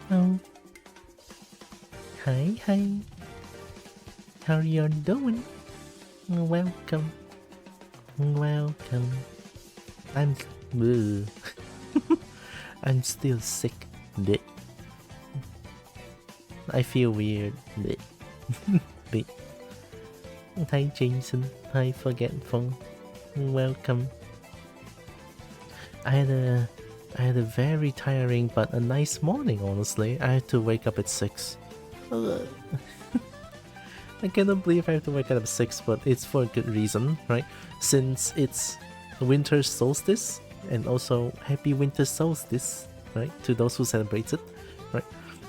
Hello. Hi, hi. How you doing? Welcome. Welcome. I'm... I'm still sick. Bleh. I feel weird. Bleh. Bleh. Hi, Jason. Hi, Forgetful. Welcome. I had a very tiring but a nice morning, honestly. I had to wake up at 6. I cannot believe I have to wake up at 6, but it's for a good reason, right? Since it's winter solstice, and also happy winter solstice, right? To those who celebrate it, right?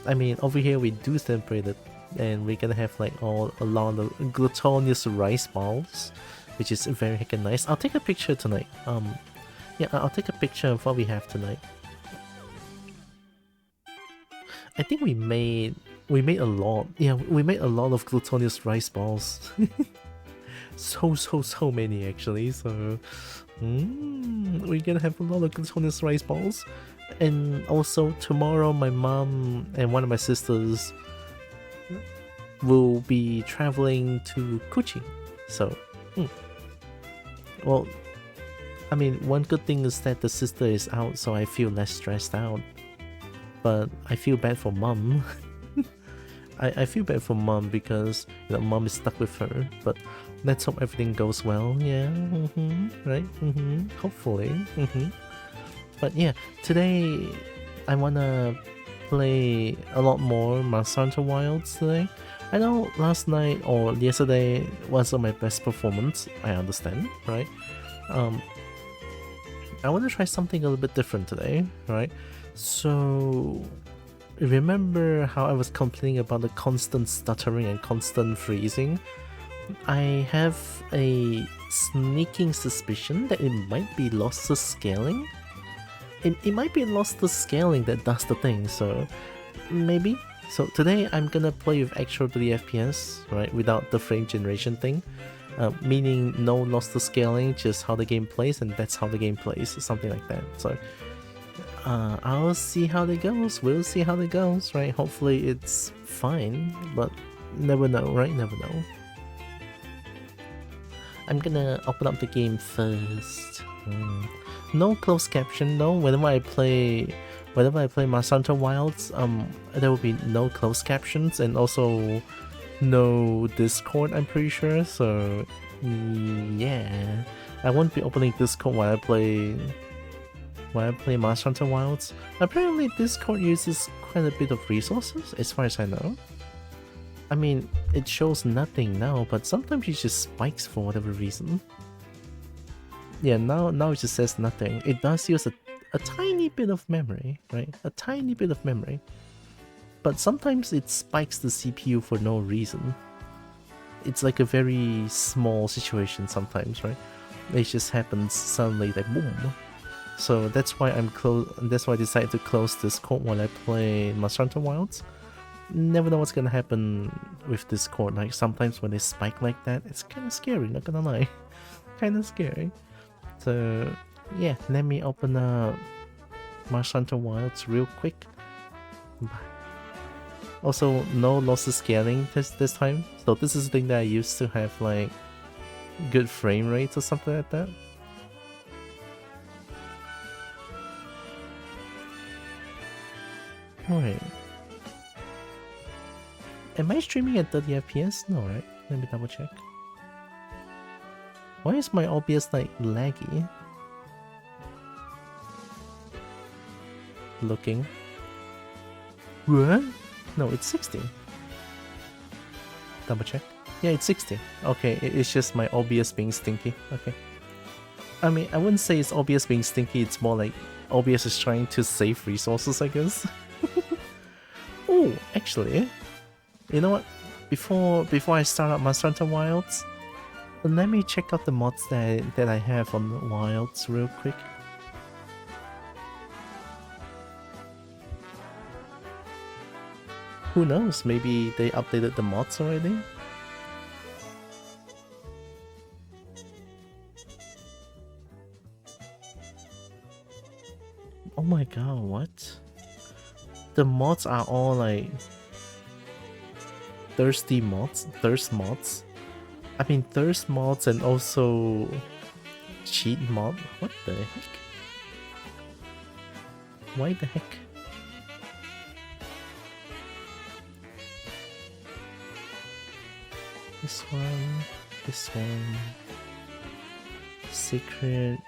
I mean, over here we do celebrate it, and we're gonna have like all a lot of glutinous rice balls, which is very heckin' nice. I'll take a picture tonight. Yeah, I'll take a picture of what we have tonight. I think we made a lot. Yeah, we made a lot of glutinous rice balls. so many actually. So we're gonna have a lot of glutinous rice balls. And also tomorrow my mom and one of my sisters will be traveling to Kuching. So well, I mean, one good thing is that the sister is out, so I feel less stressed out. But I feel bad for mom. I feel bad for mom because, you know, mom is stuck with her. But let's hope everything goes well. Yeah, right? Hopefully. But yeah, today I wanna play a lot more Monster Hunter Wilds today. I know last night or yesterday wasn't my best performance. I understand, right? I want to try something a little bit different today, right? So, remember how I was complaining about the constant stuttering and constant freezing? I have a sneaking suspicion that it might be lossless scaling. It might be lossless scaling that does the thing, so maybe? So today I'm gonna play with actual 30 FPS, right, without the frame generation thing. Meaning no lossless scaling, just how the game plays, and that's how the game plays, something like that. So I'll see how it goes. We'll see how it goes, right? Hopefully it's fine, but never know, right? Never know. I'm gonna open up the game first. No closed caption though. Whenever I play Monster Hunter Wilds, there will be no closed captions and also no Discord, I'm pretty sure. So yeah, I won't be opening Discord while I play Monster Hunter Wilds. Apparently Discord uses quite a bit of resources as far as I know. I mean, it shows nothing now, but sometimes it just spikes for whatever reason. Yeah, now it just says nothing. It does use a tiny bit of memory, right? A tiny bit of memory. But sometimes it spikes the CPU for no reason. It's like a very small situation sometimes, right? It just happens suddenly, like boom. So that's why that's why I decided to close Discord while I play Monster Hunter Wilds. Never know what's gonna happen with Discord. Like sometimes when they spike like that, it's kind of scary. Not gonna lie, kind of scary. So yeah, let me open up Monster Hunter Wilds real quick. Also, no lossless scaling this time. So this is the thing that I used to have like good frame rates or something like that. Alright. Am I streaming at 30 FPS? No, right? Let me double check. Why is my OBS like laggy? Looking. What? No, it's 60. Double check. Yeah, it's 60. Okay, it's just my OBS being stinky. Okay. I mean, I wouldn't say it's OBS being stinky, it's more like OBS is trying to save resources, I guess. Oh, actually, you know what? Before I start up Monster Hunter Wilds, let me check out the mods that I have on Wilds real quick. Who knows? Maybe they updated the mods already? Oh my god, what? The mods are all like thirst mods. I mean thirst mods and also cheat mod. What the heck? Why the heck? This one. Secret,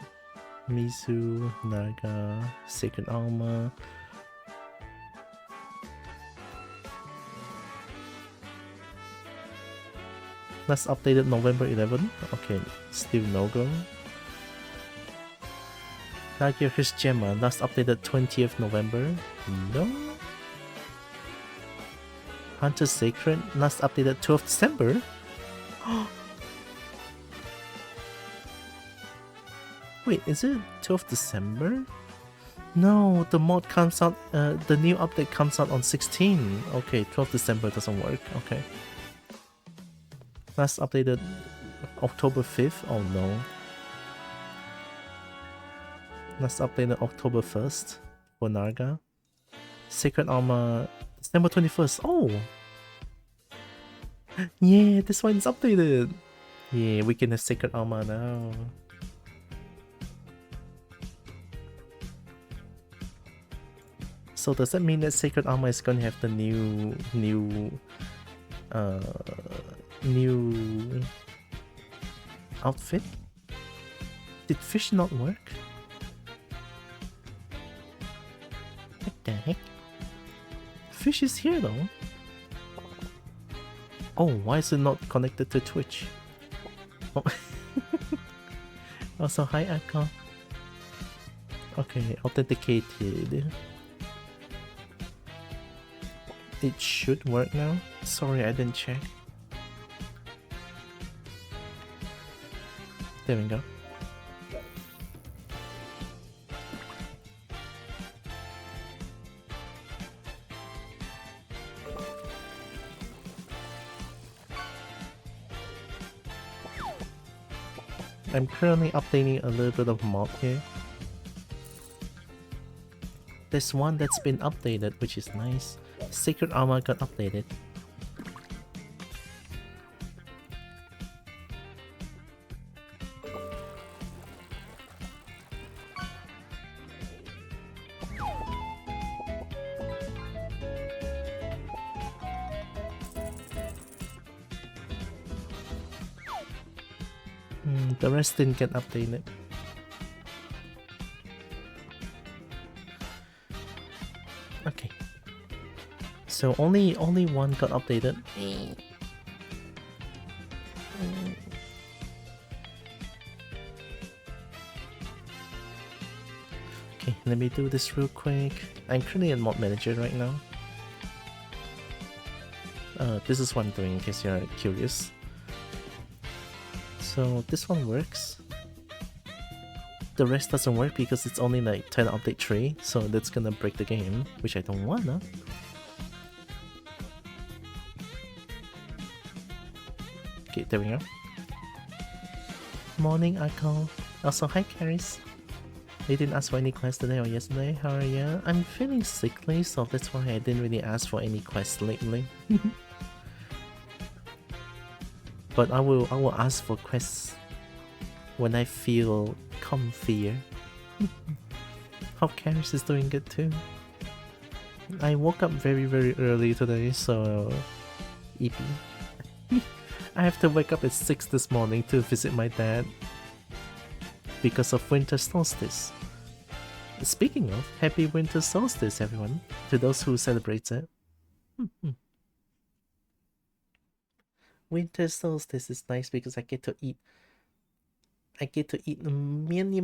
Mizu, Naga, Sacred Alma. Last updated November 11. Okay, still no go. His Gemma, last updated 20th November. No. Hunter Sacred, last updated 12th December. Wait, is it 12th December? No, the mod comes out, the new update comes out on 16. Okay, 12th December doesn't work. Okay. Last updated October 5th. Oh no. Last updated October 1st for Narga. Sacred Armor December 21st. Oh! Yeah, this one is updated. Yeah, we can have Sacred Armor now. So does that mean that Sacred Armor is gonna have the new outfit? Did fish not work? What the heck? Fish is here though. Oh, why is it not connected to Twitch? Oh. Also, hi Akka. Okay, authenticated. It should work now. Sorry, I didn't check. There we go. I'm currently updating a little bit of mob here. There's one that's been updated, which is nice. Sacred Armor got updated. The rest didn't get updated. Okay. So only one got updated. Okay, let me do this real quick. I'm currently in Mod Manager right now. This is what I'm doing in case you're curious. So this one works. The rest doesn't work because it's only like 10 update 3, so that's gonna break the game, which I don't wanna. Okay, there we go. Morning, Akko. Also, hi, Caris. You didn't ask for any quests today or yesterday. How are you? I'm feeling sickly, so that's why I didn't really ask for any quests lately. But I will ask for quests when I feel comfier. Hope Caris is doing good too. I woke up very early today, so EP. I have to wake up at 6 this morning to visit my dad because of winter solstice. Speaking of, happy winter solstice, everyone, to those who celebrate it. Winter solstice is nice because I get to eat many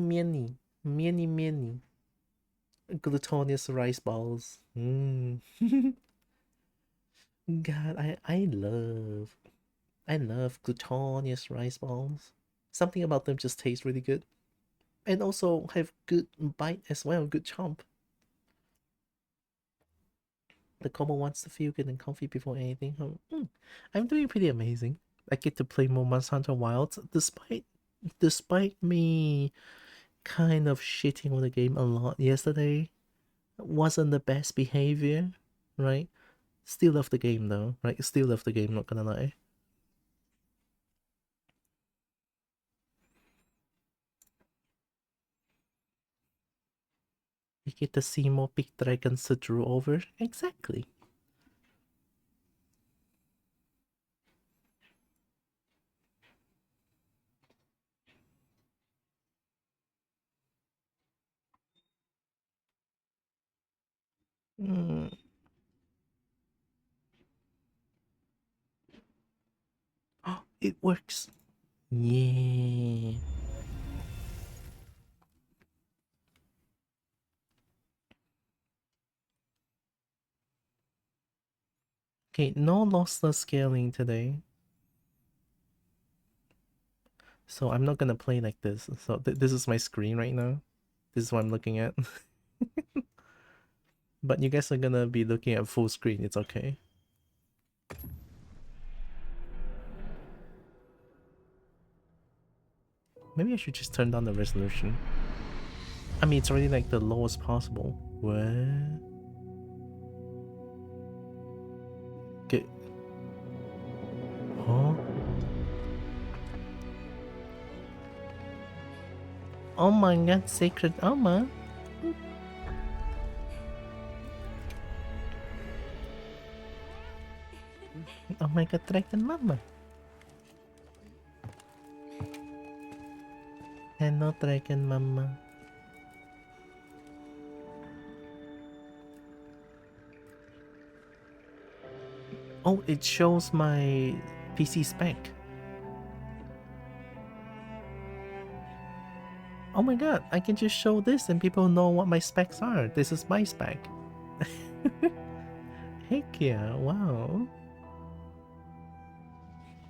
glutinous rice balls. God, I love glutinous rice balls. Something about them just tastes really good. And also have good bite as well, good chomp. The Como wants to feel good and comfy before anything. I'm doing pretty amazing. I get to play more Monster Hunter Wilds despite me kind of shitting on the game a lot yesterday. Wasn't the best behavior, right? Still love the game though, right? Still love the game, not gonna lie. You get to see more big dragons to draw over. Exactly. Oh, it works. Yeah. Okay, no lossless scaling today. So I'm not gonna play like this. So this is my screen right now. This is what I'm looking at. But you guys are gonna be looking at full screen. It's okay. Maybe I should just turn down the resolution. I mean, it's already like the lowest possible. What? Okay. Huh? Oh my god, Sacred Alma. Oh my god, Dragon Mama. Hello, Dragon Mama. Oh, it shows my PC spec. Oh my god, I can just show this and people know what my specs are. This is my spec. Heck yeah, wow.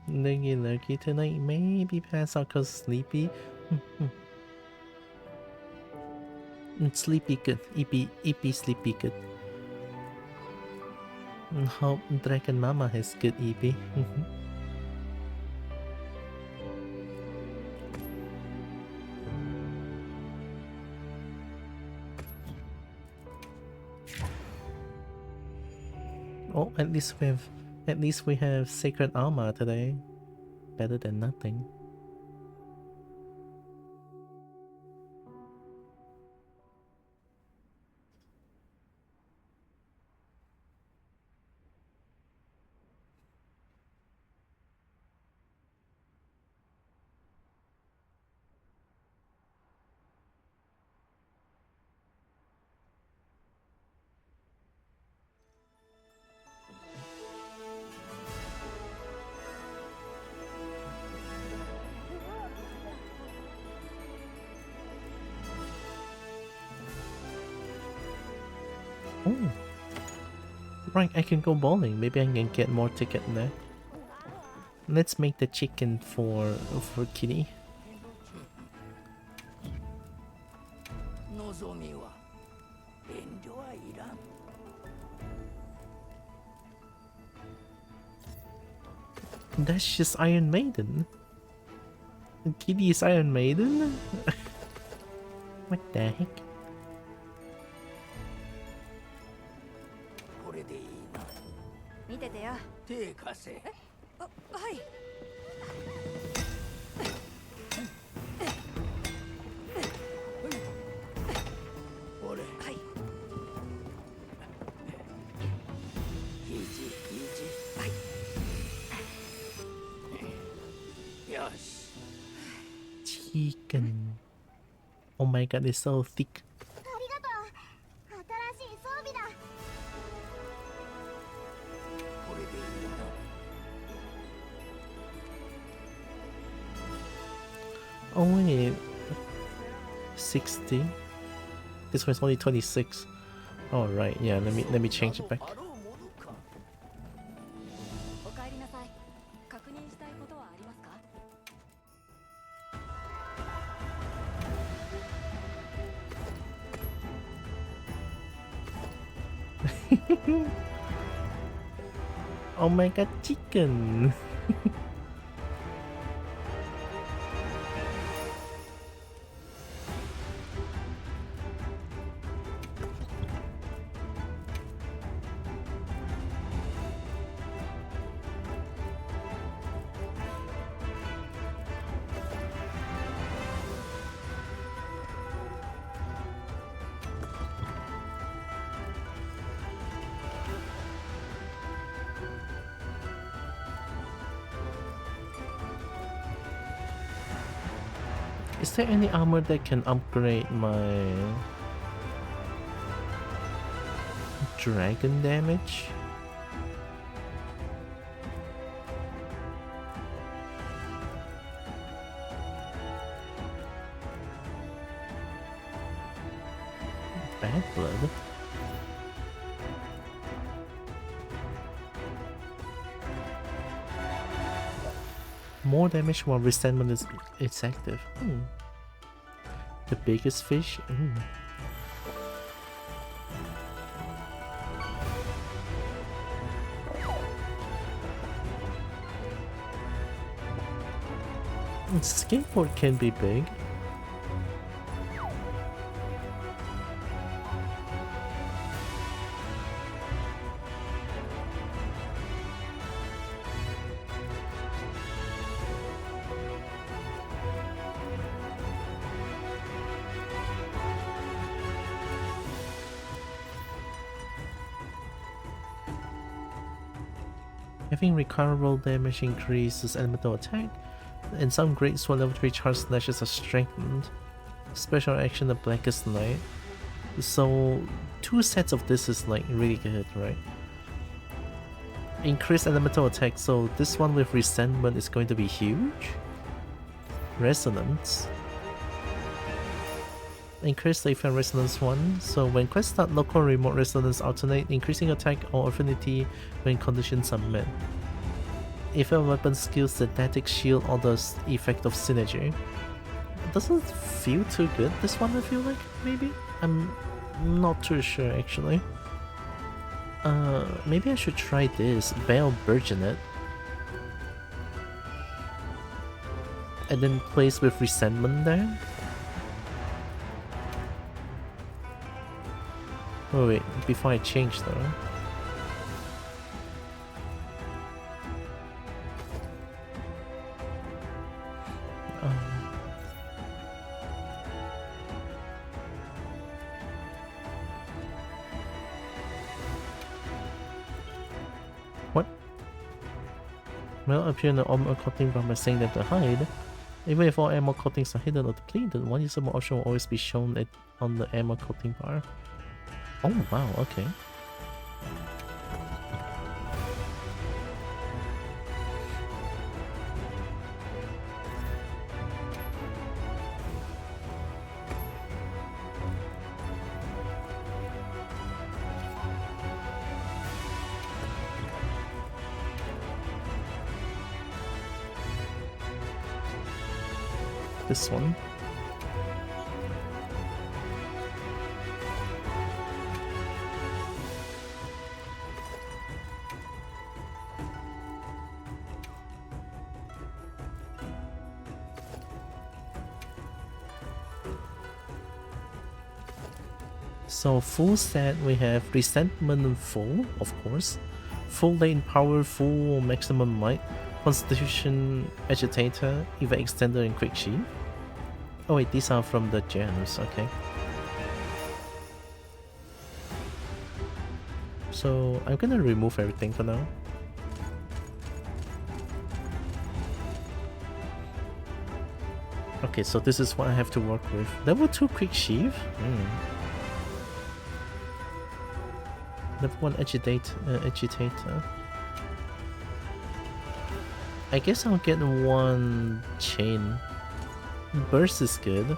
Lurky tonight, maybe pass out cause sleepy. Sleepy good. EP sleepy good. Hope Dragon Mama has good EP. Oh, at least we have sacred armor today. Better than nothing. Oh, right, I can go bowling. Maybe I can get more ticket there. Let's make the chicken for Kitty. That's just Iron Maiden. Kitty is Iron Maiden? What the heck? Chicken. Oh my god, it's so thick. Oh wait, 60. This one's only 26. All right, yeah. Let me change it back. Oh my god, chicken. Is there any armor that can upgrade my dragon damage? Bad blood. More damage while resentment is active. The biggest fish? Skateboard can be big. Having recoverable damage increases elemental attack, and some great sword level 3 charge slashes are strengthened. Special action, the Blackest Night. So 2 sets of this is like really good, right? Increased elemental attack, so this one with resentment is going to be huge. Resonance. Increase the effect resonance 1, so when quests start, local and remote resonance alternate, increasing attack or affinity when conditions are met. If a weapon skills static shield or the effect of synergy. It doesn't feel too good, this one I feel like, maybe? I'm not too sure actually. Maybe I should try this, Veil Burgeonet. And then place with resentment there. Oh wait, before I change though. What? Well, appear in the armor coating bar by saying that to hide. Even if all ammo coatings are hidden or depleted, one usable option will always be shown on the ammo coating bar. Oh wow, okay. This one. So full set we have resentment full, of course, full lane power, full maximum might, constitution agitator, evade extender, and quick shield. Oh wait, these are from the gems, okay. So I'm gonna remove everything for now. Okay, so this is what I have to work with. Level 2 quick sheath? Level 1 agitator. I guess I'll get one chain. Burst is good.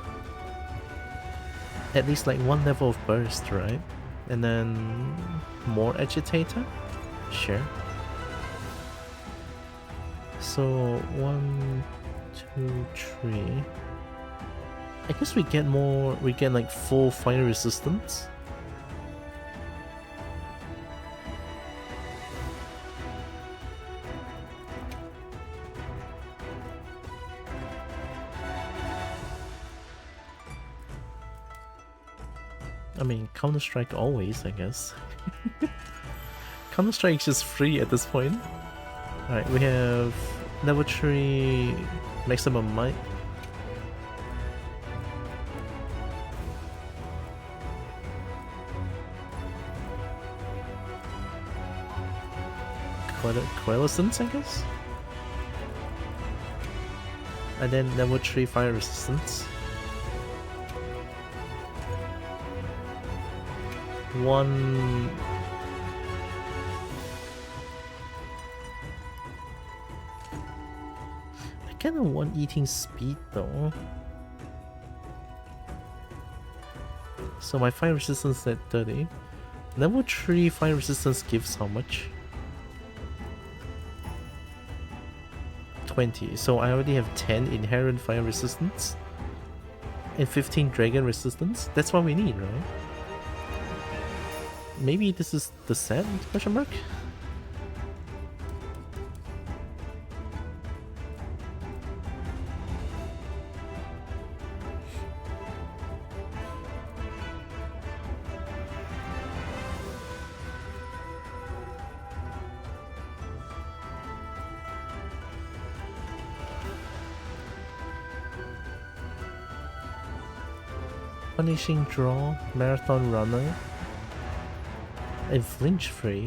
At least like one level of burst, right? And then more agitator? Sure. So 1, 2, 3. I guess we get more, we get like full fire resistance. I mean, Counter-Strike always, I guess. Counter-Strike is just free at this point. Alright, we have level 3 maximum might. Coalescence, I guess? And then level 3 fire resistance. One... I kinda want eating speed though. So my fire resistance at 30. Level 3 fire resistance gives how much? 20. So I already have 10 inherent fire resistance. And 15 dragon resistance. That's what we need, right? Maybe this is the set? Question mark? Punishing draw, marathon runner. And flinch free.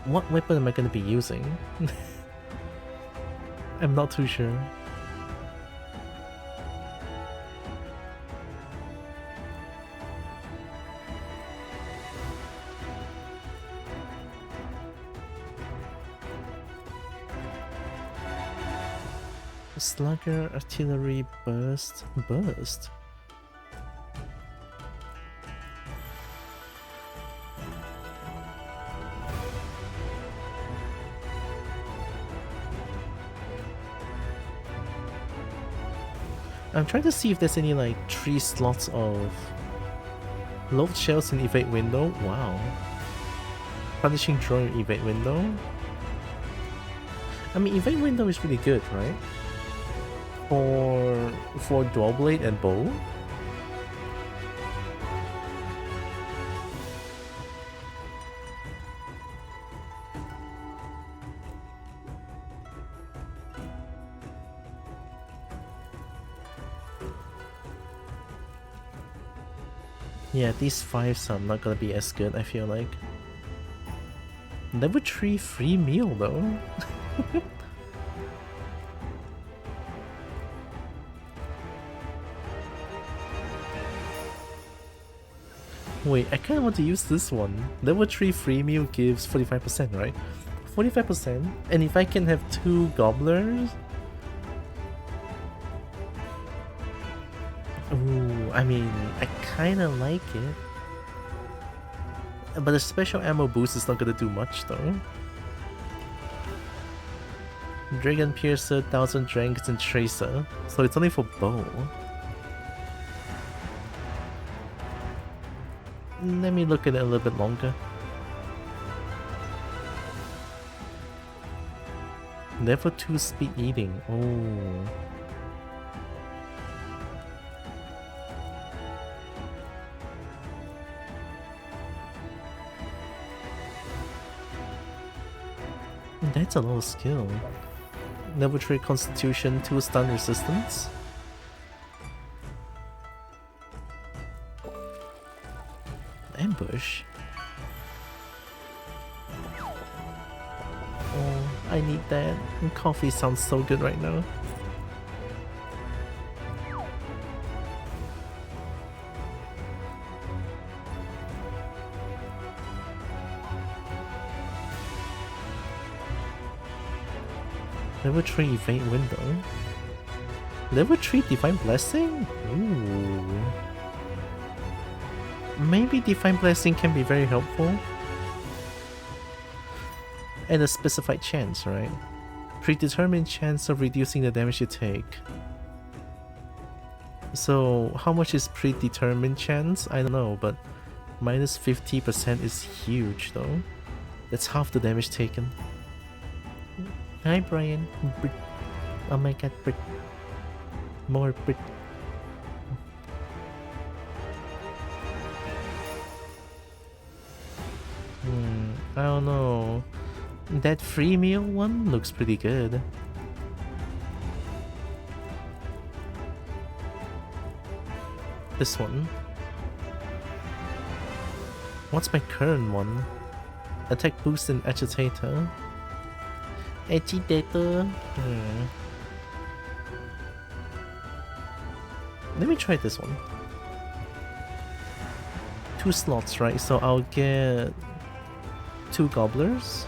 What weapon am I going to be using? I'm not too sure. Slugger, artillery, burst. Burst? I'm trying to see if there's any like 3 slots of load shells in evade window. Wow. Punishing draw in evade window. I mean, evade window is really good, right? For dual blade and bow. Yeah, these 5s are not gonna be as good, I feel like. Level 3 free meal though. Wait, I kinda want to use this one. Level 3 free meal gives 45%, right? 45%? And if I can have 2 gobblers? Ooh, I mean, I kinda like it. But the special ammo boost is not gonna do much though. Dragon Piercer, 1000 Dragons, and Tracer. So it's only for bow. Let me look at it a little bit longer. Level 2 speed eating. Oh. That's a lot of skill. Level 3 constitution, 2 stun resistance. Ambush? Oh, I need that. Coffee sounds so good right now. Level 3 evade window. Level 3 divine blessing? Ooh. Maybe divine blessing can be very helpful. And a specified chance, right? Predetermined chance of reducing the damage you take. So how much is predetermined chance? I don't know, but minus 50% is huge though. That's half the damage taken. Hi Brian. Brit. Oh my god, Brit. More Brit. I don't know. That free meal one looks pretty good. This one. What's my current one? Attack boost and agitator. Agitator. Let me try this one. 2 slots, right? So I'll get 2 gobblers.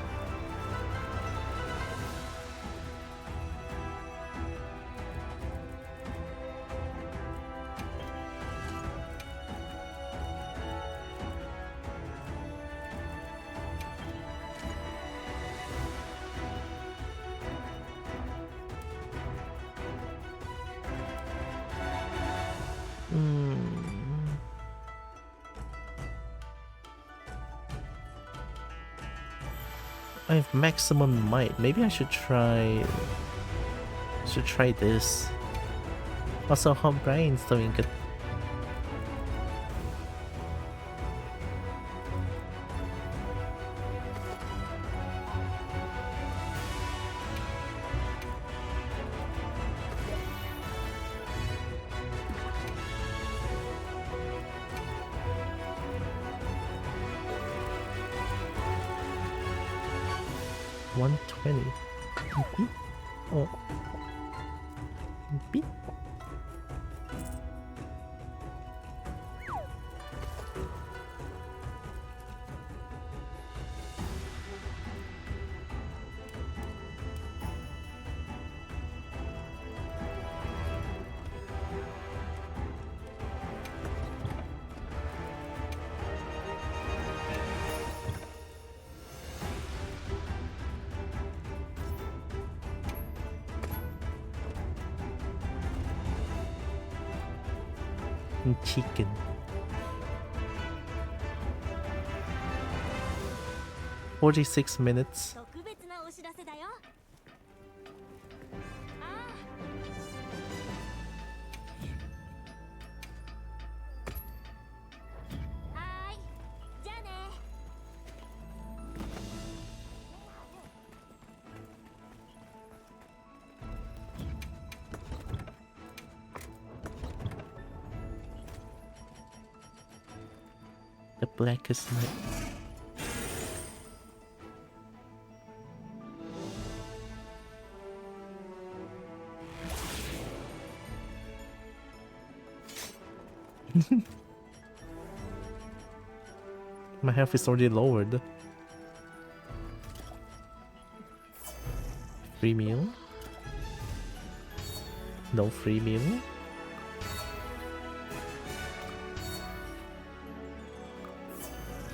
I have maximum might. Maybe I should try. This. Also, how Brian's doing good. Oh. Beep. Chicken. "46 minutes." The blackest night. My health is already lowered. Free meal? No free meal?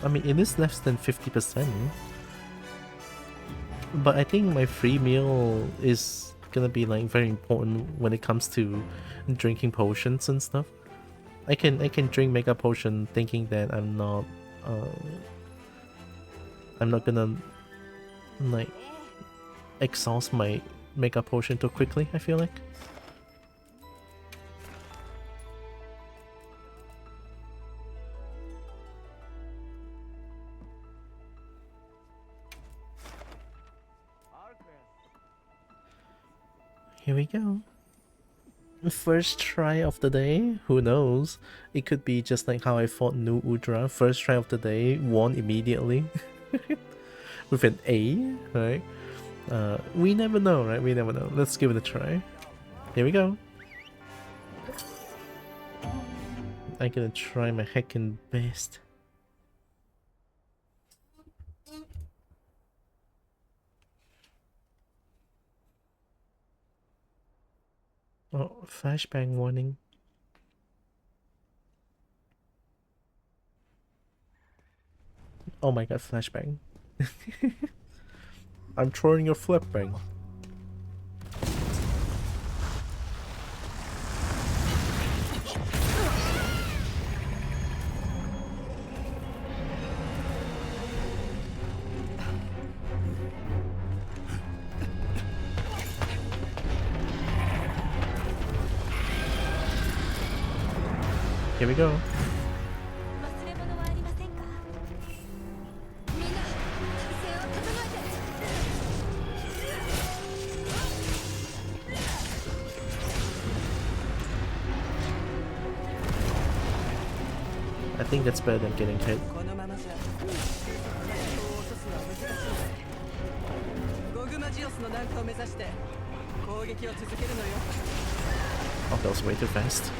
I mean, it is less than 50%. But I think my free meal is gonna be like very important when it comes to drinking potions and stuff. I can drink mega potion thinking that I'm not gonna like exhaust my mega potion too quickly, I feel like. Here we go. First try of the day, who knows? It could be just like how I fought New Udra. First try of the day, won immediately. With an A, right? We never know, right? We never know. Let's give it a try. Here we go. I'm gonna try my heckin' best. Oh, flashbang warning. Oh my god, flashbang. I'm throwing your flashbang. Here we go. I think that's better than getting hit. Oh, that was way too fast.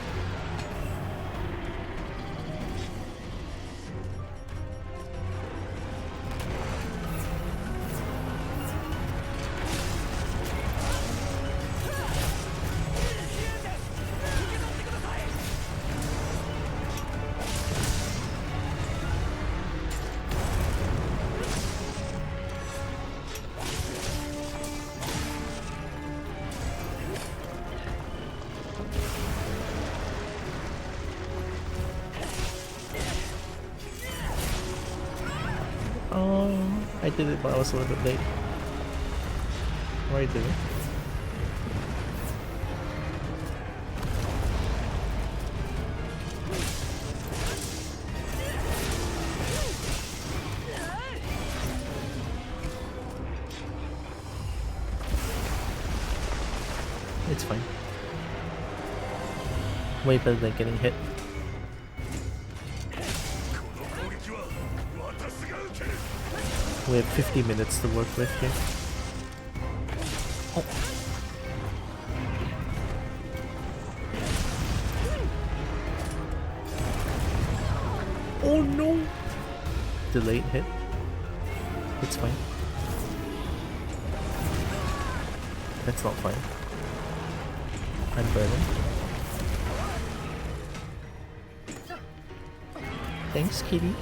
I did it, but I was a little bit late. What are you doing? It's fine. Way better than getting hit. We have 50 minutes to work with here. Oh. Oh no! Delayed hit. It's fine. That's not fine. I'm burning. Thanks, kitty.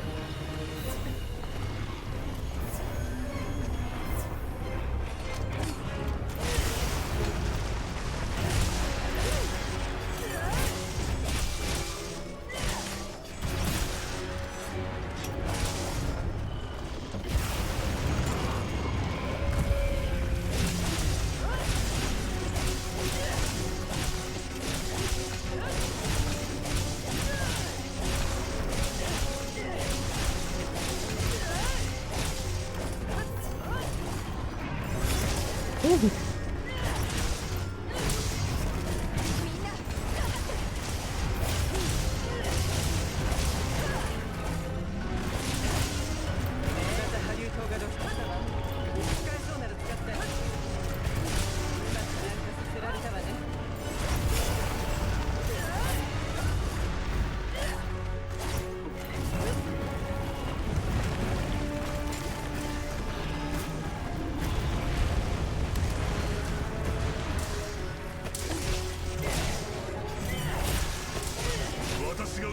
I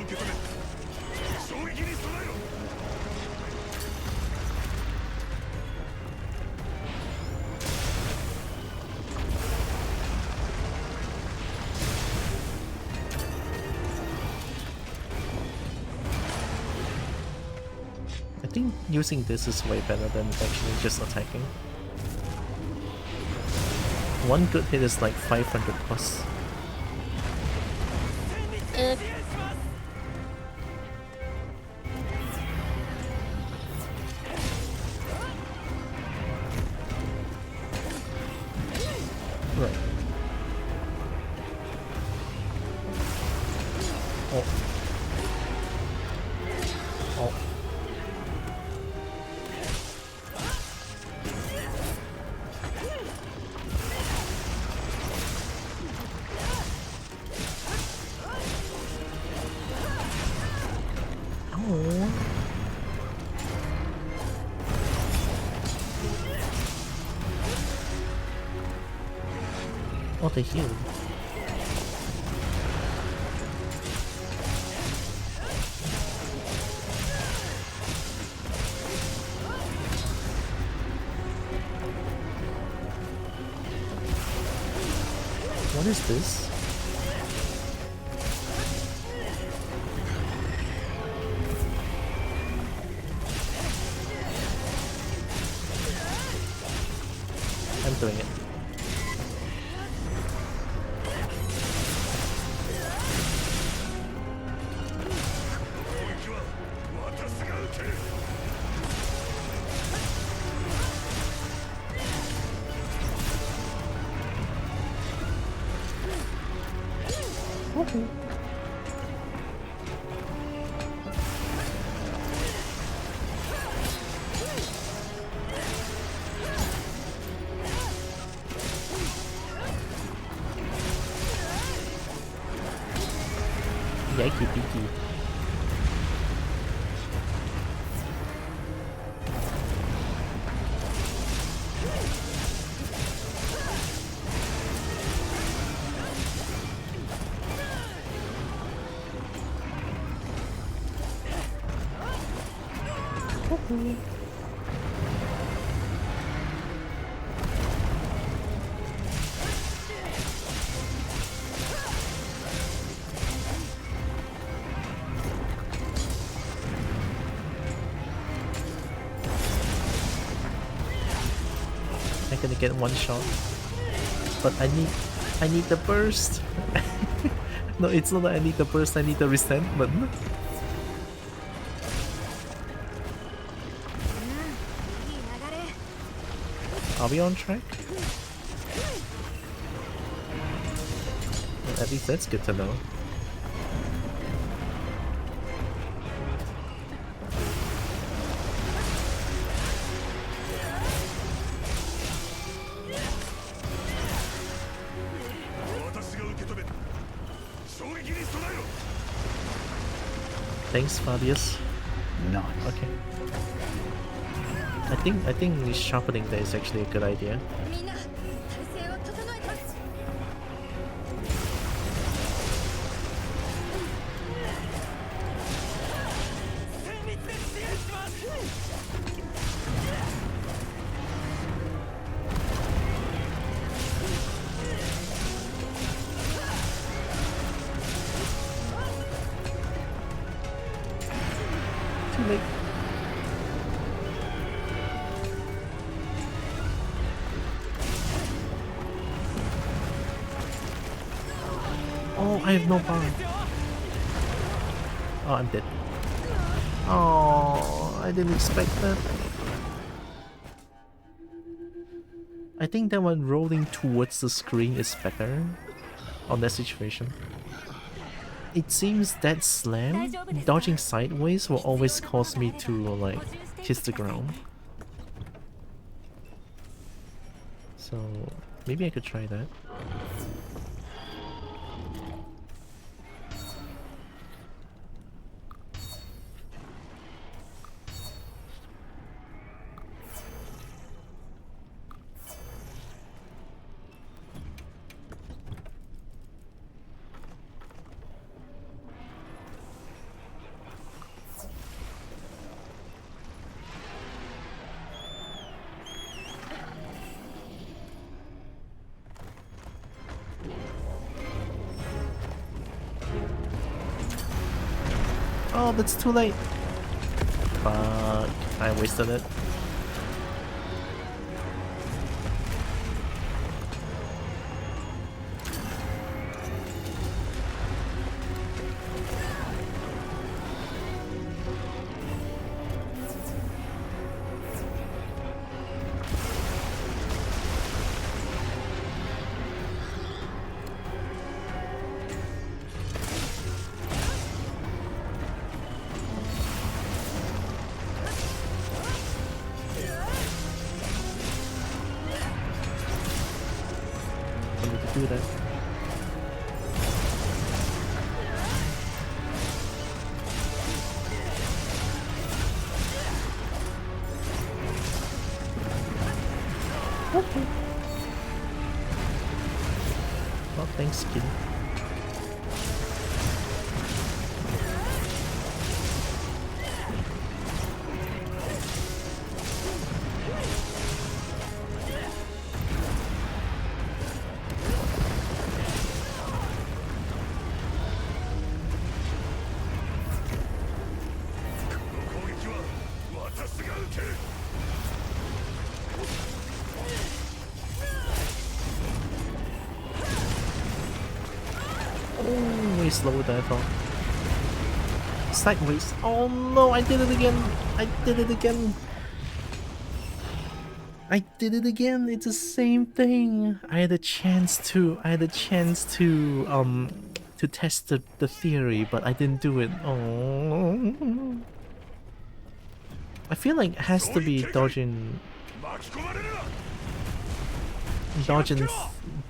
think using this is way better than actually just attacking. One good hit is like 500 plus. Right. Oh. Oh. Oh, they healed. What is this? I'm doing it. Okay. Yikey peaky. I'm gonna get one shot, but I need the burst. No, it's not that I need the burst. I need the resent button. Are we on track? Well, at least that's good to know. Thanks, Fabius. Nice. Okay. I think sharpening that is actually a good idea. Too late. Oh, I have no power. Oh, I'm dead. Oh, I didn't expect that. I think that one rolling towards the screen is better on that situation. It seems that slam, dodging sideways, will always cause me to like kiss the ground. So maybe I could try that. Oh, that's too late. Fuck, I wasted it. Do that. Okay. Well, thanks, kid. Oh, way slower than I thought. Sideways. Oh no, I did it again. I did it again. I did it again. It's the same thing. I had a chance to test the theory, but I didn't do it. Oh. I feel like it has to be dodging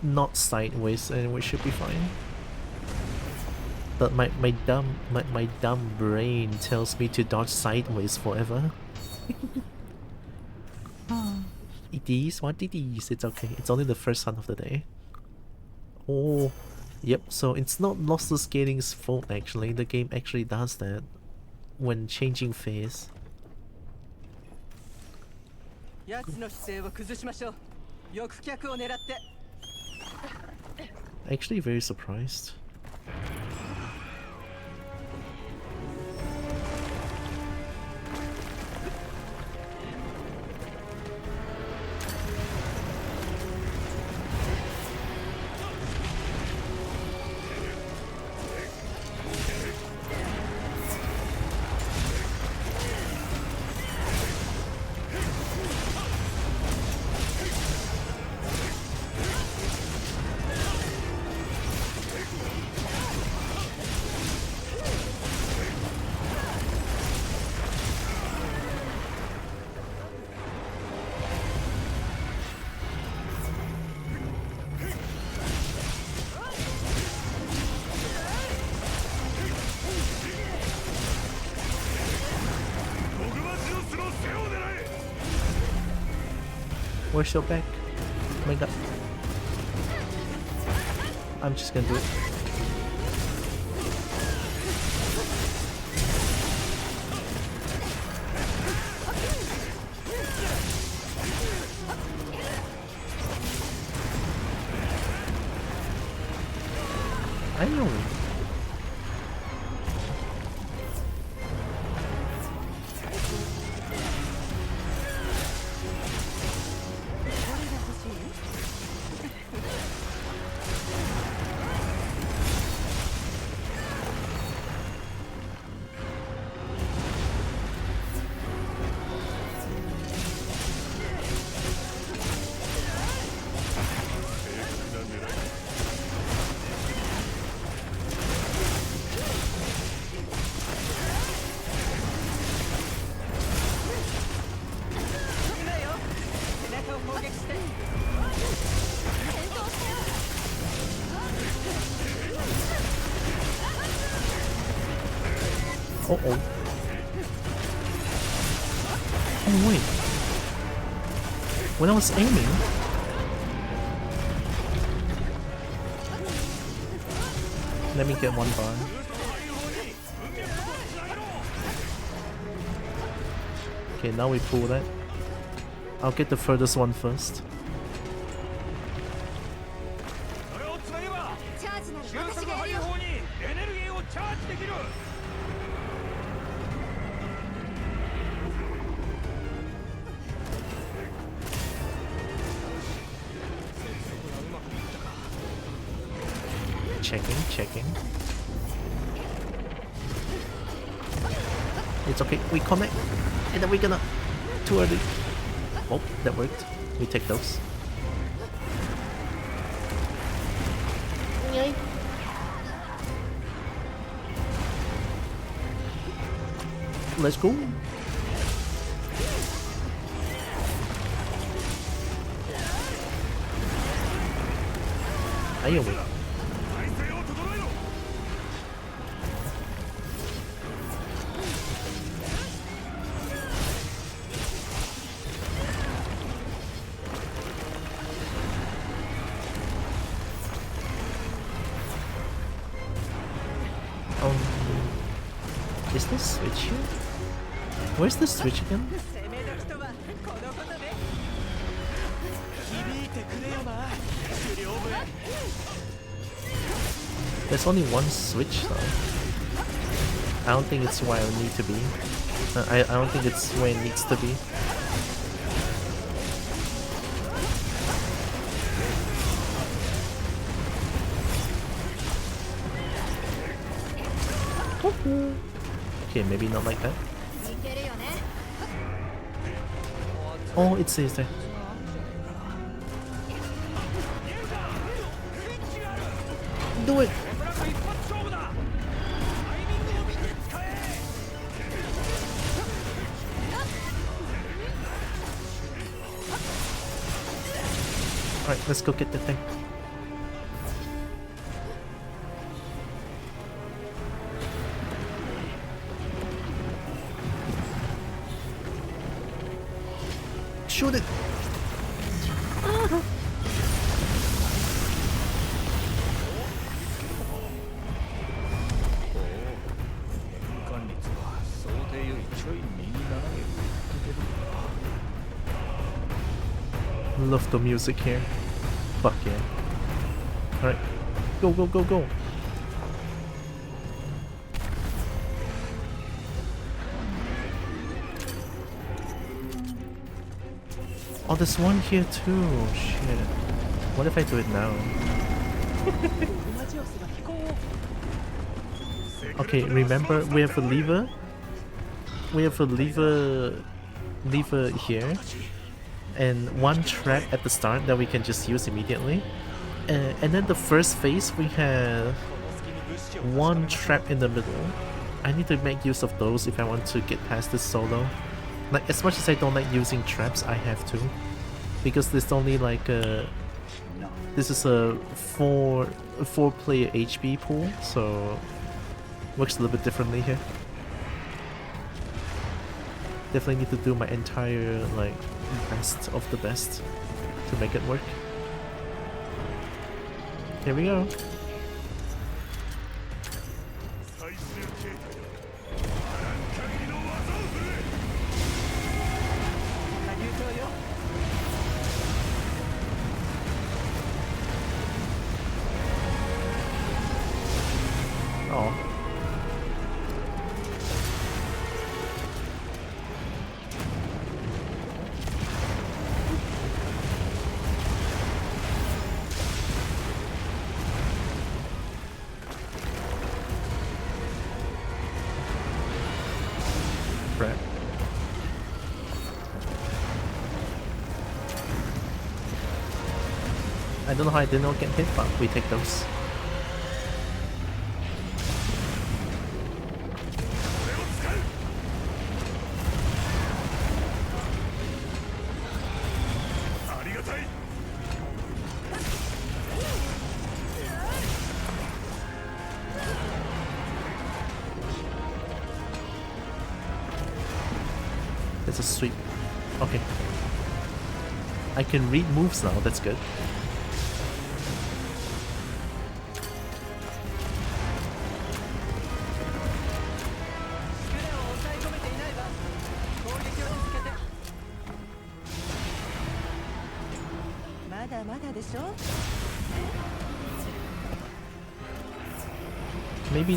not sideways, and we should be fine. But my dumb brain tells me to dodge sideways forever. It is what it is. It's okay. It's only the first sun of the day. Oh, yep. So it's not lossless skating's fault actually. The game actually does that when changing phase. Actually, very surprised. Where's your back? Oh my god. I'm just gonna do it. I know. Uh-oh. Oh wait. When I was aiming... Let me get one bar. Okay, now we pull that. I'll get the furthest one first. Checking. It's okay, we connect, and then we're gonna... Too early. Oh, that worked. We take those. Yay. Let's go. Ayowe. Is this switch here? Where's the switch again? There's only one switch though. I don't think it's where I need to be. I don't think it's where it needs to be. Okay, maybe not like that. Oh, it says there. Do it! Alright, let's go get the thing. Shoot it! Love the music here. Fuck yeah. Alright. Go. Oh, there's one here too. Shit. What if I do it now? Okay, remember we have a lever. We have a lever here. And one trap at the start that we can just use immediately. And then the first phase we have one trap in the middle. I need to make use of those if I want to get past this solo. Like, as much as I don't like using traps, I have to. Because there's only like a... This is a four player HP pool, so... Works a little bit differently here. Definitely need to do my entire, like, best of the best to make it work. Here we go. Oh. Crap. I don't know how I did not get hit, but we take those. There's a sweep. Okay. I can read moves now, that's good. Maybe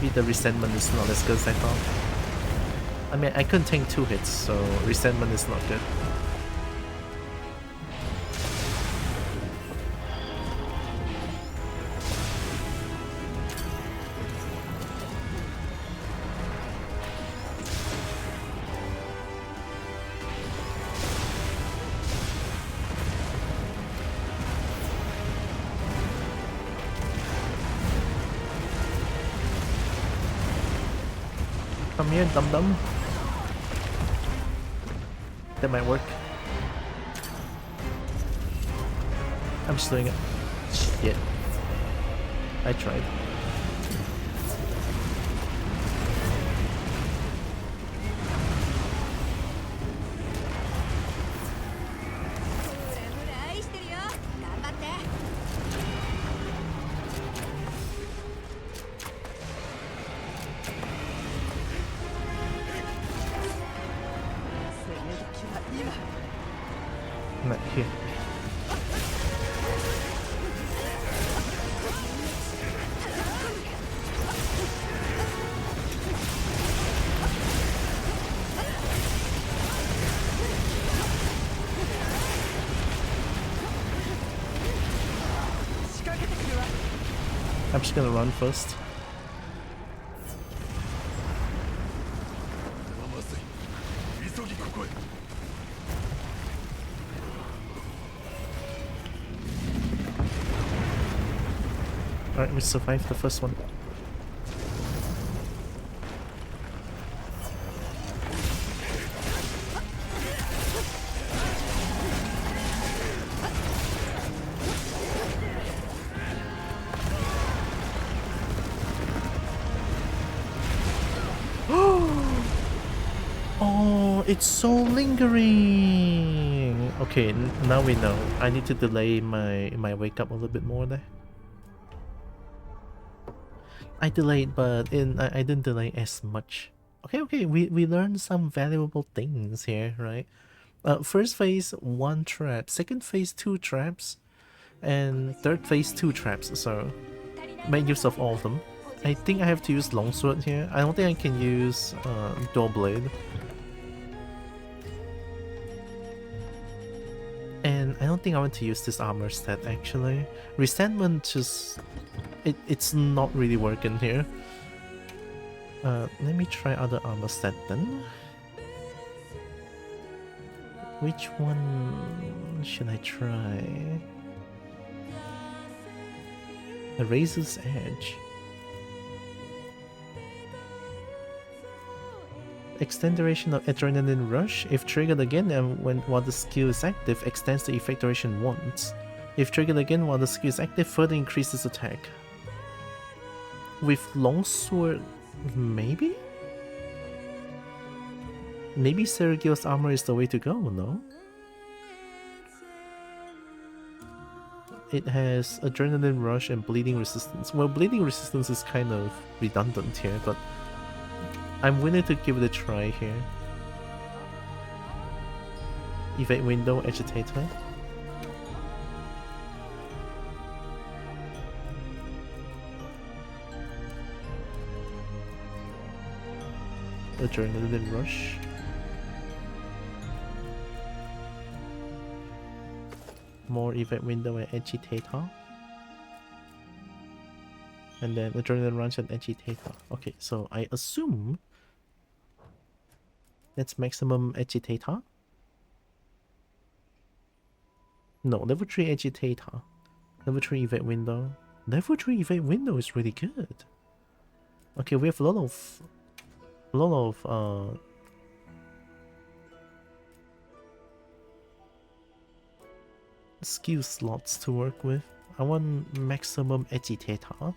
the resentment is not as good as I thought. I mean, I couldn't tank 2 hits, so resentment is not good. Come here, dum dum. That might work. I'm just doing it. Shit. I tried. Not here. I'm just gonna run first. Alright, we survived the first one. Oh, it's so lingering. Okay, now we know. I need to delay my wake up a little bit more there. I delayed, but I didn't delay as much. Okay, we learned some valuable things here, right? First phase, 1 trap. Second phase, 2 traps. And third phase, 2 traps, so make use of all of them. I think I have to use longsword here. I don't think I can use dual blade. And I don't think I want to use this armor stat actually. Resentment just... It's not really working here. Let me try other armor stat then. Which one should I try? The Razor's Edge. Extend duration of Adrenaline Rush. If triggered again and while the skill is active, extends the effect duration once. If triggered again while the skill is active, further increases attack. With Longsword, maybe? Maybe Sergio's armor is the way to go, no? It has Adrenaline Rush and Bleeding Resistance. Well, Bleeding Resistance is kind of redundant here, but I'm willing to give it a try here. Evade Window, Agitator. Adrenaline Rush. More Evade Window and Agitator. And then Adrenaline Rush and Agitator. Okay, so I assume that's maximum Agitator. No, level 3 Agitator. Level 3 Evade Window. Level 3 Evade Window is really good. Okay, we have a lot of skill slots to work with. I want maximum Agitator.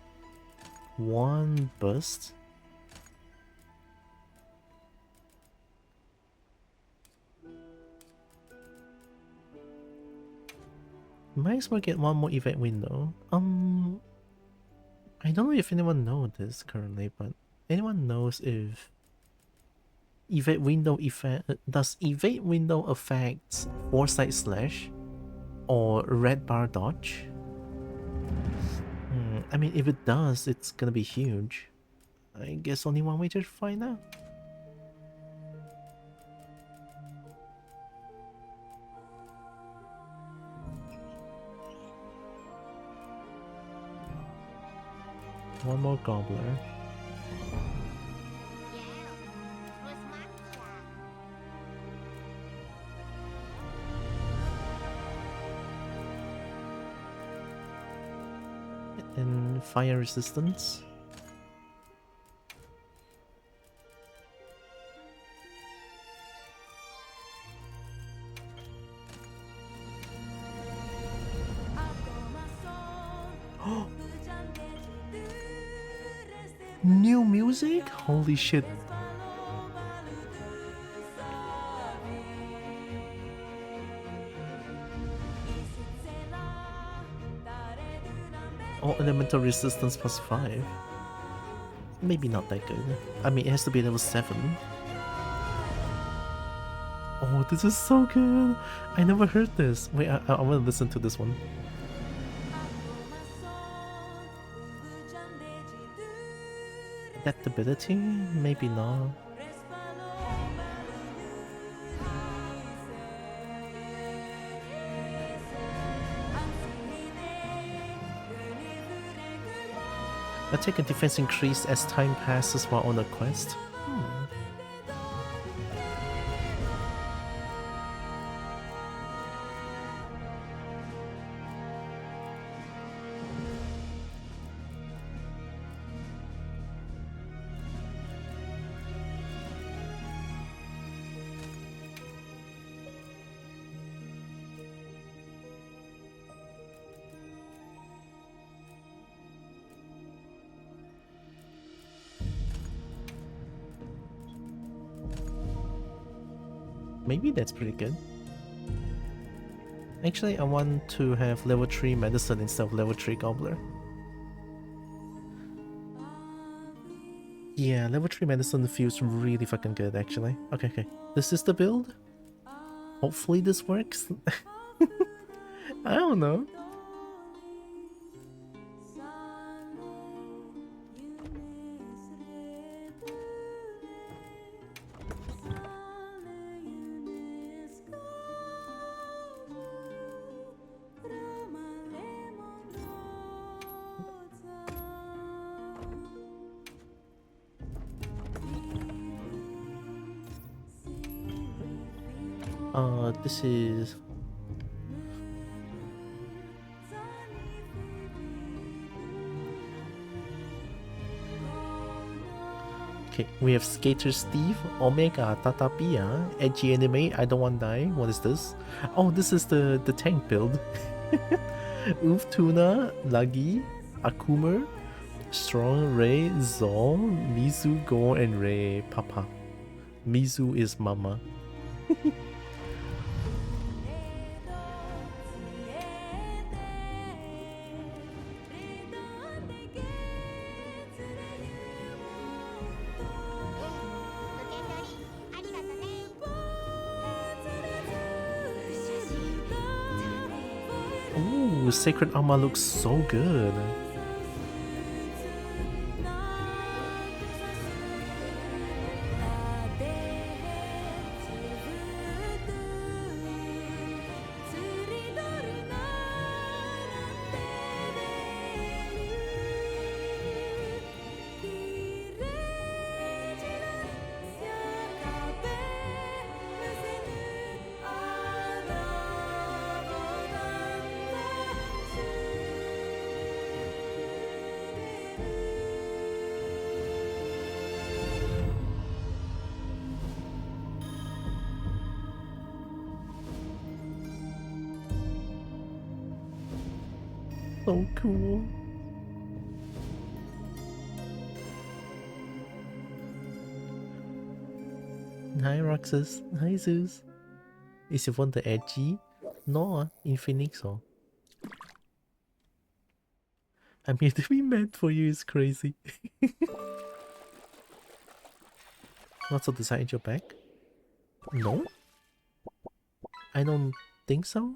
1 burst. Might as well get 1 more event window. I don't know if anyone knows this currently, but anyone knows if evade window effect does evade window affect foresight slash or red bar dodge? I mean, if it does, it's gonna be huge. I guess only one way to find out. One more gobbler. And fire resistance. New music? Holy shit. Oh, elemental resistance +5. Maybe not that good. I mean, it has to be level 7. Oh, this is so good. I never heard this. Wait, I want to listen to this one. Adaptability? Maybe not. Attack and defense increase as time passes while on a quest. Maybe that's pretty good. Actually, I want to have level 3 medicine instead of level 3 gobbler. Yeah, level 3 medicine feels really fucking good actually. Okay. This is the build? Hopefully this works. I don't know. This is... Okay, we have Skater Steve, Omega, Tatapia, Edgy Anime, I Don't Want Die. What is this? Oh, this is the tank build. Oof Tuna, Lagi, Akumer, Strong, Ray, Zol, Mizu, Go, and Ray, Papa. Mizu is Mama. Ooh, Sacred Armor looks so good. So cool. Hi Roxas. Hi Zeus. Is it one the edgy? No, in Phoenix. Oh. I'm here to be mad for you, it's crazy. Lots of design in your back? No? I don't think so.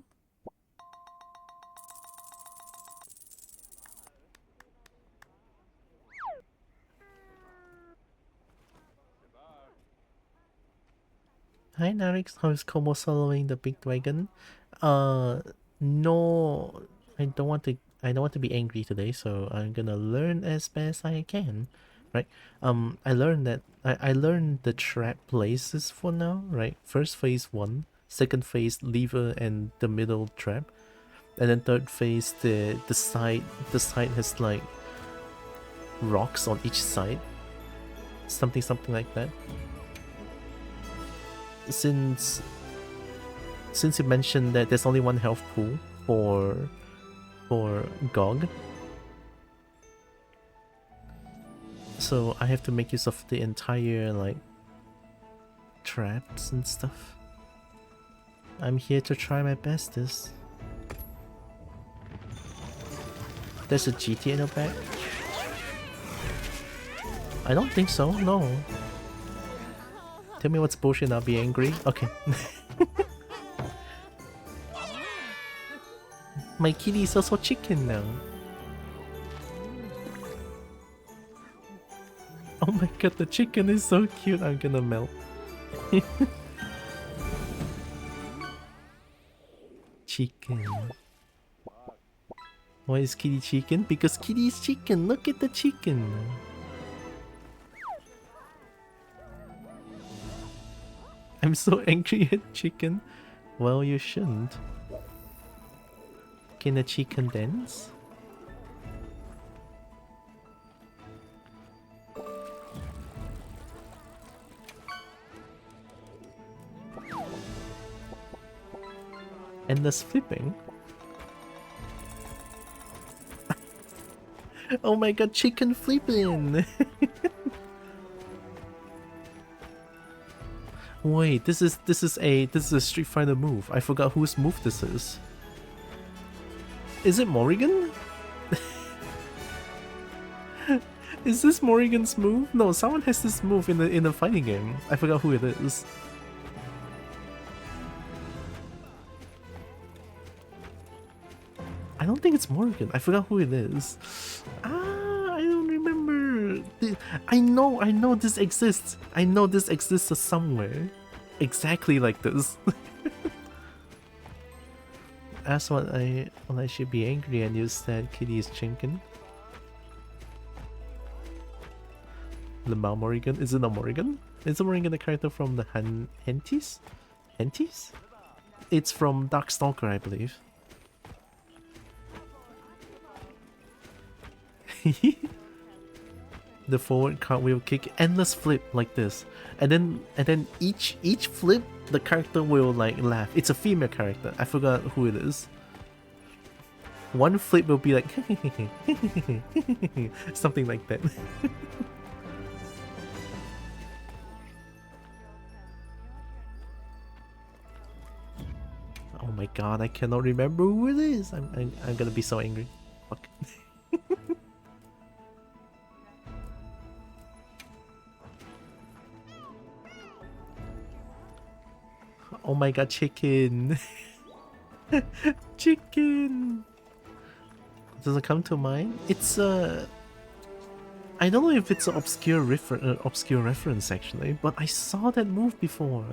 Hi Narix, how is Como soloing the big dragon? No, I don't want to be angry today, so I'm gonna learn as best I can. Right? I learned that I learned the trap places for now, right? First phase 1, second phase lever and the middle trap. And then third phase the side has like rocks on each side. Something like that. Since you mentioned that there's only one health pool for GOG, so I have to make use of the entire, like, traps and stuff. I'm here to try my bestest. There's a GT in the back? I don't think so, no. Tell me what's bullshit and I'll be angry. Okay. My kitty is also chicken now. Oh my god, the chicken is so cute, I'm gonna melt. Chicken. Why is Kitty chicken? Because Kitty is chicken, look at the chicken. I'm so angry at chicken. Well, you shouldn't. Can a chicken dance? Endless flipping? Oh my god, chicken flipping! Wait, this is a Street Fighter move. I forgot whose move this is. Is it Morrigan? Is this Morrigan's move? No, someone has this move in the fighting game. I forgot who it is. I don't think it's Morrigan. I forgot who it is. Ah, I don't remember. I know this exists. I know this exists somewhere. Exactly like this. That's what I should be angry and you said Kitty is chicken. The Morrigan? Is it not Morrigan? Is it Morrigan the character from the Henties? Henties? It's from Darkstalker, I believe. The forward cartwheel kick, endless flip like this, and then each flip the character will like laugh. It's a female character. I forgot who it is. One flip will be like something like that. Oh my god, I cannot remember who it is. I'm gonna be so angry. Fuck. Oh my god, chicken. Chicken. Does it come to mind? It's I don't know if it's an obscure reference actually, but I saw that move before.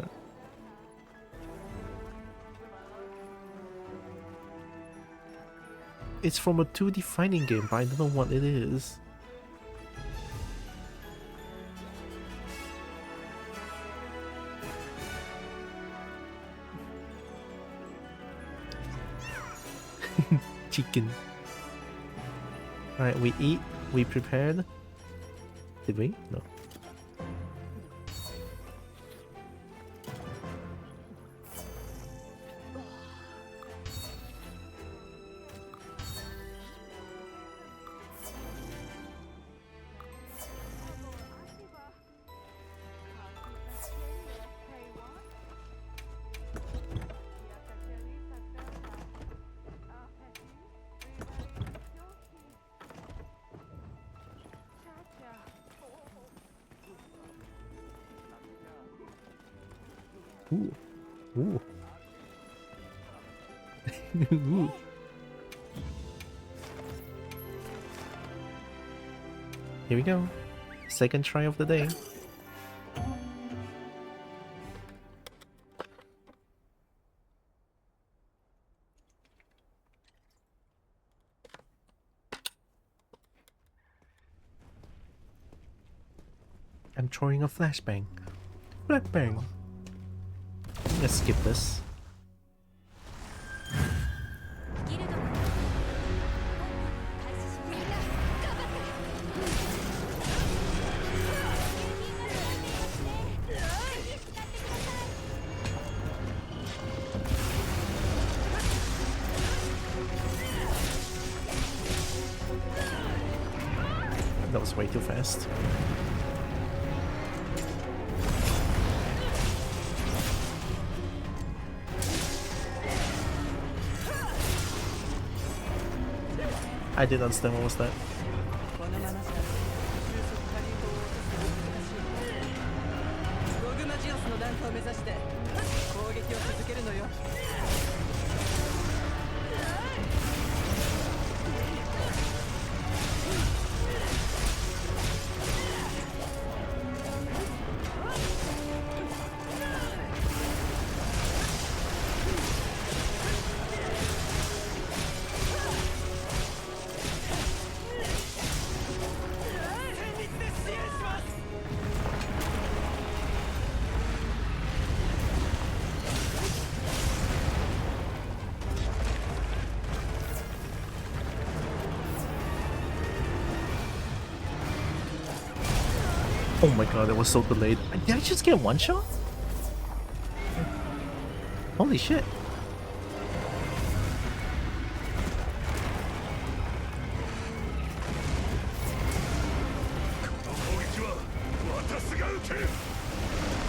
It's from a 2D fighting game, but I don't know what it is. Chicken. Alright, we eat, we prepared. Did we? No. Ooh. Ooh. Ooh. Here we go. Second try of the day. I'm throwing a flashbang. Flashbang. Let's skip this. That was way too fast. I didn't understand what was that. Oh my god, that was so delayed. Did I just get one shot? Holy shit.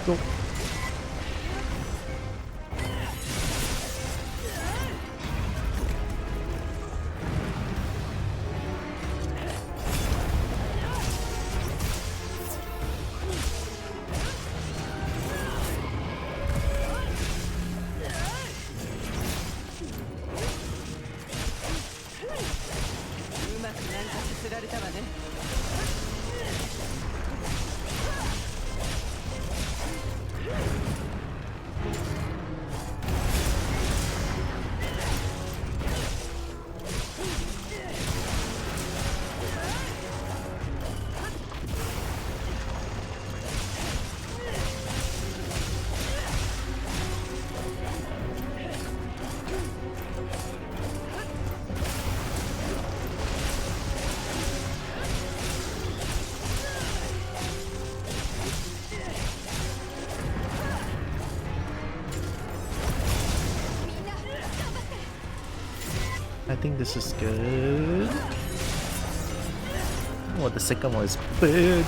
Go. I think this is good. Oh, the second one is bad.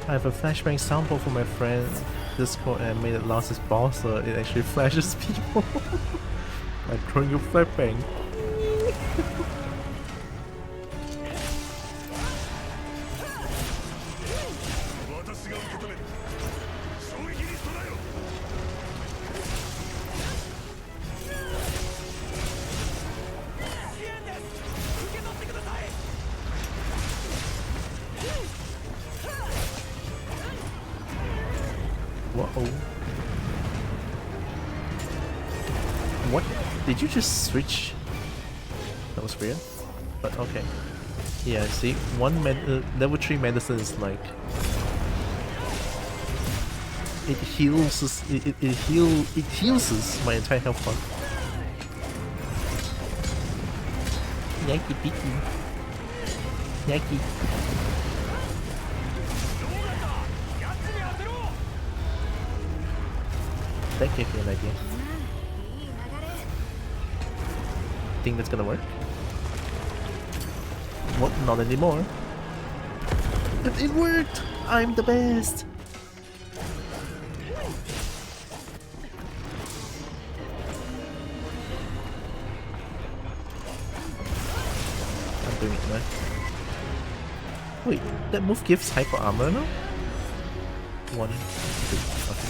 I have a flashbang sample for my friend Discord and made it last his boss so it actually flashes people. I'm throwing you flashbang. Whoa. What? Did you just switch? That was weird. But okay. Yeah, see, level 3 medicine is like... It heals my entire health bar. Yaki piki. Yaki. That gave me an idea. Think that's gonna work? What? Not anymore. It worked! I'm the best! I'm doing it now. Wait, that move gives hyper armor now? 1, 2, okay.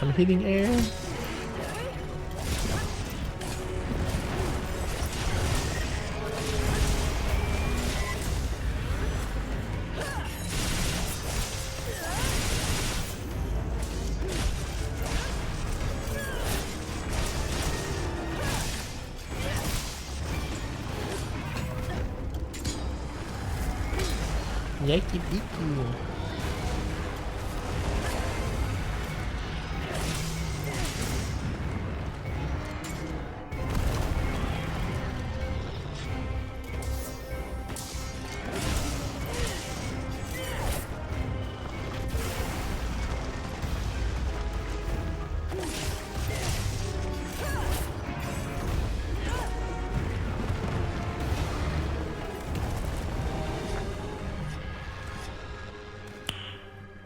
I'm hitting air. Yaki Biki.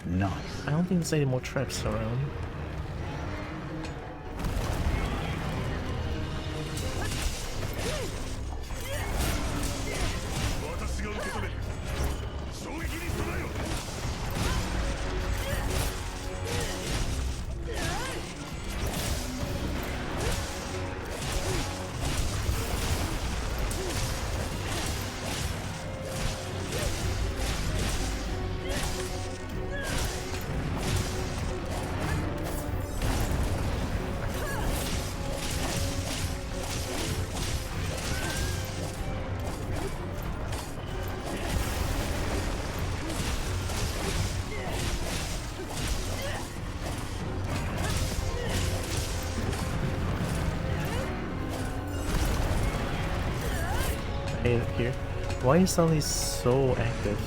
Nice. I don't think there's any more traps around. Here. Why is suddenly so active?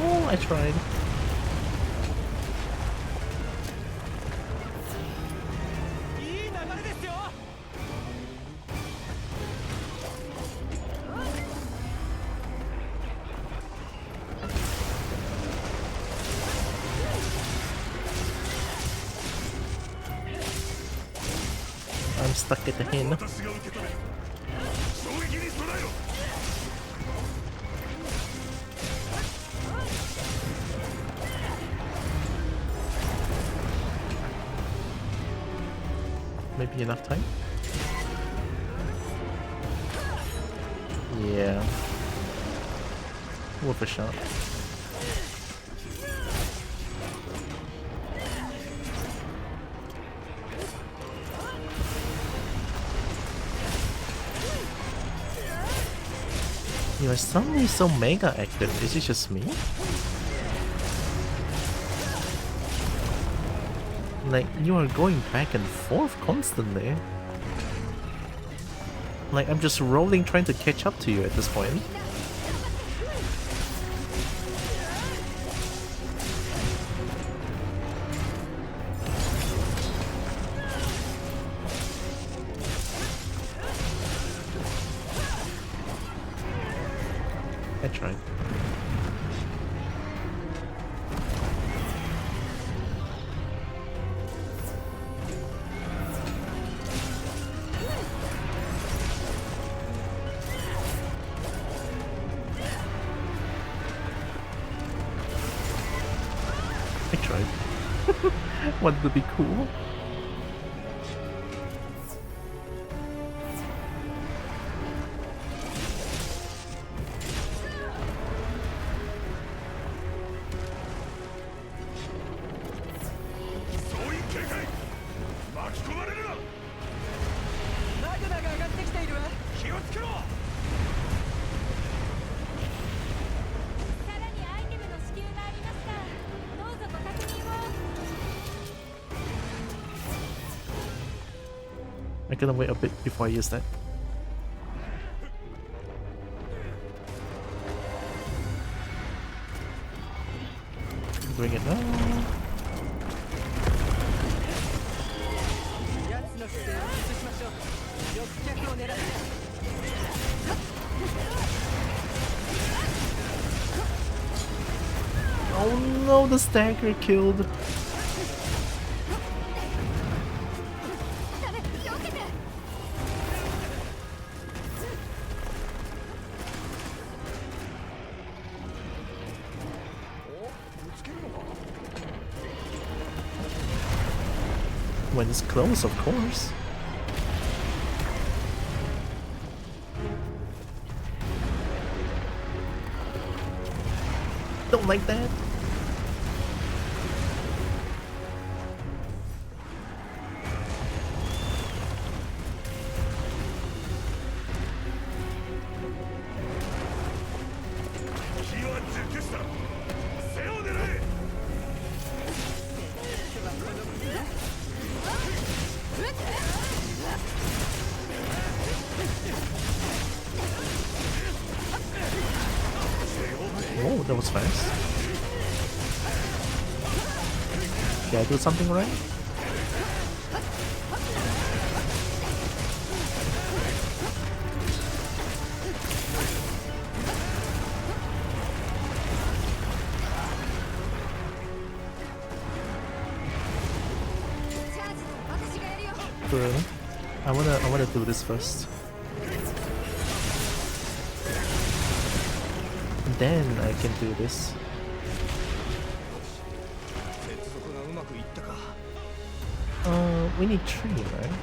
Oh, I tried. I'm stuck at the hen. Maybe enough time? Yeah. Worth a shot. You are suddenly so mega active. Is it just me? Like, you are going back and forth constantly. Like, I'm just rolling trying to catch up to you at this point. I tried. I tried. Wanted to be cool. I'm gonna wait a bit before I use that. Doing it now. No, the stagger killed. When it's close, of course. Don't like that. Oh, that was fast. Did I do something right? Bro, I wanna do this first. Then I can do this. We need 3, right?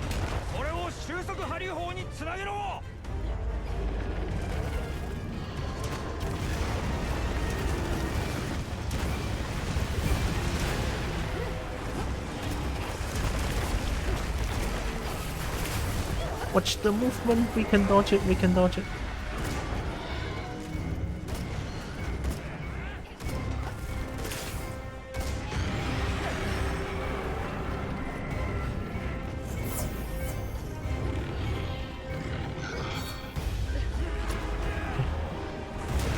Watch the movement, we can dodge it, we can dodge it.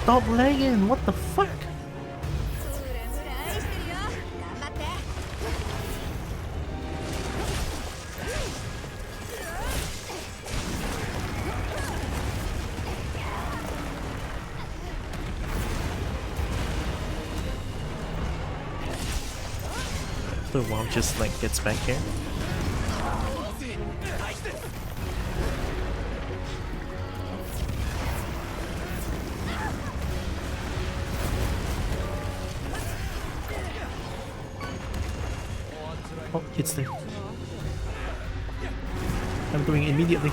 Stop lagging, what the fuck? The wall just like gets back here. Oh, it's there. I'm doing it immediately.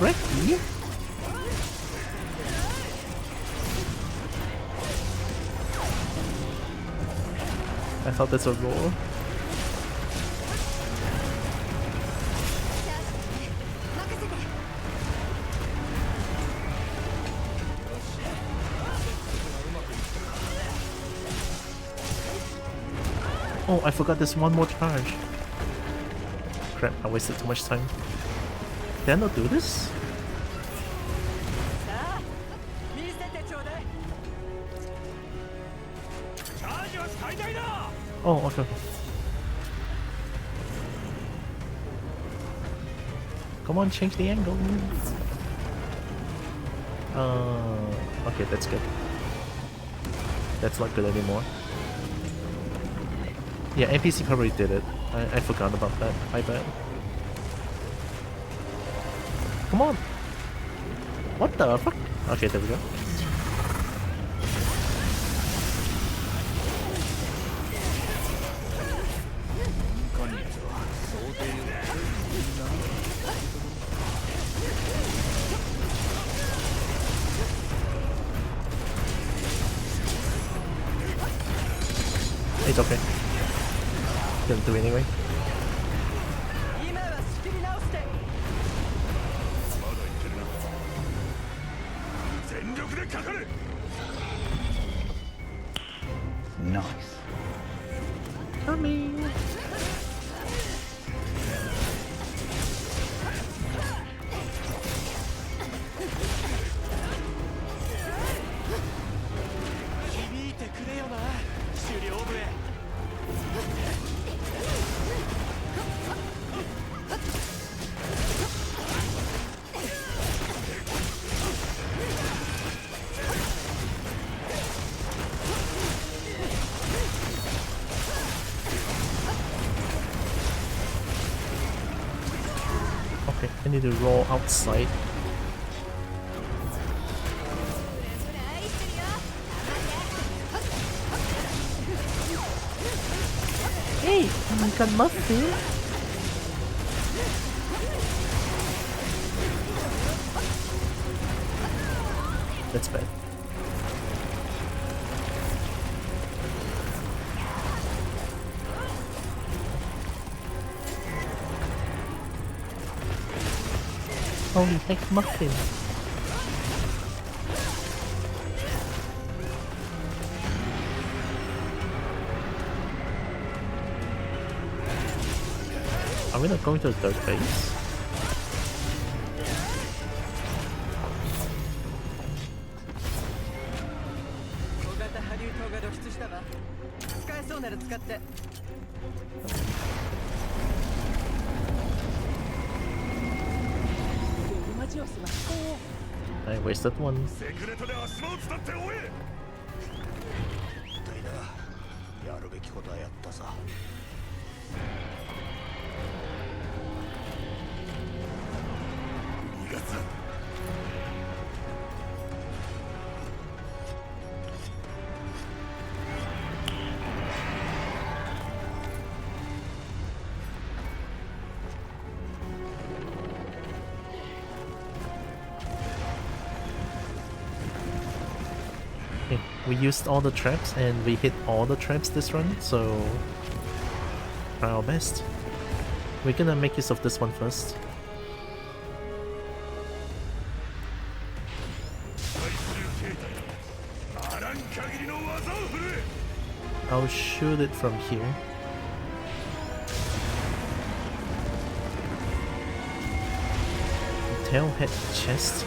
Ready? I thought that's a roll. Oh, I forgot there's one more charge. Crap, I wasted too much time. Did I not do this? Oh, okay. Come on, change the angle. Okay, that's good. That's not good anymore. Yeah, NPC probably did it. I forgot about that. I bet. Come on! What the fuck? Okay, there we go. It's okay. Didn't do anyway. Nice. Coming. Okay, I need to roll outside. Hey, I got muffin. That's bad. Holy heck, muffin. Are we not going to the third base? I wasted one. Okay, we used all the traps and we hit all the traps this run, so try our best. We're gonna make use of this one first. I'll shoot it from here. Tailhead chest.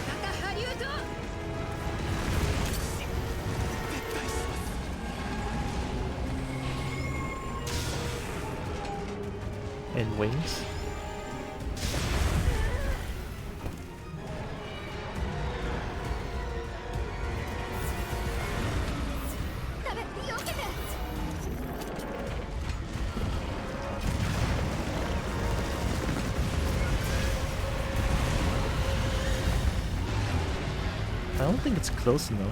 And wings. I don't think it's close enough.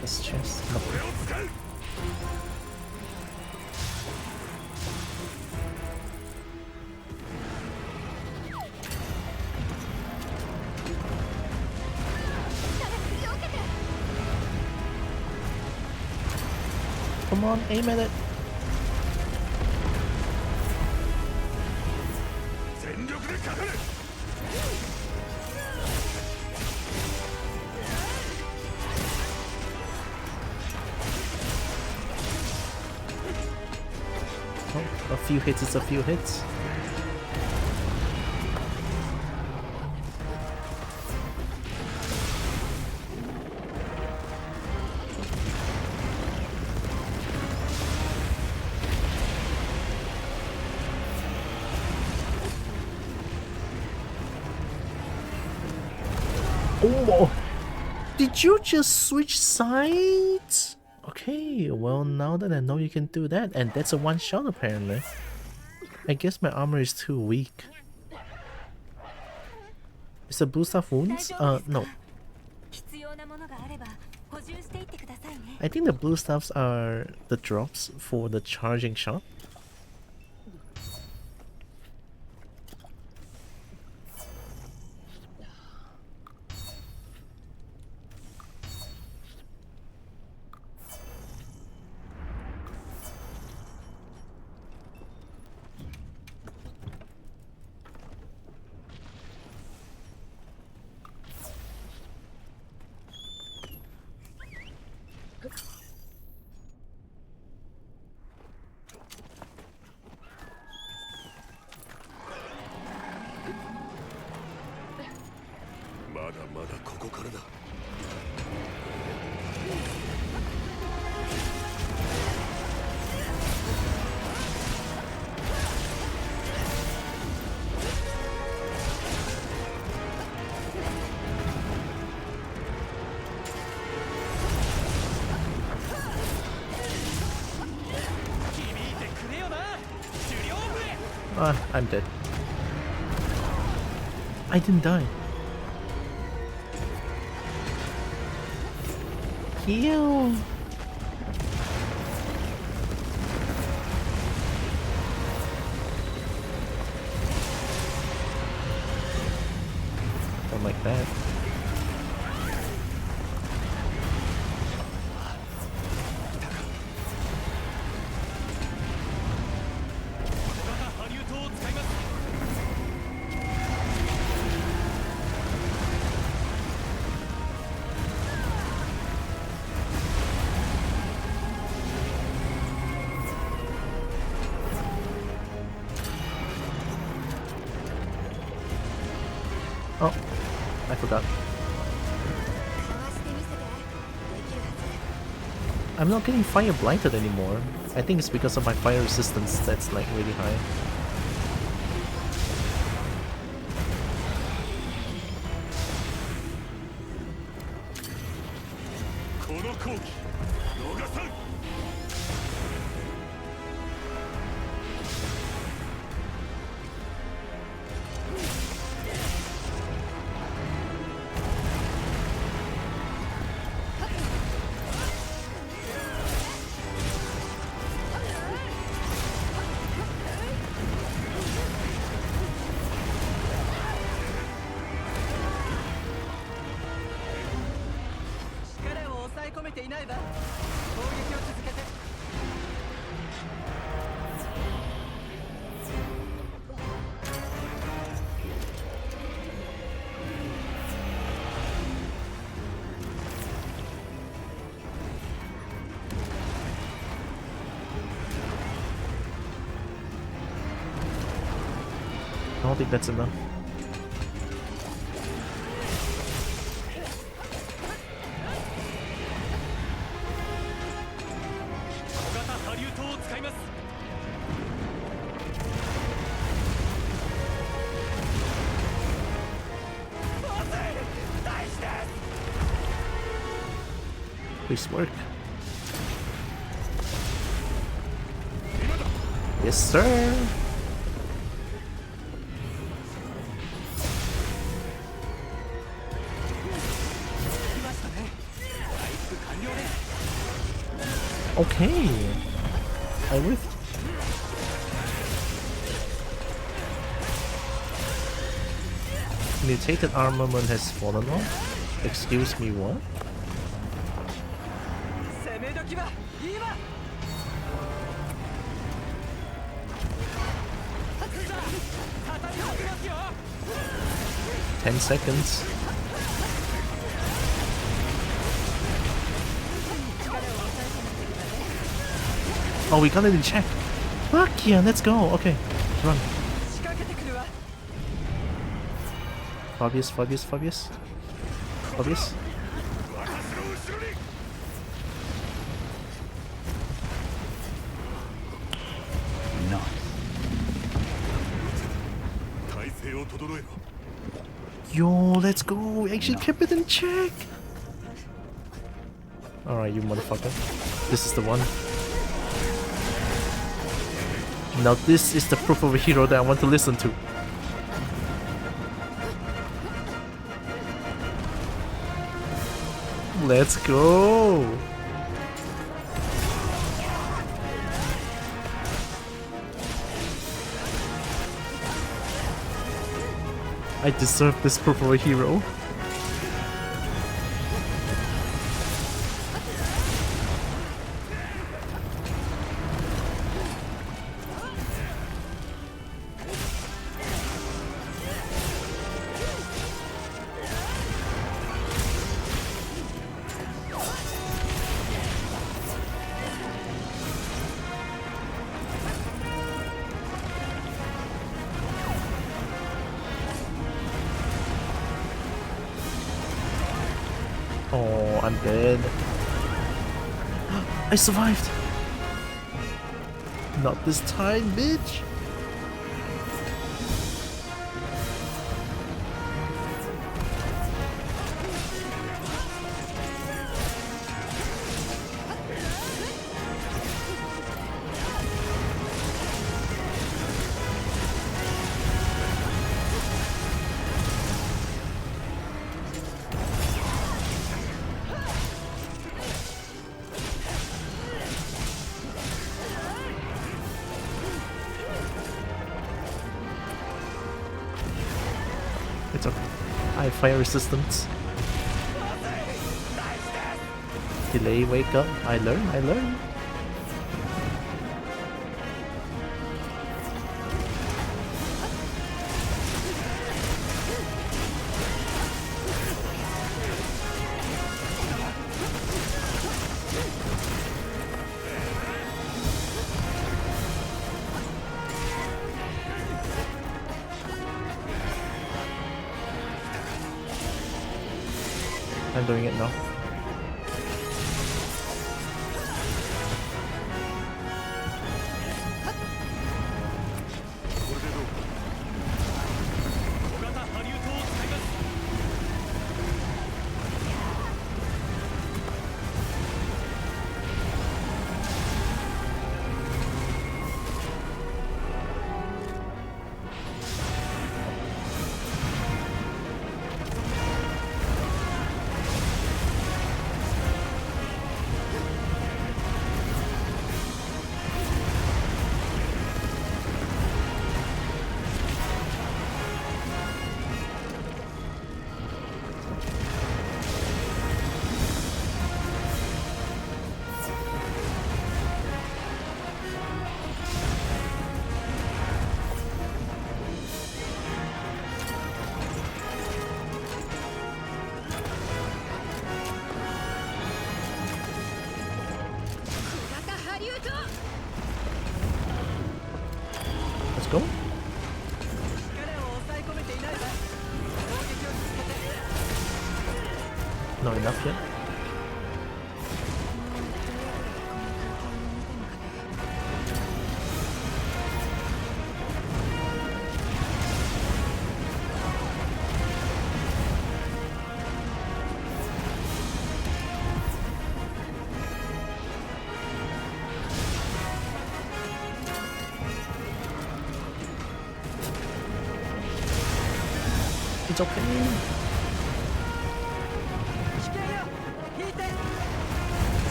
This chest. No. Come on, aim at it. Oh, a few hits is a few hits. Oh, did you just switch sides? Okay, well now that I know you can do that, and that's a one shot apparently. I guess my armor is too weak. Is the blue stuff wounds? No. I think the blue stuffs are the drops for the charging shot. Ah, I'm dead. I didn't die. Heal. Don't like that. Oh, I forgot. I'm not getting fire blighted anymore. I think it's because of my fire resistance that's like really high. I don't think that's enough. Please work. Yes, sir. Okay. I whiffed. Mutated armament has fallen off. Excuse me, what? Ten seconds. Oh, we got it in check. Fuck yeah, let's go. Okay, run. Fabius. Yo, let's go. We actually kept it in check. Alright, you motherfucker. This is the one. Now this is the proof of a hero that I want to listen to. Let's go. I deserve this proof of a hero. Oh, I'm dead. I survived! Not this time, bitch! It's okay. I have fire resistance. Delay, wake up. I learn. I'm doing it now. Let's go. Not enough yet. It's okay.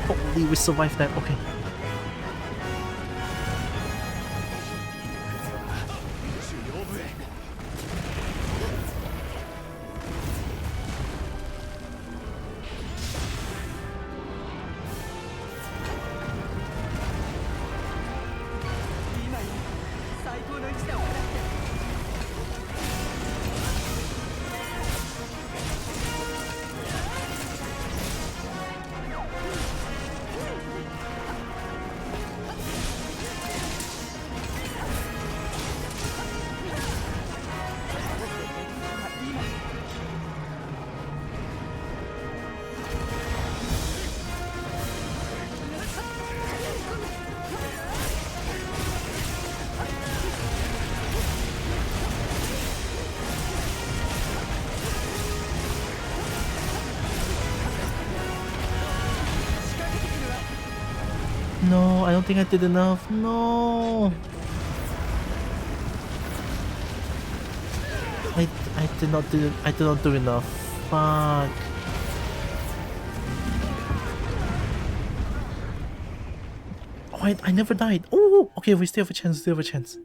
Holy, we survived that. Okay. No, I don't think I did enough. No. I did not do enough. Fuck. Oh, I never died. Oh, okay, we still have a chance, still have a chance.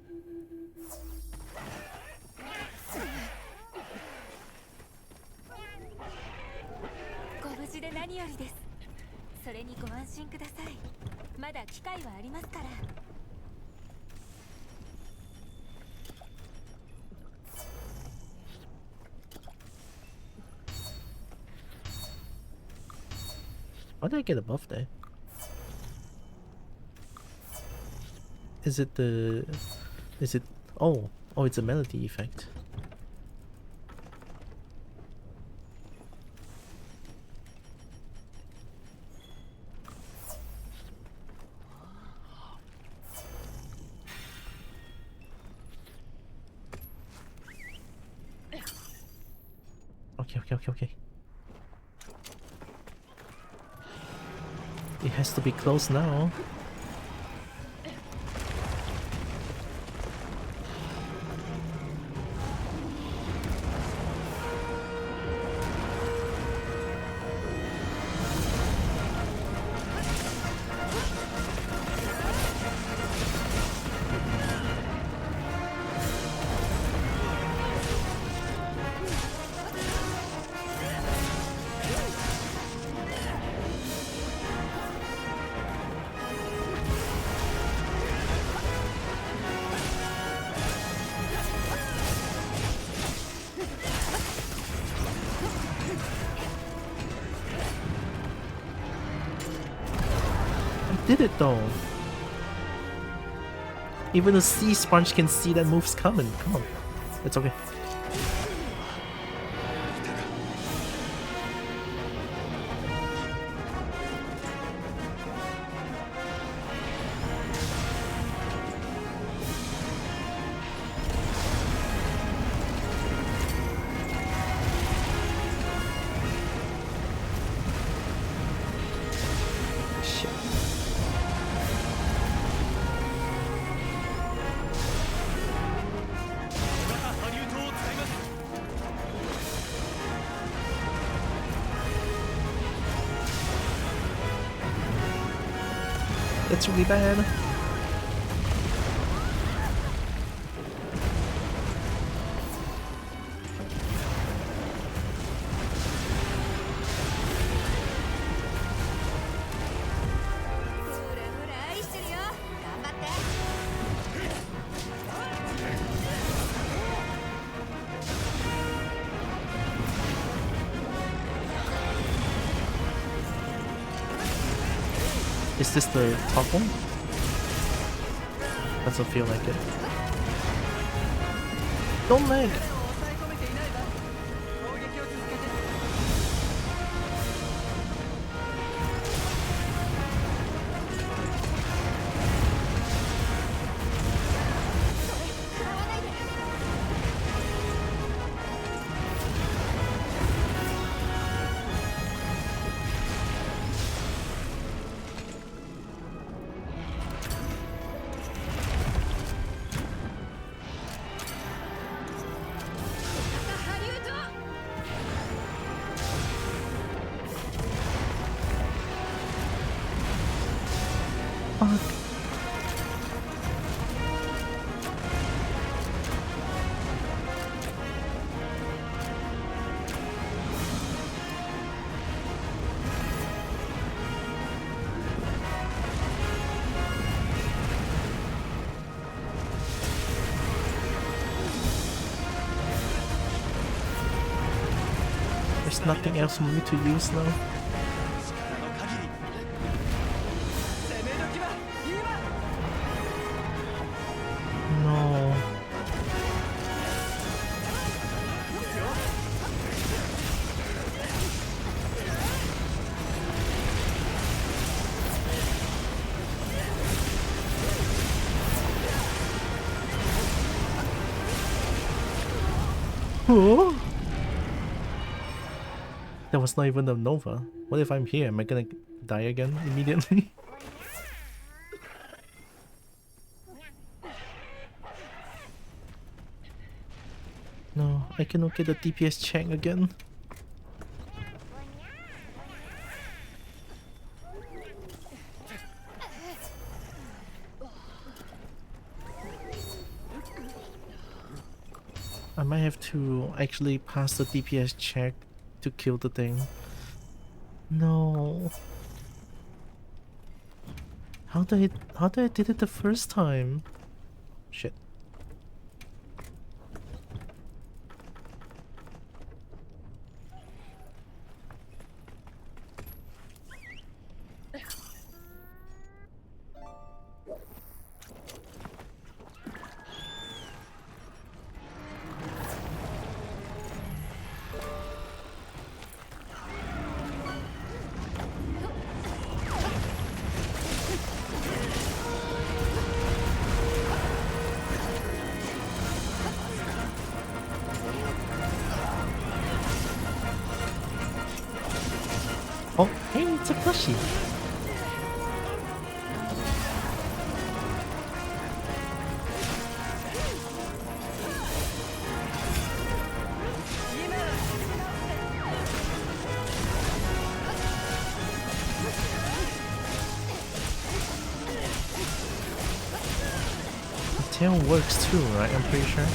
How did I get above there? Is it the... Is it... Oh, it's a melody effect. Okay. It has to be close now. did it though. Even a sea sponge can see that move's coming. Come on. It's okay. That's really bad. Is this the top one? Doesn't feel like it. Don't lag! Fuck. There's nothing else for me to use now. No. Oh. That was not even a Nova. What if I'm here? Am I gonna die again immediately? No, I cannot get a DPS check again. I might have to actually pass the DPS check to kill the thing. No. How did I did it the first time? Shit. Oh, hey, it's a plushie. The tail works too, right? I'm pretty sure.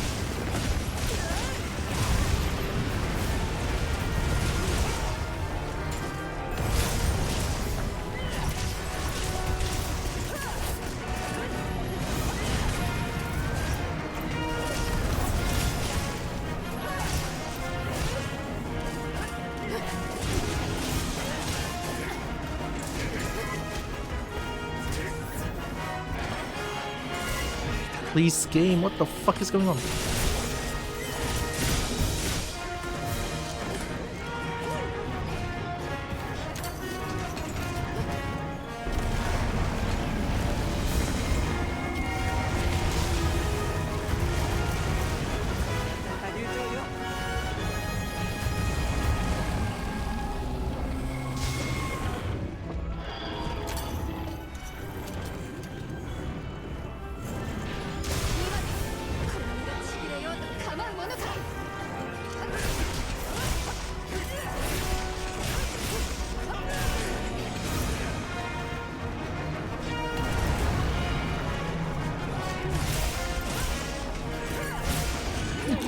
Please, game, what the fuck is going on?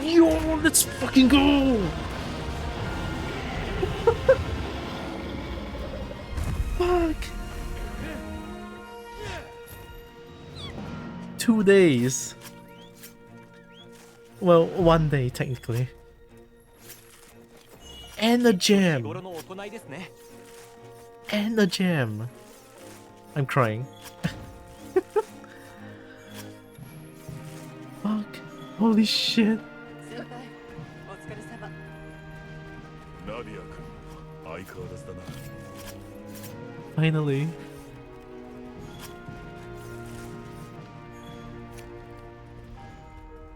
Yo, let's fucking go! Fuck! 2 days. Well, 1 day technically. And a gem! And a gem! I'm crying. Fuck. Holy shit. Finally.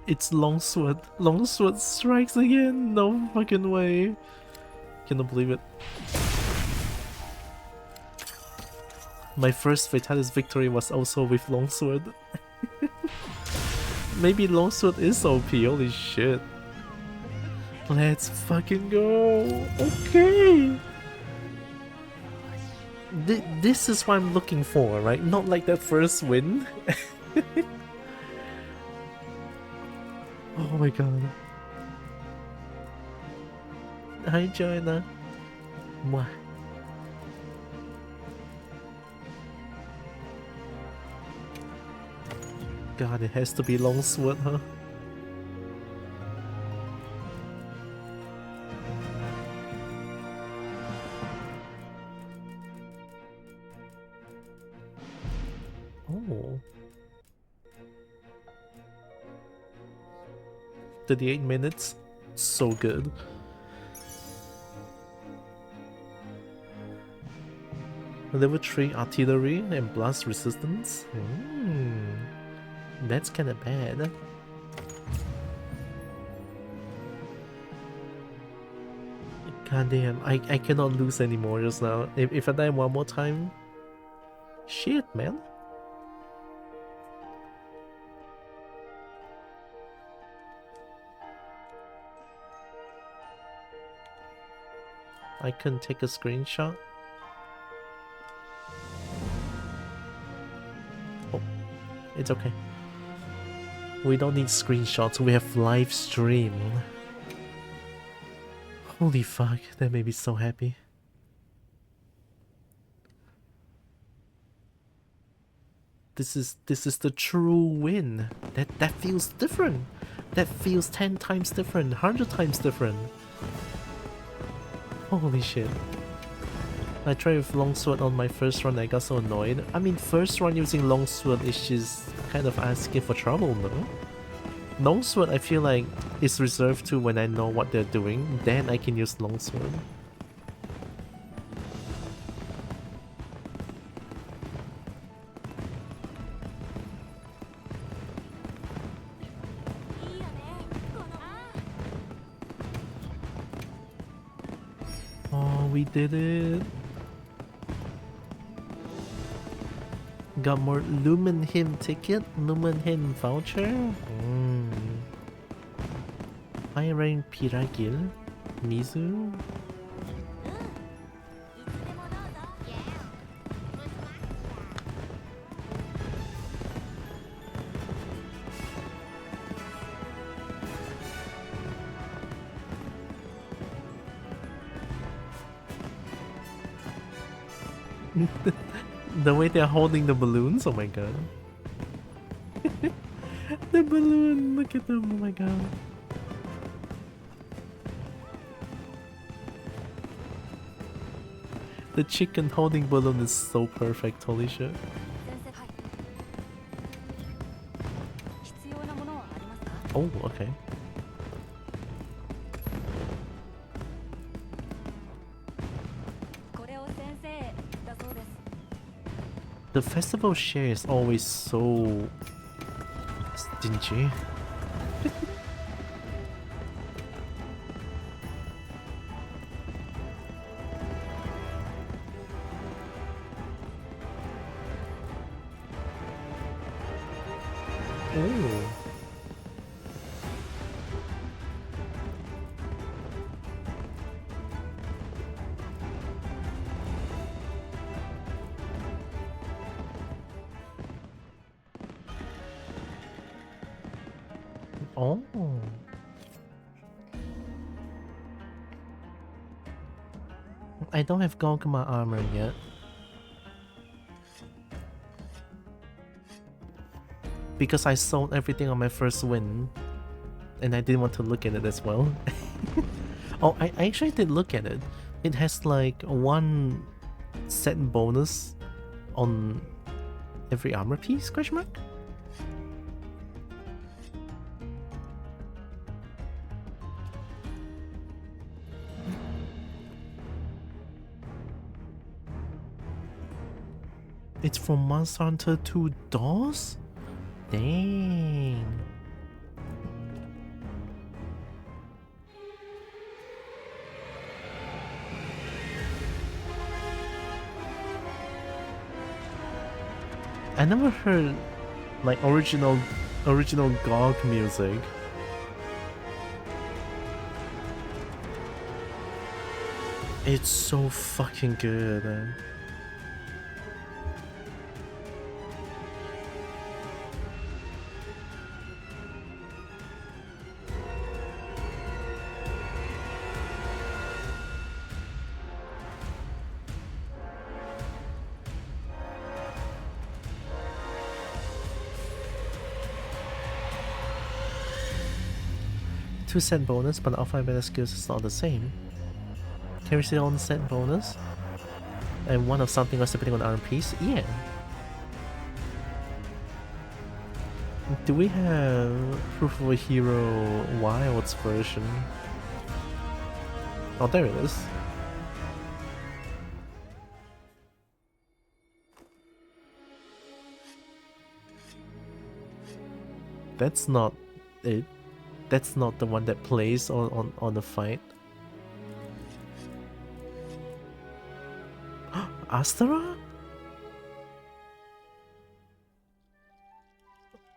It's Longsword. Longsword strikes again. No fucking way. Cannot believe it. My first Fatalis victory was also with Longsword. Maybe Longsword is OP, holy shit. Let's fucking go. Okay. This is what I'm looking for, right? Not like that first win. Oh my god. Hi, Joanna. Mwah. God, it has to be Longsword, huh? Oh. 38 minutes. So good. Level 3 artillery and blast resistance. That's kinda bad. God damn, I cannot lose anymore just now. If I die one more time... Shit, man. I couldn't take a screenshot. Oh, it's okay. We don't need screenshots, we have live stream. Holy fuck, that made me so happy. This is the true win. That feels different. That feels 10 times different, 100 times different. Holy shit. I tried with Longsword on my first run, I got so annoyed. I mean, first run using Longsword is just kind of asking for trouble, no? Longsword I feel like is reserved to when I know what they're doing, then I can use Longsword. Oh, we did it! Got more Lumen Hymn ticket, Lumen Hymn voucher. High rank Piragil, Mizu. The way they're holding the balloons, oh my god. The balloon, look at them, oh my god. The chicken holding balloon is so perfect, holy shit. Oh, okay. The festival share is always so stingy. Oh. Oh. I don't have Gogma armor yet. Because I sold everything on my first win. And I didn't want to look at it as well. Oh, I actually did look at it. It has like one set bonus on every armor piece, question mark? It's from Monster Hunter 2 DOS? Dang. I never heard like original GOG music. It's so fucking good. 2 set bonus, but offline better skills is not the same. Can we see on set bonus? And one of something else depending on the arm piece? Yeah. Do we have Proof of a Hero Wilds version? Oh, there it is. That's not it. That's not the one that plays on the fight. Astara?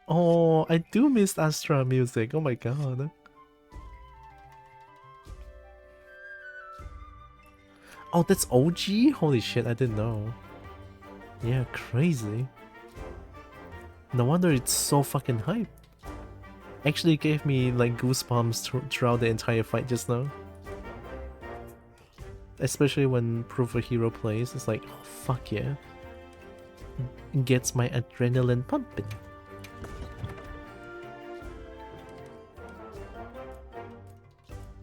Oh, I do miss Astra music. Oh my god. Oh, that's OG? Holy shit, I didn't know. Yeah, crazy. No wonder it's so fucking hype. Actually gave me like goosebumps throughout the entire fight just now. Especially when Proof of Hero plays, it's like, oh, fuck yeah. It gets my adrenaline pumping.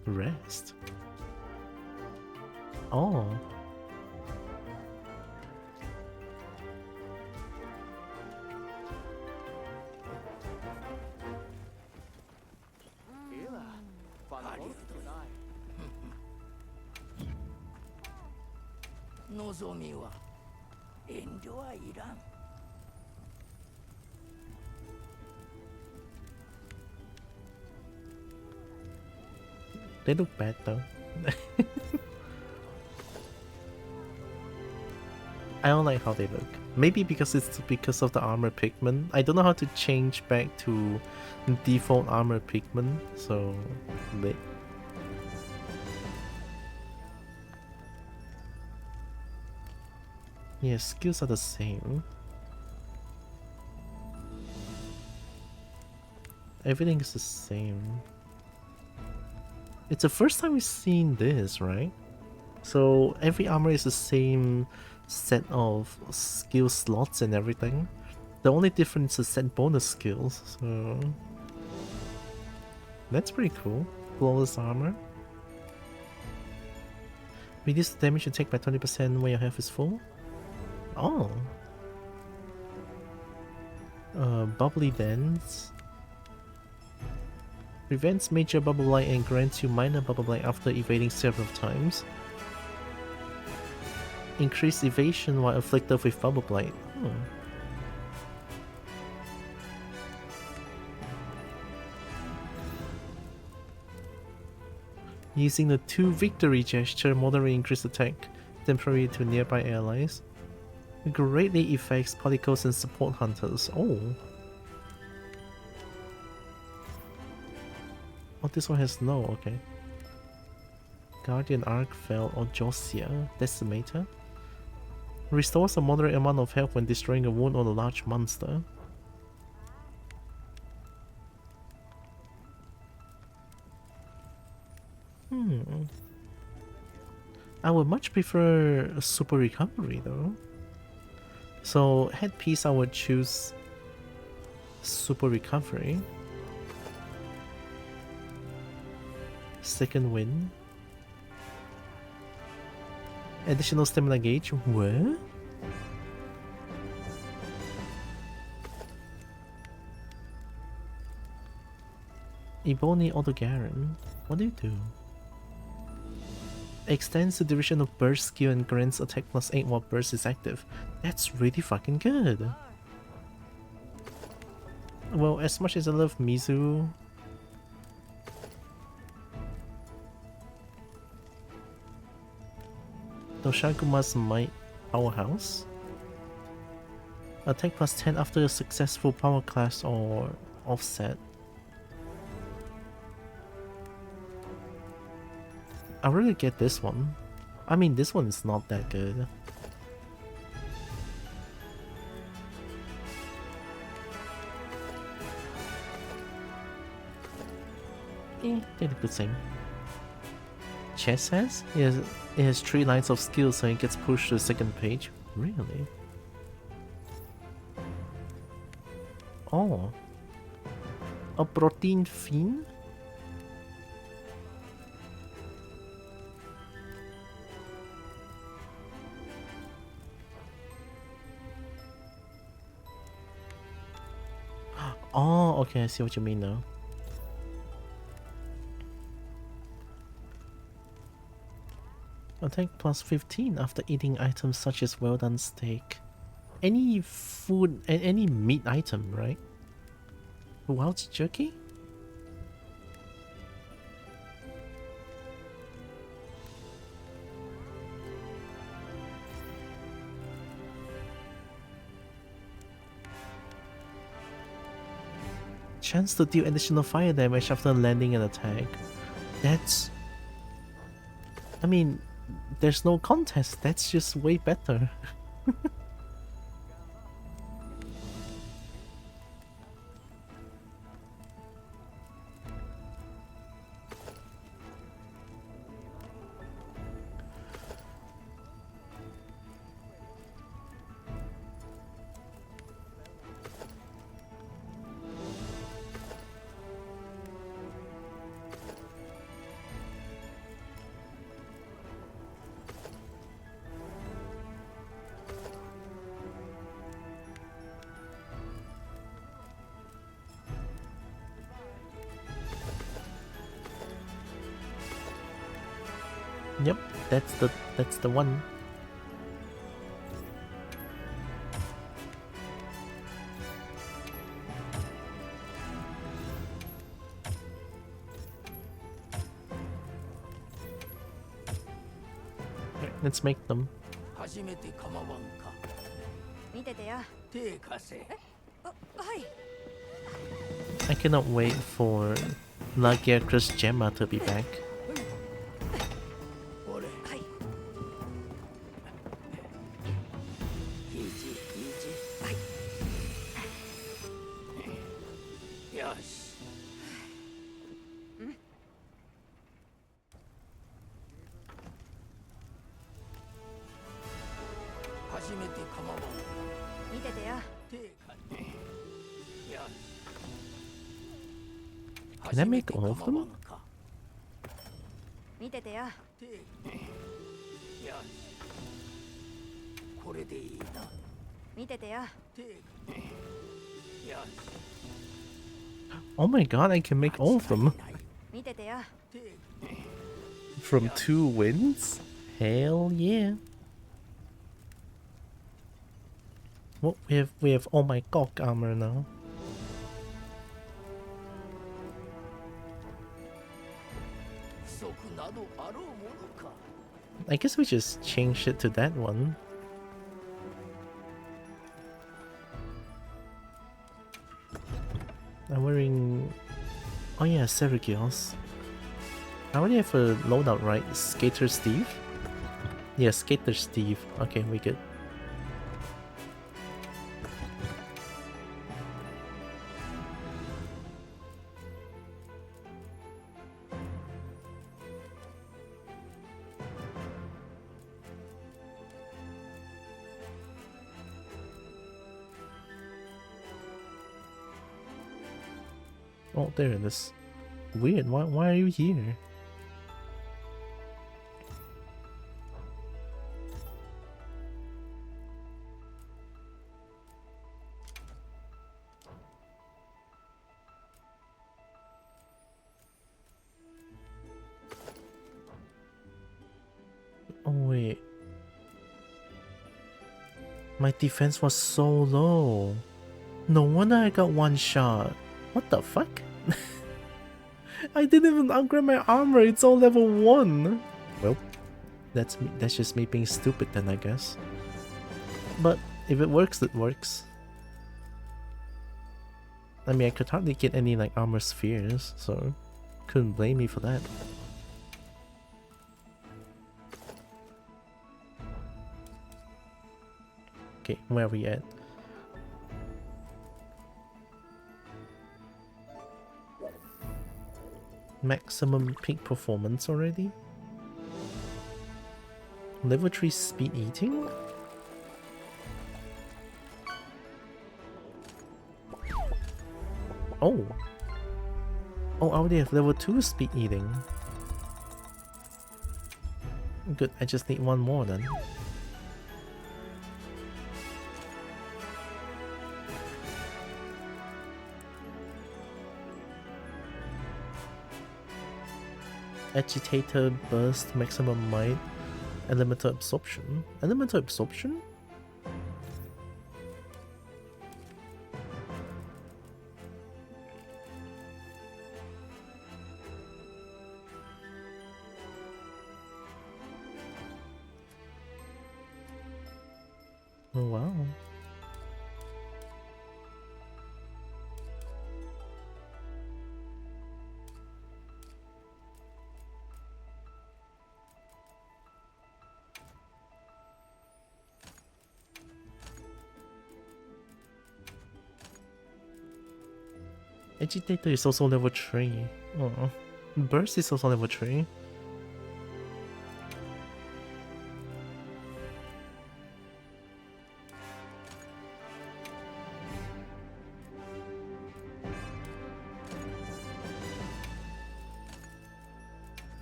Rest. Oh. They look bad though. I don't like how they look. Maybe because it's because of the armor pigment. I don't know how to change back to default armor pigment, so lit. Yeah, skills are the same. Everything is the same. It's the first time we've seen this, right? So every armor is the same set of skill slots and everything. The only difference is set bonus skills, so that's pretty cool. Flawless armor. Reduce the damage you take by 20% when your health is full. Oh. Bubbly dance. Prevents major bubble light and grants you minor bubble light after evading several times. Increased evasion while afflicted with bubble blight. Using the 2 victory gesture, moderately increase attack temporarily to nearby allies. It greatly affects particles and support hunters. Oh, this one has no, okay. Guardian Arcfell or Josia Decimator. Restores a moderate amount of health when destroying a wound on a large monster. I would much prefer a super recovery though. So headpiece I would choose super recovery. Second wind. Additional stamina gauge. What? Ebony Autogaron. What do you do? Extends the duration of burst skill and grants attack plus 8 while burst is active. That's really fucking good. Well, as much as I love Mizu, Doshakuma's Might Powerhouse. Attack plus 10 after a successful power class or offset. I really get this one. I mean, this one is not that good. They're the same. Chess has? It has 3 lines of skills, so it gets pushed to the second page. Really? Oh. A protein fiend? Oh, okay, I see what you mean now. Attack plus 15 after eating items such as well done steak. Any food and any meat item, right? Wild jerky? Chance to deal additional fire damage after landing an attack. That's... I mean, there's no contest, that's just way better. Yep, that's the one. Right, let's make them. I cannot wait for Lagiacrus Gemma to be back. Can I make all of them? Oh my god, I can make all of them. From 2 wins? Hell yeah. Well, we have all my cock armor now. I guess we just changed it to that one. I'm wearing... Oh yeah, Sergio's. I already have a loadout, right? Skater Steve? Yeah, Skater Steve. Okay, we good. Oh, there it is. Weird, why are you here? Oh wait. My defense was so low. No wonder I got one shot. What the fuck? I didn't even upgrade my armor, it's all level 1. Well, that's just me being stupid then, I guess. But if it works, it works. I mean, I could hardly get any like armor spheres, so couldn't blame me for that. Okay, where are we at? Maximum peak performance already? Level 3 speed eating? Oh! Oh, I already have level 2 speed eating. Good, I just need one more then. Agitator, burst, maximum might, elemental absorption. Elemental absorption? Oh wow. Agitator is also level 3. Oh. Burst is also level 3.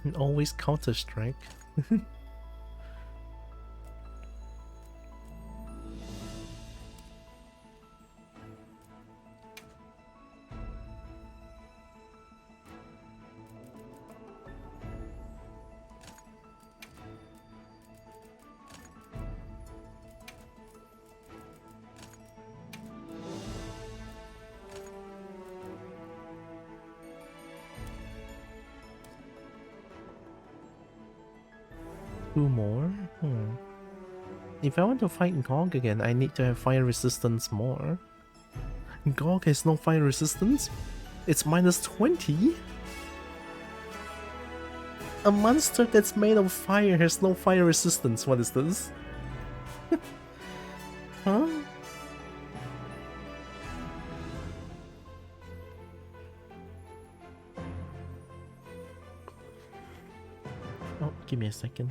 And always counter strike. 2 more? If I want to fight Gog again, I need to have fire resistance more. Gog has no fire resistance? It's minus 20? A monster that's made of fire has no fire resistance. What is this? Huh? Oh, give me a second.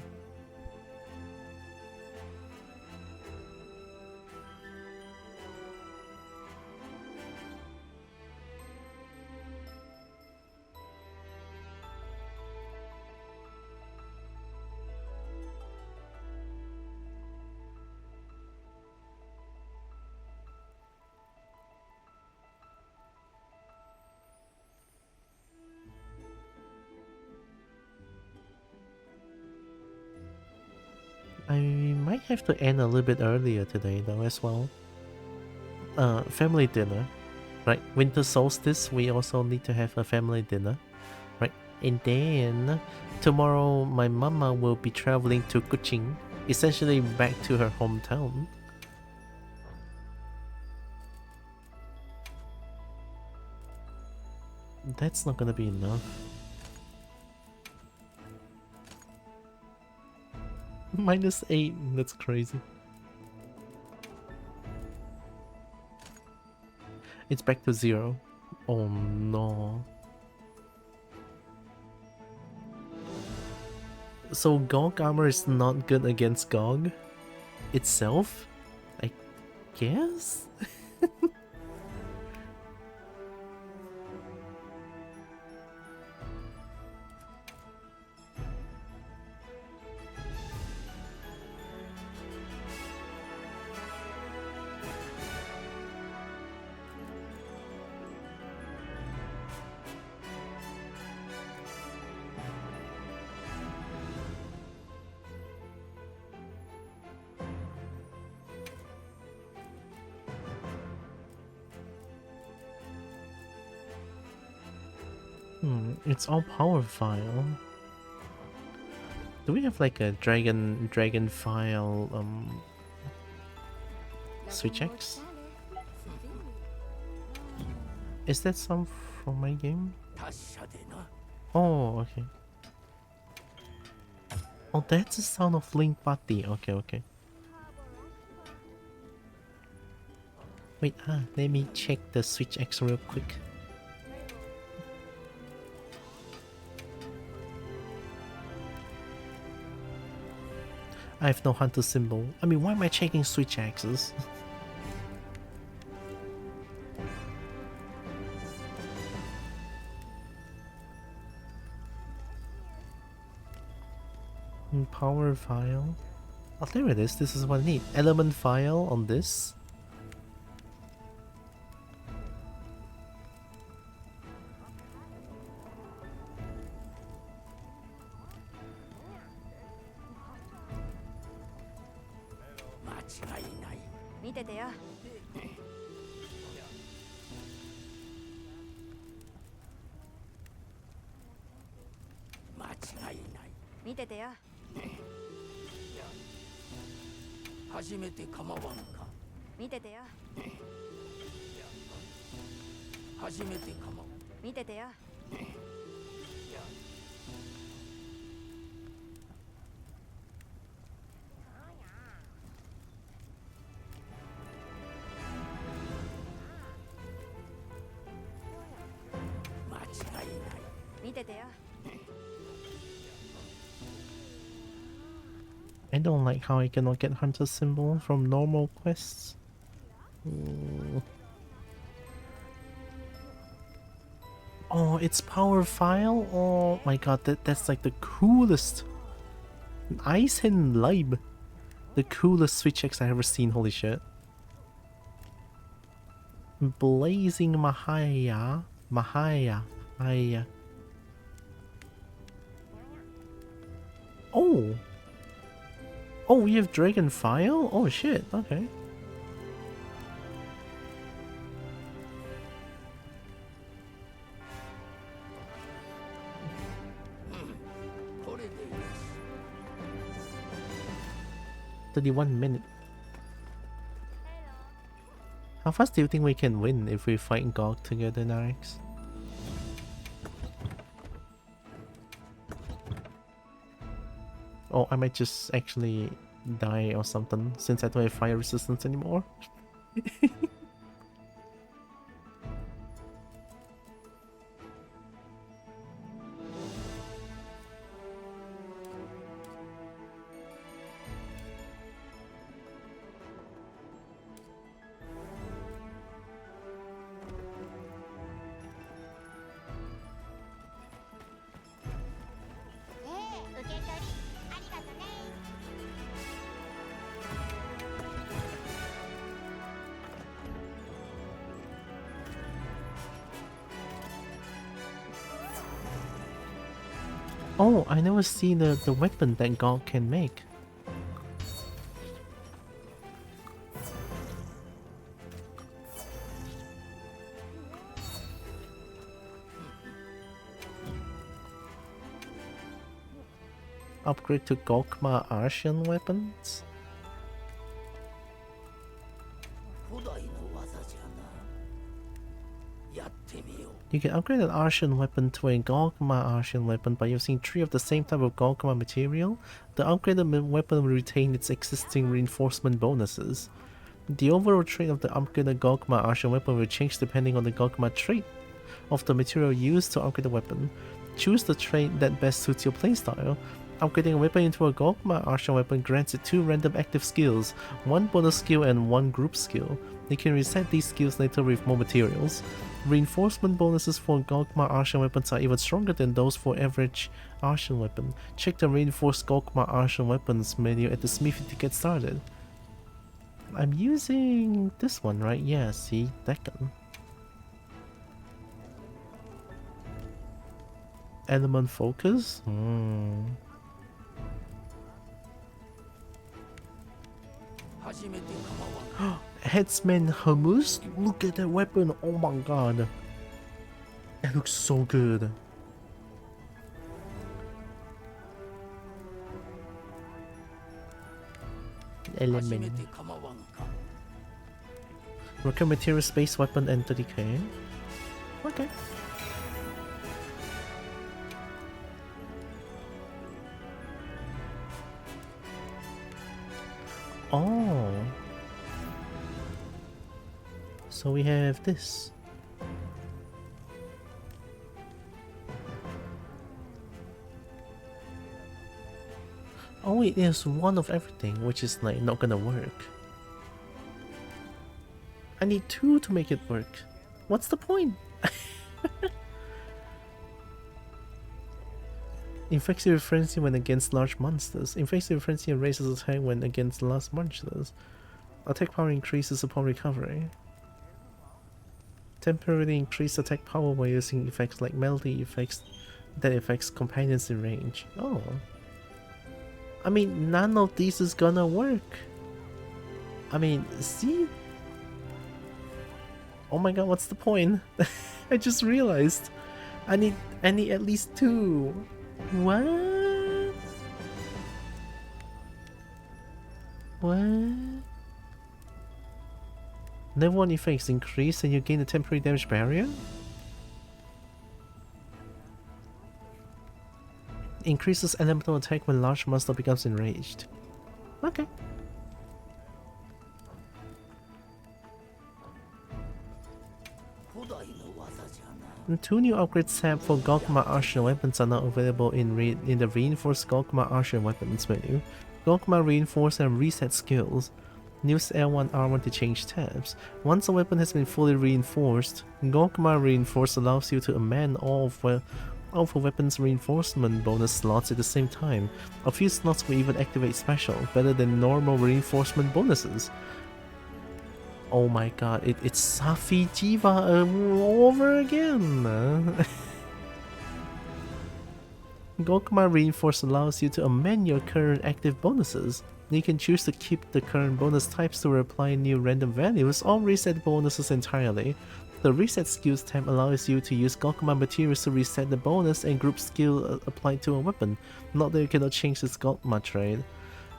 I might have to end a little bit earlier today though as well. Family dinner, right? Winter solstice, we also need to have a family dinner, right? And then tomorrow my mama will be traveling to Kuching, essentially back to her hometown. That's not gonna be enough. -8, that's crazy. It's back to 0. Oh no. So Gog armor is not good against Gog itself? I guess? It's all power file. Do we have like a dragon file switch X? Is that some from my game? Oh, okay. Oh, that's the sound of Link Party. Okay, okay. Wait, let me check the switch X real quick. I have no hunter symbol. I mean, why am I checking switch axes? Power file. Oh, there it is. This is what I need. Element file on this. I don't like how I cannot get hunter symbol from normal quests. Oh, it's power file? Oh my god, that's like the coolest. Ice and Lib. The coolest switch X I ever seen, holy shit. Blazing Mahaya. Oh! Oh, we have Dragon File? Oh shit, okay. $31 How fast do you think we can win if we fight Gog together, Narix? Oh, I might just actually die or something since I don't have fire resistance anymore. Oh, I never see the weapon that God can make. upgrade to Gokma Artian weapons? You can upgrade an Artian weapon to a Gokma Artian weapon by using 3 of the same type of Gokma material. The upgraded weapon will retain its existing reinforcement bonuses. The overall trait of the upgraded Gokma Artian weapon will change depending on the Gokma trait of the material used to upgrade the weapon. Choose the trait that best suits your playstyle. Upgrading a weapon into a Gokma Artian weapon grants it 2 random active skills, 1 bonus skill and 1 group skill. You can reset these skills later with more materials. Reinforcement bonuses for Gokma Artian weapons are even stronger than those for average Artian weapon. Check the reinforced Gokma Artian weapons menu at the smithy to get started. I'm using this one, right? Yeah, see, that gun. Element focus? Headsman Hummus? Look at that weapon! Oh my god! It looks so good. Element. Rocket material, space weapon, and 30k. Okay. Oh. So we have this. Oh wait, there's one of everything, which is like not gonna work. I need 2 to make it work. What's the point? Infects you with frenzy when against large monsters. Infects you with frenzy and raises attack when against large monsters. Attack power increases upon recovery. Temporarily increase attack power by using effects like melody effects that affects companions in range. Oh. I mean, none of these is gonna work. I mean, see? Oh my god, what's the point? I just realized. I need at least 2. What? What? Level 1 effects increase and you gain a temporary damage barrier? Increases elemental attack when large monster becomes enraged. Okay. And 2 new upgrades tab for Gokma Artian weapons are now available in the reinforced Gokma Artian weapons menu. Gokma reinforce and reset skills. Use L1 R1 to change tabs. Once a weapon has been fully reinforced, Gokma reinforce allows you to amend all of a weapon's reinforcement bonus slots at the same time. A few slots will even activate special, better than normal reinforcement bonuses. Oh my god, it's Safi Jiva all over again! Gokma Reinforce allows you to amend your current active bonuses. You can choose to keep the current bonus types to apply new random values or reset bonuses entirely. The Reset Skills tab allows you to use Gokma materials to reset the bonus and group skill applied to a weapon. Not that you cannot change this Gokma trait.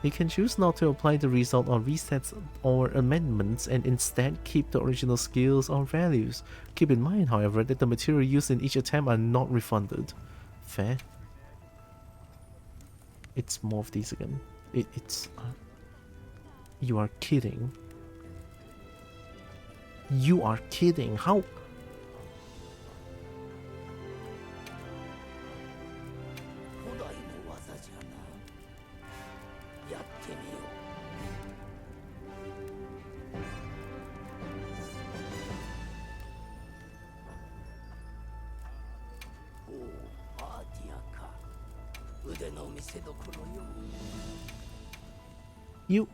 You can choose not to apply the result on resets or amendments and instead keep the original skills or values. Keep in mind, however, that the material used in each attempt are not refunded. Fair. It's more of these again. It's... You are kidding. You are kidding. How? You...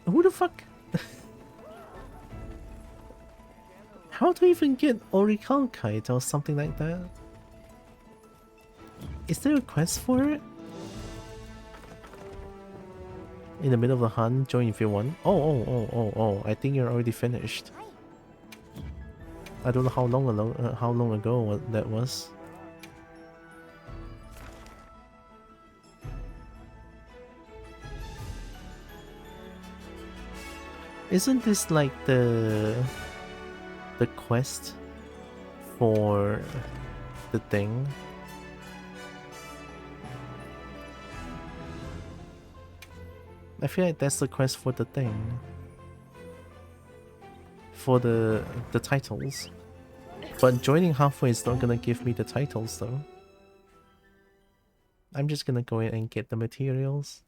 Who the fuck? How do you even get Orikalkite or something like that? Is there a quest for it? In the middle of the hunt, join if you want. Oh, I think you're already finished. I don't know how long ago that was. Isn't this like the quest for the thing? I feel like that's the quest for the thing. For the titles. But joining halfway is not gonna give me the titles though. I'm just gonna go in and get the materials.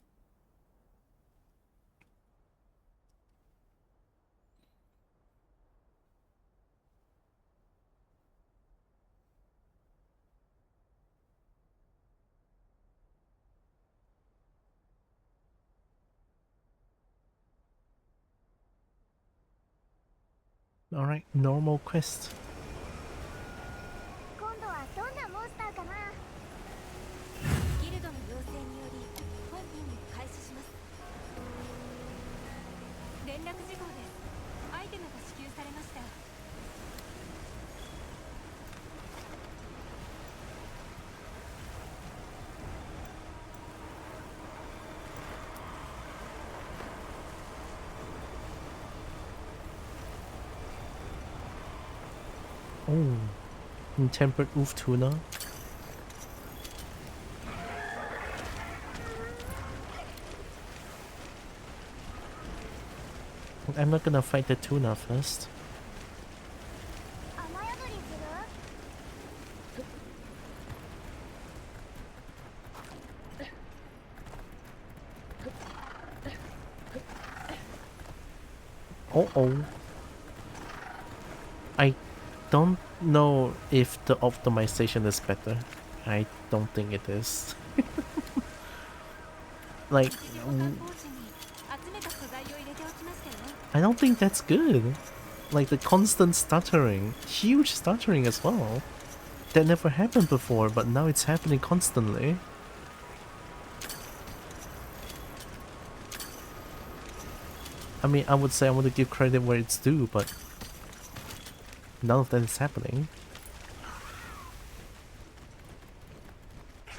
Alright, normal quest. 今度はどんなモンスターかな。ギルドの要請により本任務開始します。連絡事項です。アイテムが支給されました。Oh, tempered oof tuna. I'm not gonna fight the tuna first. 雨宿りする？ Oh. I don't know if the optimization is better. I don't think it is. Like, I don't think that's good. Like the constant stuttering, huge stuttering as well. That never happened before, but now it's happening constantly. I mean, I would say I want to give credit where it's due, but none of that is happening.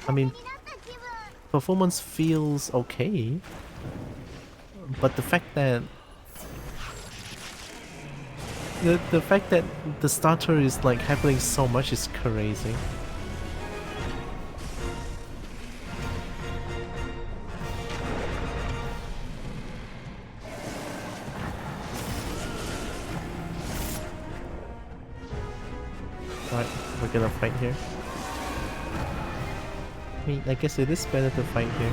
I mean, performance feels okay, but the fact that the fact that the stutter is like happening so much is crazy. Alright, we're gonna fight here. I mean, I guess it is better to fight here.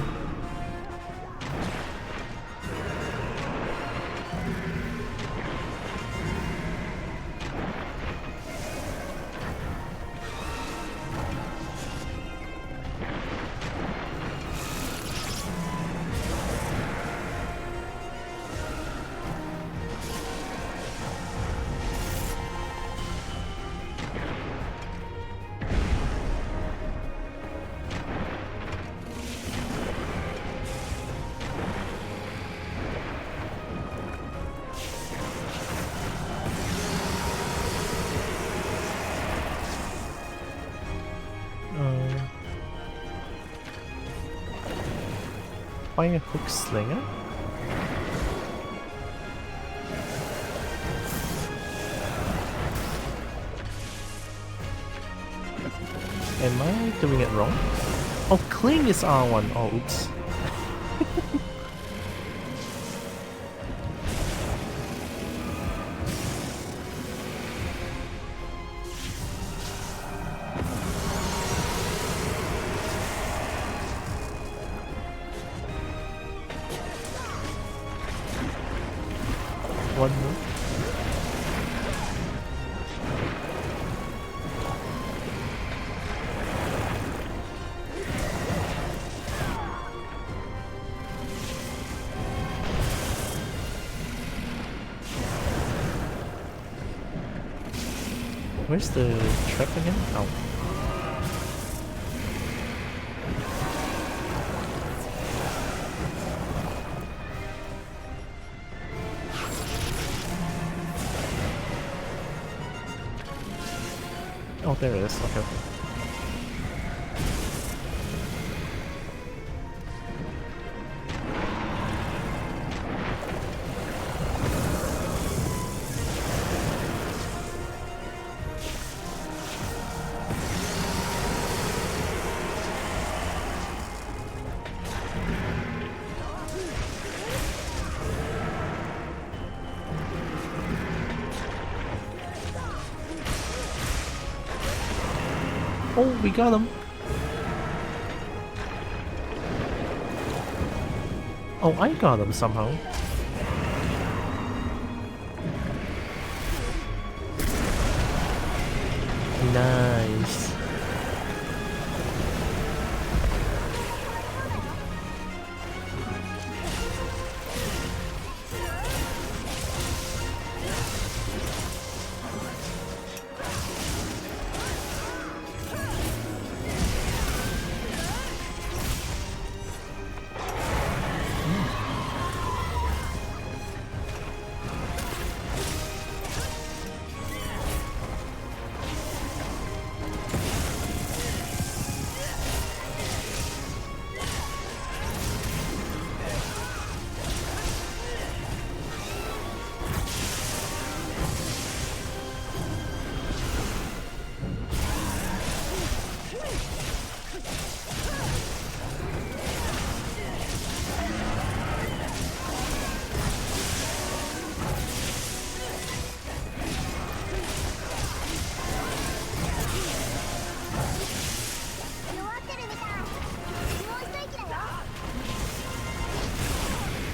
Fire hook slinger? Am I doing it wrong? Oh, cling is R1. Oh, oops. One more. Where's the trap again? Oh. Oh, there it is. Okay, okay. Oh, we got him. Oh, I got him somehow. Nice.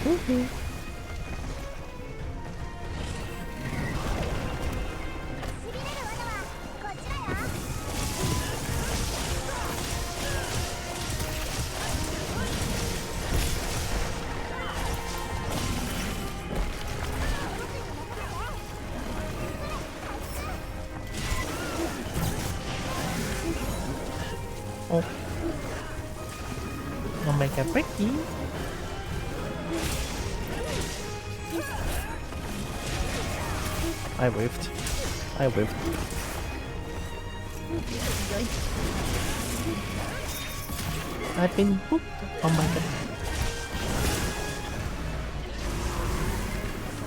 Woohoo. Oh. Omega Breaky. I whiffed. I whiffed. I've been booped. Oh my god.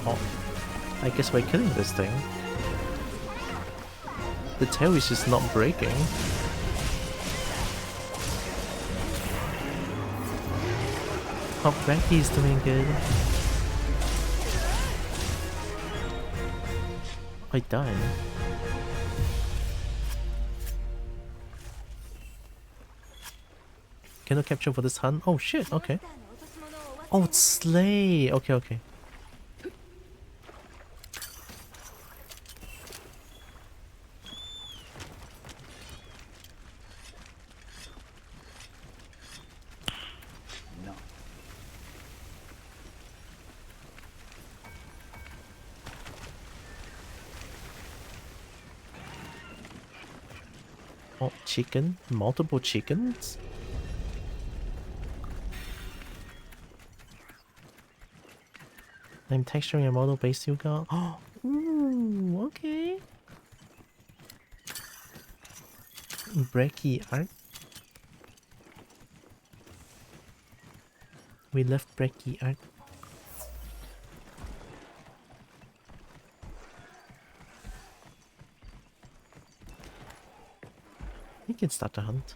Oh. I guess we're killing this thing. The tail is just not breaking. Oh, Becky's doing good. I died. Cannot capture for this hunt? Oh shit, okay. Oh, it's Slay! Okay, okay. No. Oh, chicken? Multiple chickens? I'm texturing a model based you got. Oh, ooh, okay. Breaky art. We left Breaky art. We can start the hunt.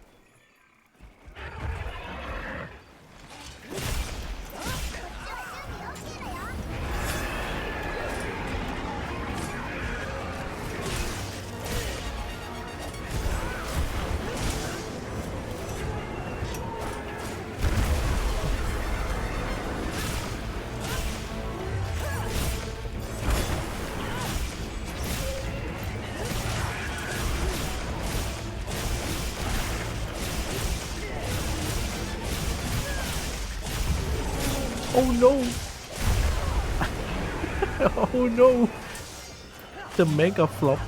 Oh no! Oh no! The mega flop.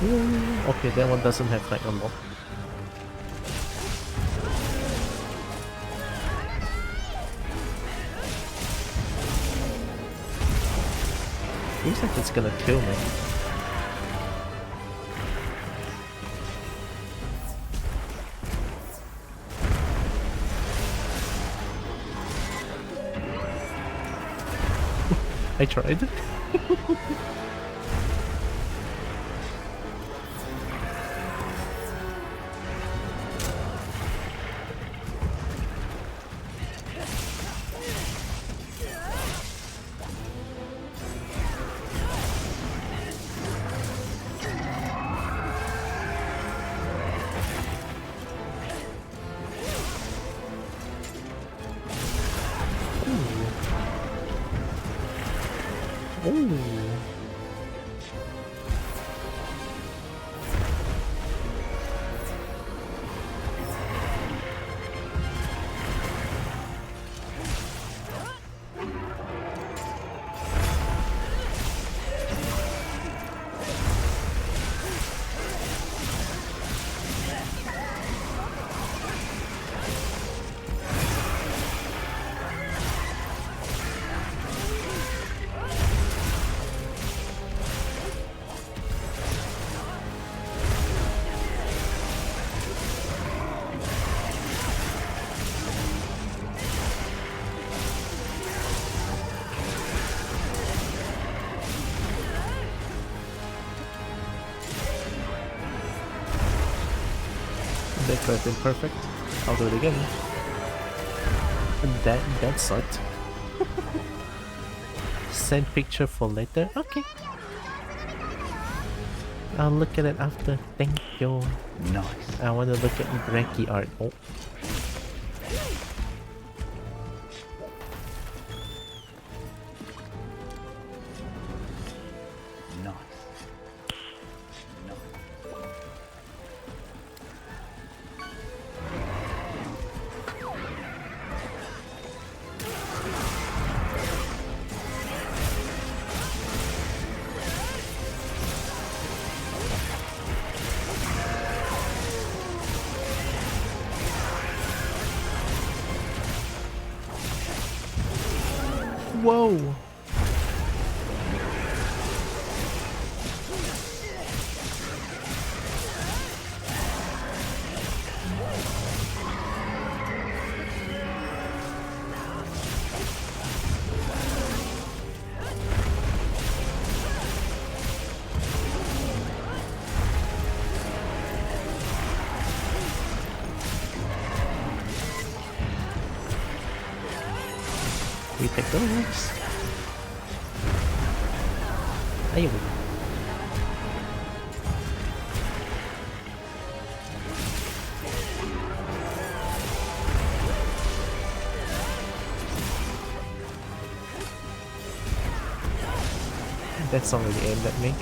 Ooh, okay, that one doesn't have like a lot. Looks like it's gonna kill me. I tried. Ooh. That could have been perfect. I'll do it again. And that sucked. Send picture for later. Okay. I'll look at it after. Thank you. Nice. I want to look at Breki art. Oh. Nice. Whoa! We take those. There we go. That's not really aimed at me.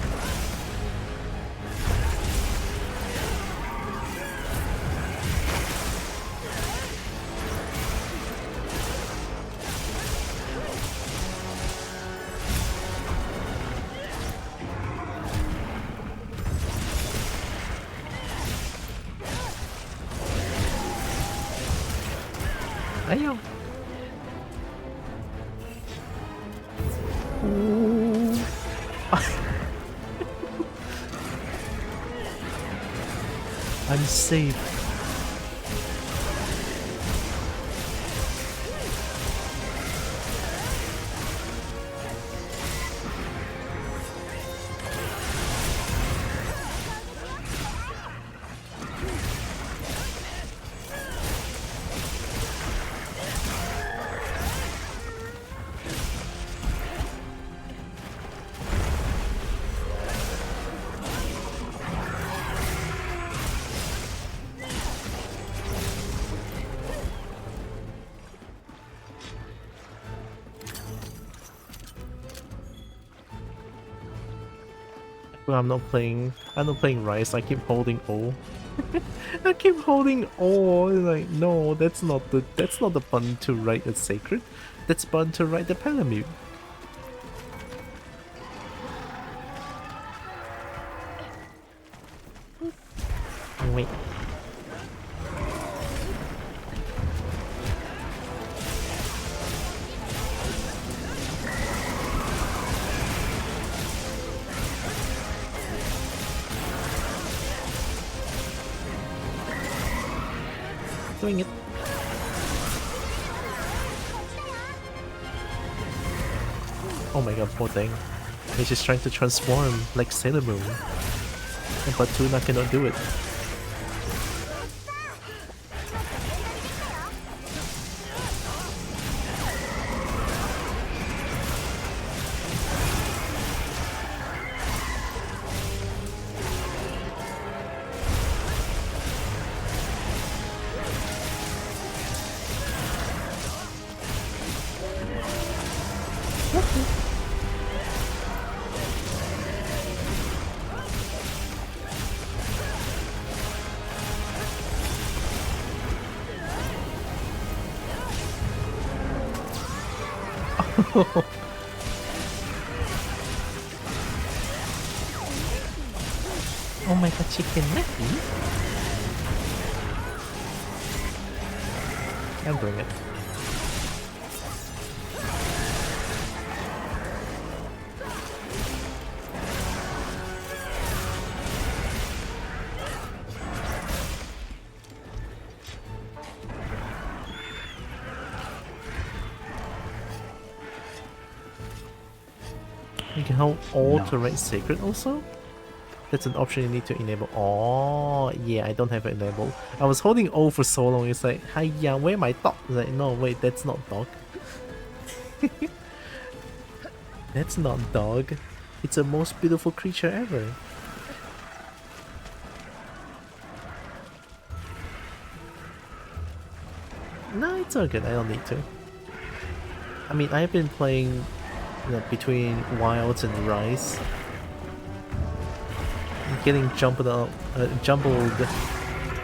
Ayo. Ooh. I'm safe. Well, I'm not playing Rise, I keep holding O. I keep holding O, like no, that's not the button to write a sacred. That's button to write the palamute. Wait. Doing it. Oh my god, poor thing. He's just trying to transform like Sailor Moon. But Tuna cannot do it. Oh my god, chicken Mackie. I'll bring it. You can hold all to right sacred also? That's an option you need to enable. Oh, yeah, I don't have it enabled. I was holding O for so long, it's like, hiya, where my dog? It's like, no, wait, that's not dog. That's not dog. It's the most beautiful creature ever. No, it's all good, I don't need to. I mean, I've been playing between Wilds and Rise. Getting jumbled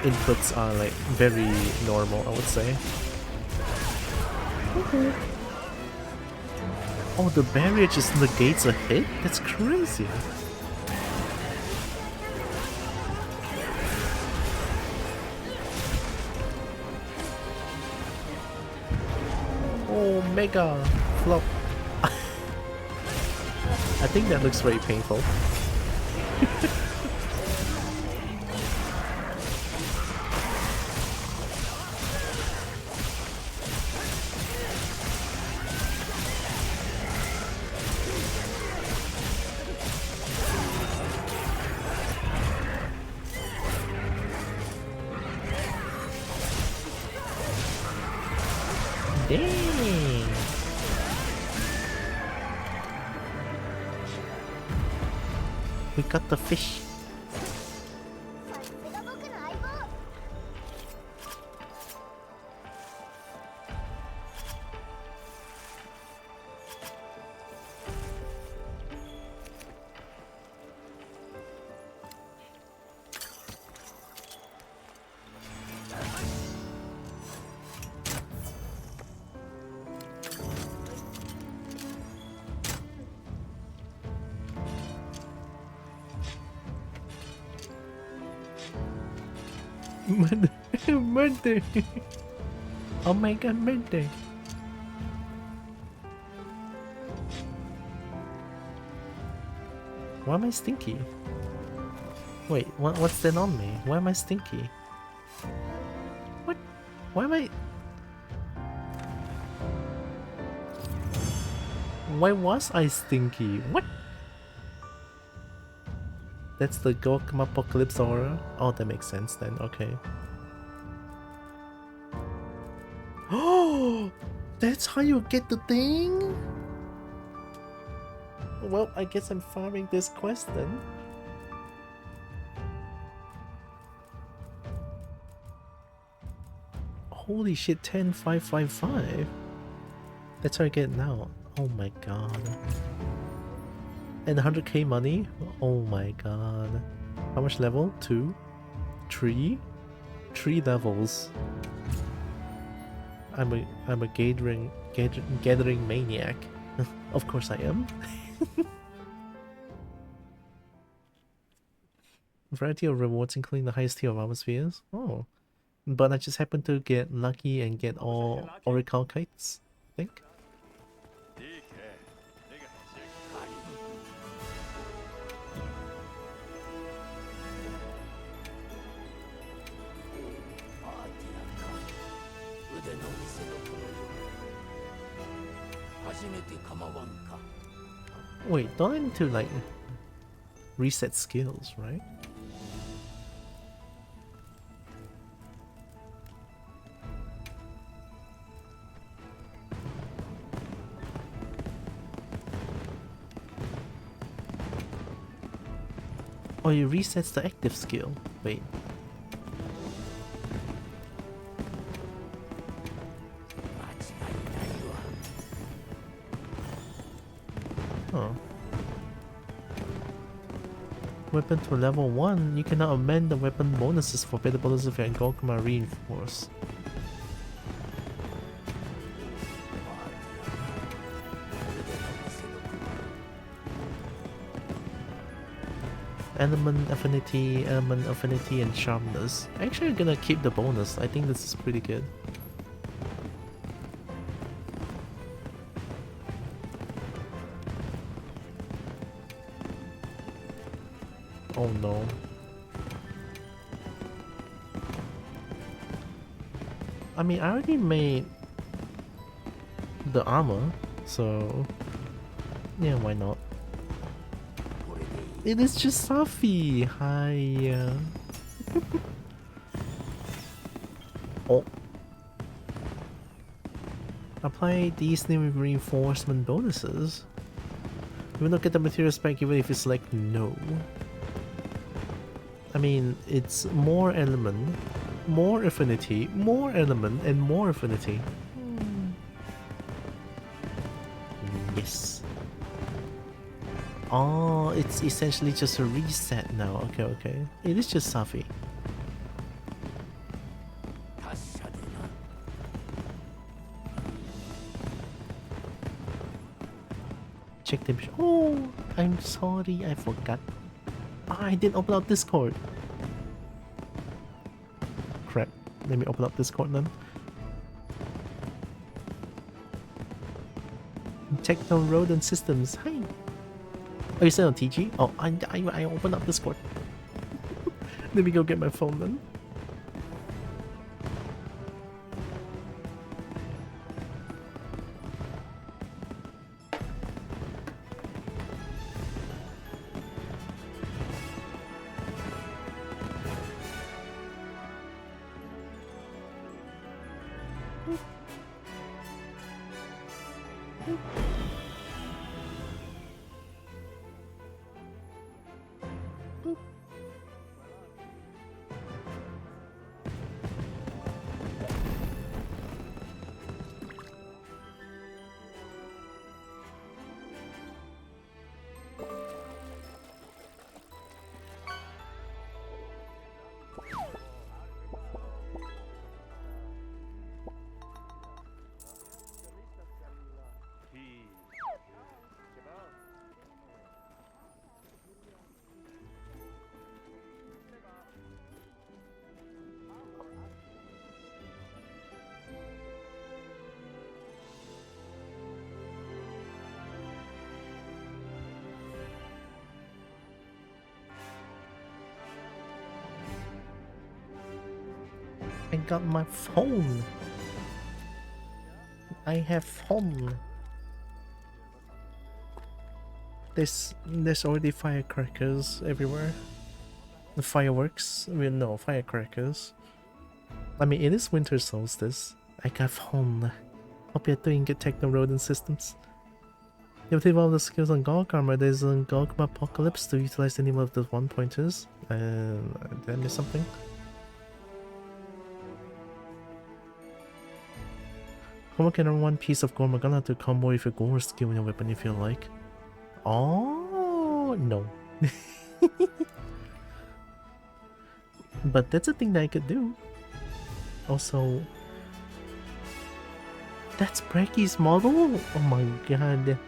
inputs are like very normal, I would say. Oh, the barrier just negates a hit? That's crazy. Oh, mega flop. I think that looks very painful. Dang! We got the fish. Murder! Oh my god, murder! Why am I stinky? Wait, what's that on me? Why am I stinky? What? Why am I... Why was I stinky? What? That's the Gokum Apocalypse aura? Oh, that makes sense then, okay. Oh, that's how you get the thing? Well, I guess I'm farming this quest then. Holy shit, 10,555. That's how I get it now. Oh my god. And 100k money? Oh my god. How much level? 2? 3? 3 levels. I'm a gathering maniac. Of course I am. Variety of rewards including the highest tier of armor spheres. Oh. But I just happened to get lucky and get all Oracle kites, I think. Wait, don't I need to like reset skills, right? Oh, it resets the active skill. Wait. Oh. Weapon to level 1. You cannot amend the weapon bonuses for better bonuses if your Gokuma reinforce. Element affinity, and sharpness. Actually, I'm gonna keep the bonus. I think this is pretty good. Oh no. I mean, I already made the armor, so yeah, why not? It is just Safi. Hi. Oh. Apply these new reinforcement bonuses. You will not get the materials back even if you select no. I mean, it's more element, more affinity, more element, and more affinity. Yes. Oh, it's essentially just a reset now. Okay, okay. It is just Safi. Check the... Oh, I'm sorry, I forgot. I didn't open up Discord. Crap. Let me open up Discord then. Techno Rodent Systems. Hi. Oh, you said on TG? Oh, I opened up Discord. Let me go get my phone then. I got my phone. I have phone. There's already firecrackers everywhere. The fireworks? I mean, no, firecrackers. I mean, it is winter solstice. I got phone. Hope you're doing good Techno Rodent Systems. You have all the skills on Gawk Armor. There's a Gawk Apocalypse to utilize any of the one pointers. Did I miss something? Homer can earn one piece of Gormagana to combo with your Gore skill in your weapon if you like. Oh, no. But that's a thing that I could do. Also, that's Brecky's model? Oh my god.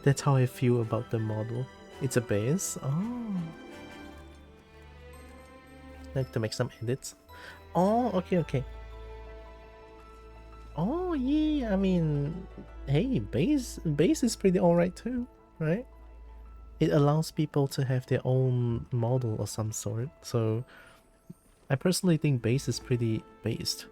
That's how I feel about the model. It's a base? Oh. Like to make some edits. Oh, okay. Oh yeah, I mean, hey, base is pretty alright too, right? It allows people to have their own model of some sort, so I personally think base is pretty based.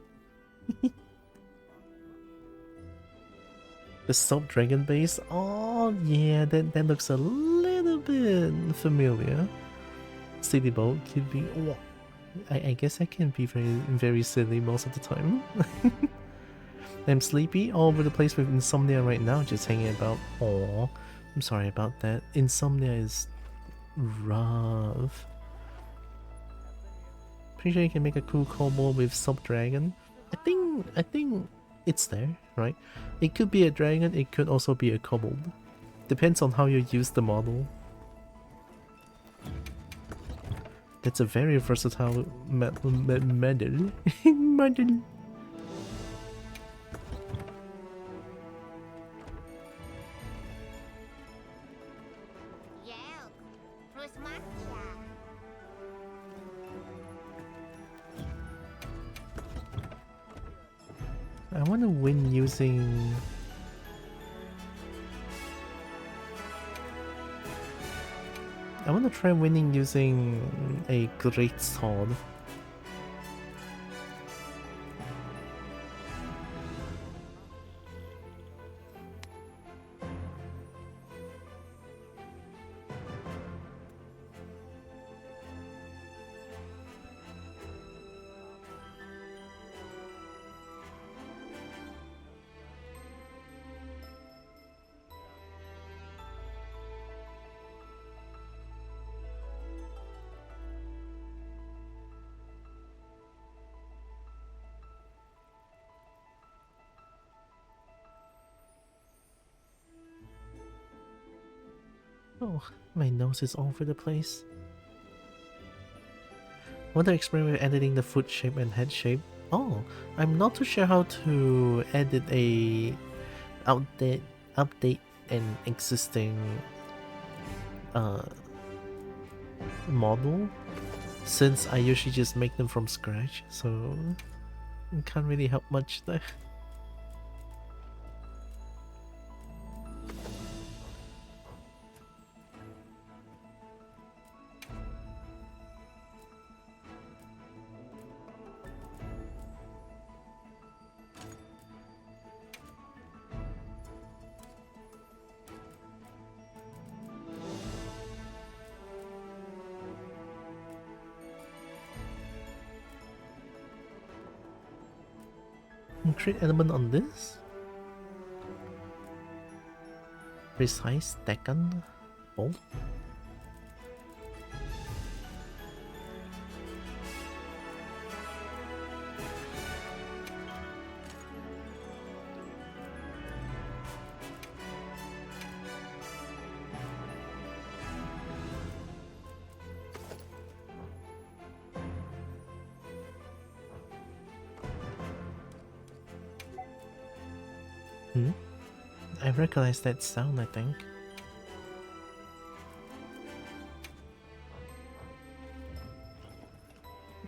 The Sub Dragon base? Oh yeah, that looks a little bit familiar. City Boat could be... Oh, I guess I can be very silly most of the time. I'm sleepy all over the place with insomnia right now, just hanging about. Oh, I'm sorry about that. Insomnia is rough. Pretty sure you can make a cool kobold with Sub Dragon. I think it's there, right? It could be a dragon, it could also be a kobold. Depends on how you use the model. It's a very versatile model. Model. I want to win using... I want to try winning using a great sword. Oh, my nose is all over the place. I want to experiment with editing the foot shape and head shape. Oh, I'm not too sure how to edit a update an existing model, since I usually just make them from scratch, so I can't really help much there. Create element on this. Precise second bolt. I recognize that sound, I think.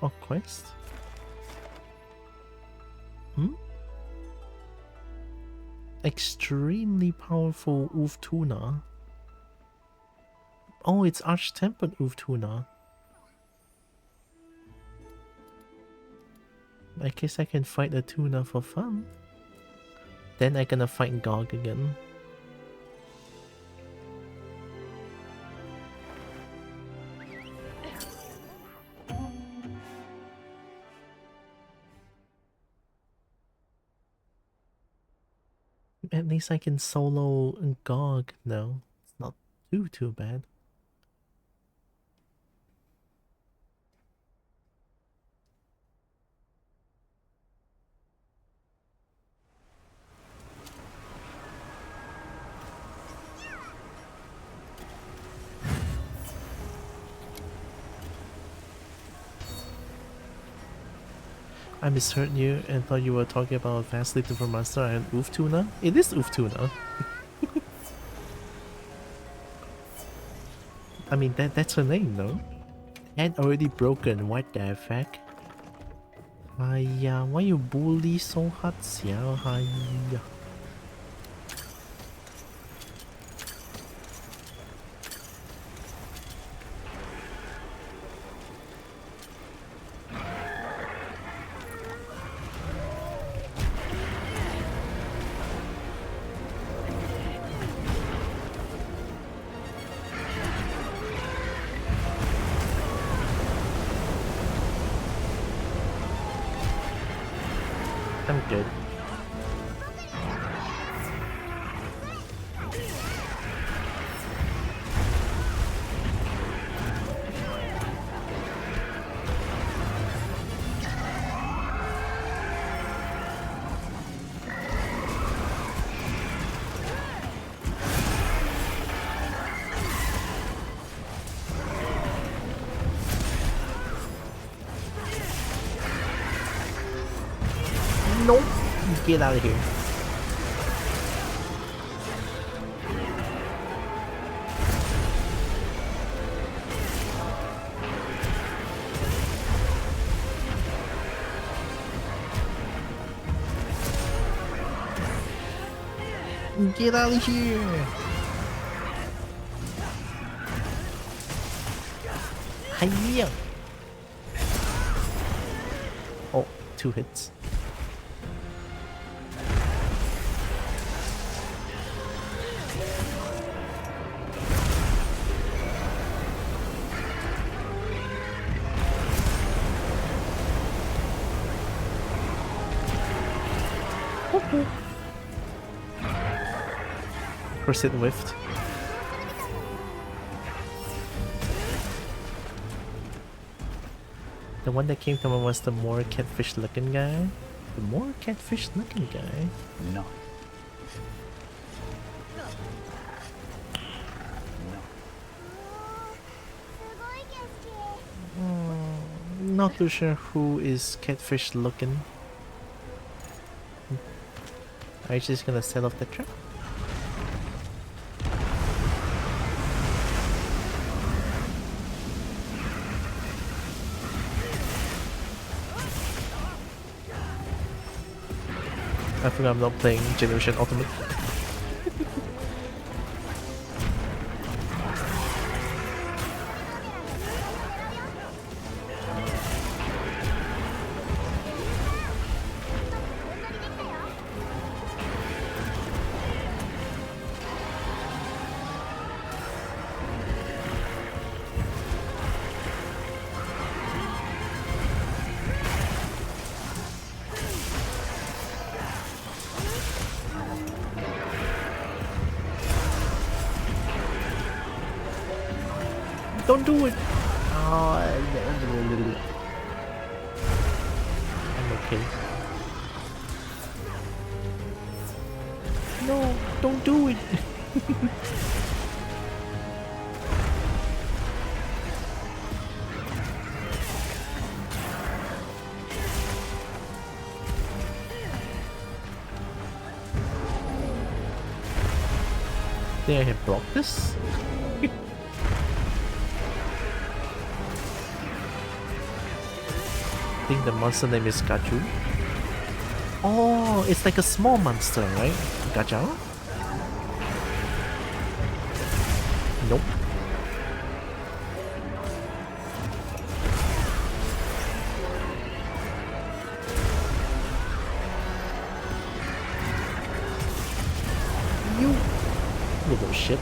Oh, quest? Extremely powerful Tuna. Oh, it's Arch-Tempered Tuna. I guess I can fight a tuna for fun. Then I gonna fight Gog again. At least I can solo Gog now. It's not too bad. I misheard you and thought you were talking about vastly different monster and Oof Tuna. It is Oof Tuna. I mean, that's her name, no? Head already broken, what the heck? Hiya, why you bully so hard, xiao? Hiya. I'm good. Nope. Get out of here. Get out of here. Hiya. Oh, 2 hits. Percent whiffed. The one that came to mind was the more catfish looking guy. The more catfish looking guy. No. Not too sure who is catfish looking. Are you just gonna set off the trap? I think I'm not playing Generation Ultimate. Don't do it! Oh, I'm okay. No, don't do it! Think I can block this? I think the monster name is Gachu. Oh, it's like a small monster, right? Gacha? Nope. You little shit.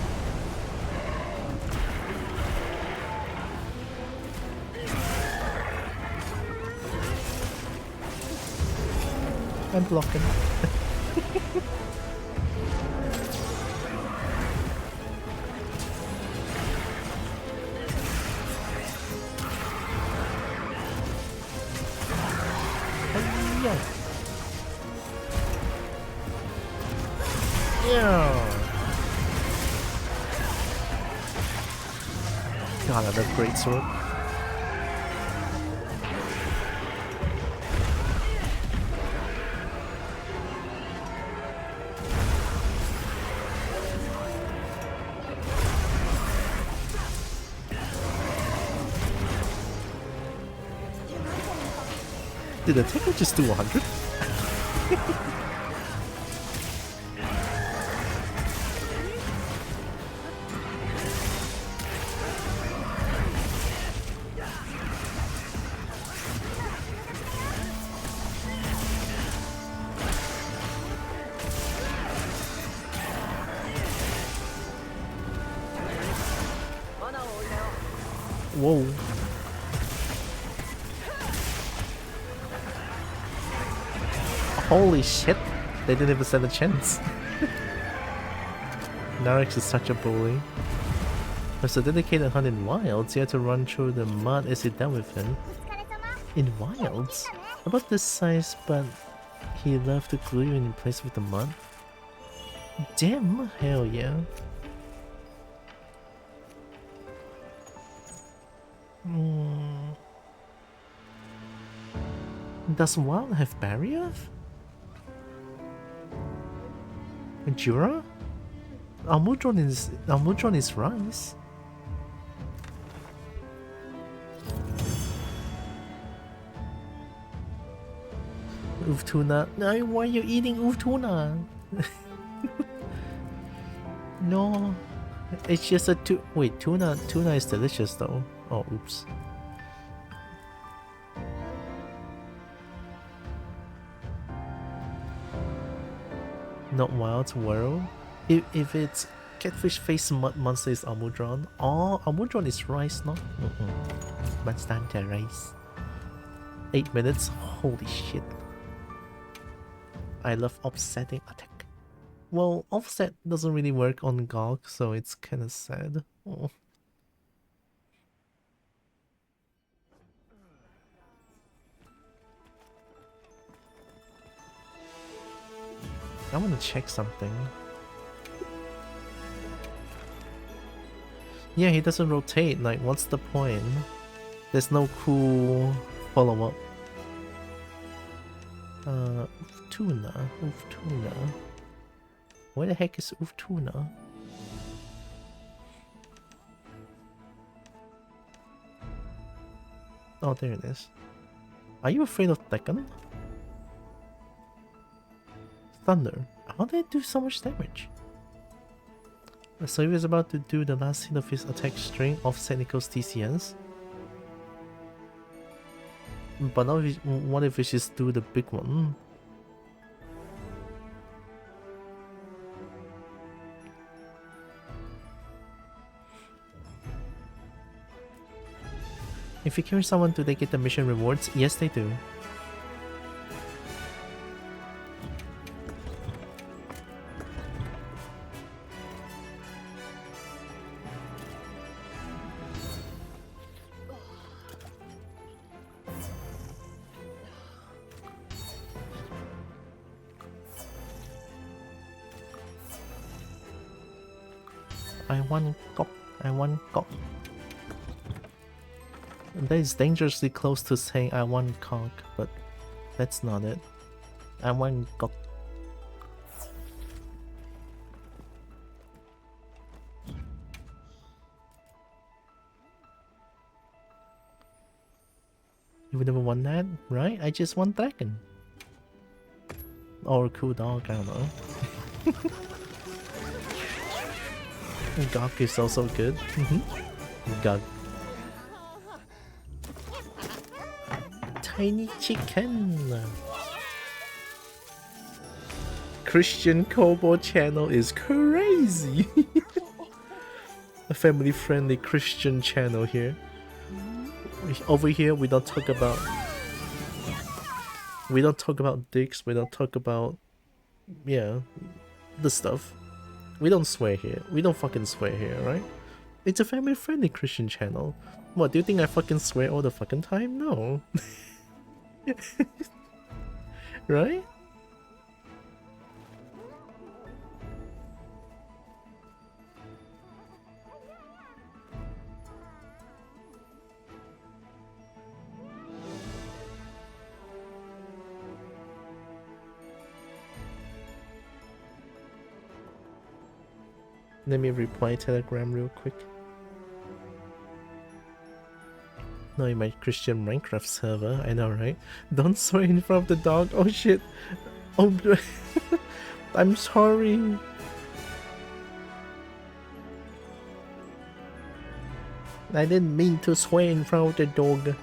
I'm blocking. Yeah. God, another great sword. Did the attacker just do 100? Whoa. Holy shit! They didn't even stand a chance. Narix is such a bully. There's a dedicated hunt in wilds. You have to run through the mud. Is it done with him? In wilds? About this size, but he loved to glue you in place with the mud. Damn! Hell yeah. Does wild have barrier? Jura? Almudron is rice. Oof tuna. No, why are you eating oof tuna? No. It's just a wait, tuna is delicious though. Oh oops. Not wild world. If it's catfish face mud monster is Almudron. Oh, Almudron is rice, no? Bastante rice. 8 minutes? Holy shit. I love offsetting attack. Well, offset doesn't really work on GOG, so it's kinda sad. Oh. I want to check something. Yeah, he doesn't rotate. Like, what's the point? There's no cool follow-up. Tuna. Tuna. Where the heck is Tuna? Oh, there it is. Are you afraid of Tekken? Thunder. How did it do so much damage? So he was about to do the last hit of his attack string, offset equals TCS. But now what if we just do the big one? If you carry someone, do they get the mission rewards? Yes, they do. I want cock. That is dangerously close to saying I want cock, but that's not it. I want cock. You would never want that, right? I just want dragon. Or a cool dog, I don't know. Gok is also good. Gok. Tiny chicken. Christian Kobo channel is crazy. A family-friendly Christian channel here. Over here, we don't talk about dicks. We don't talk about the stuff. We don't swear here. We don't fucking swear here, right? It's a family-friendly Christian channel. What, do you think I fucking swear all the fucking time? No. Right? Let me reply Telegram real quick. Not in my Christian Minecraft server, I know, right? Don't swear in front of the dog. Oh shit. Oh, I'm sorry. I didn't mean to swear in front of the dog.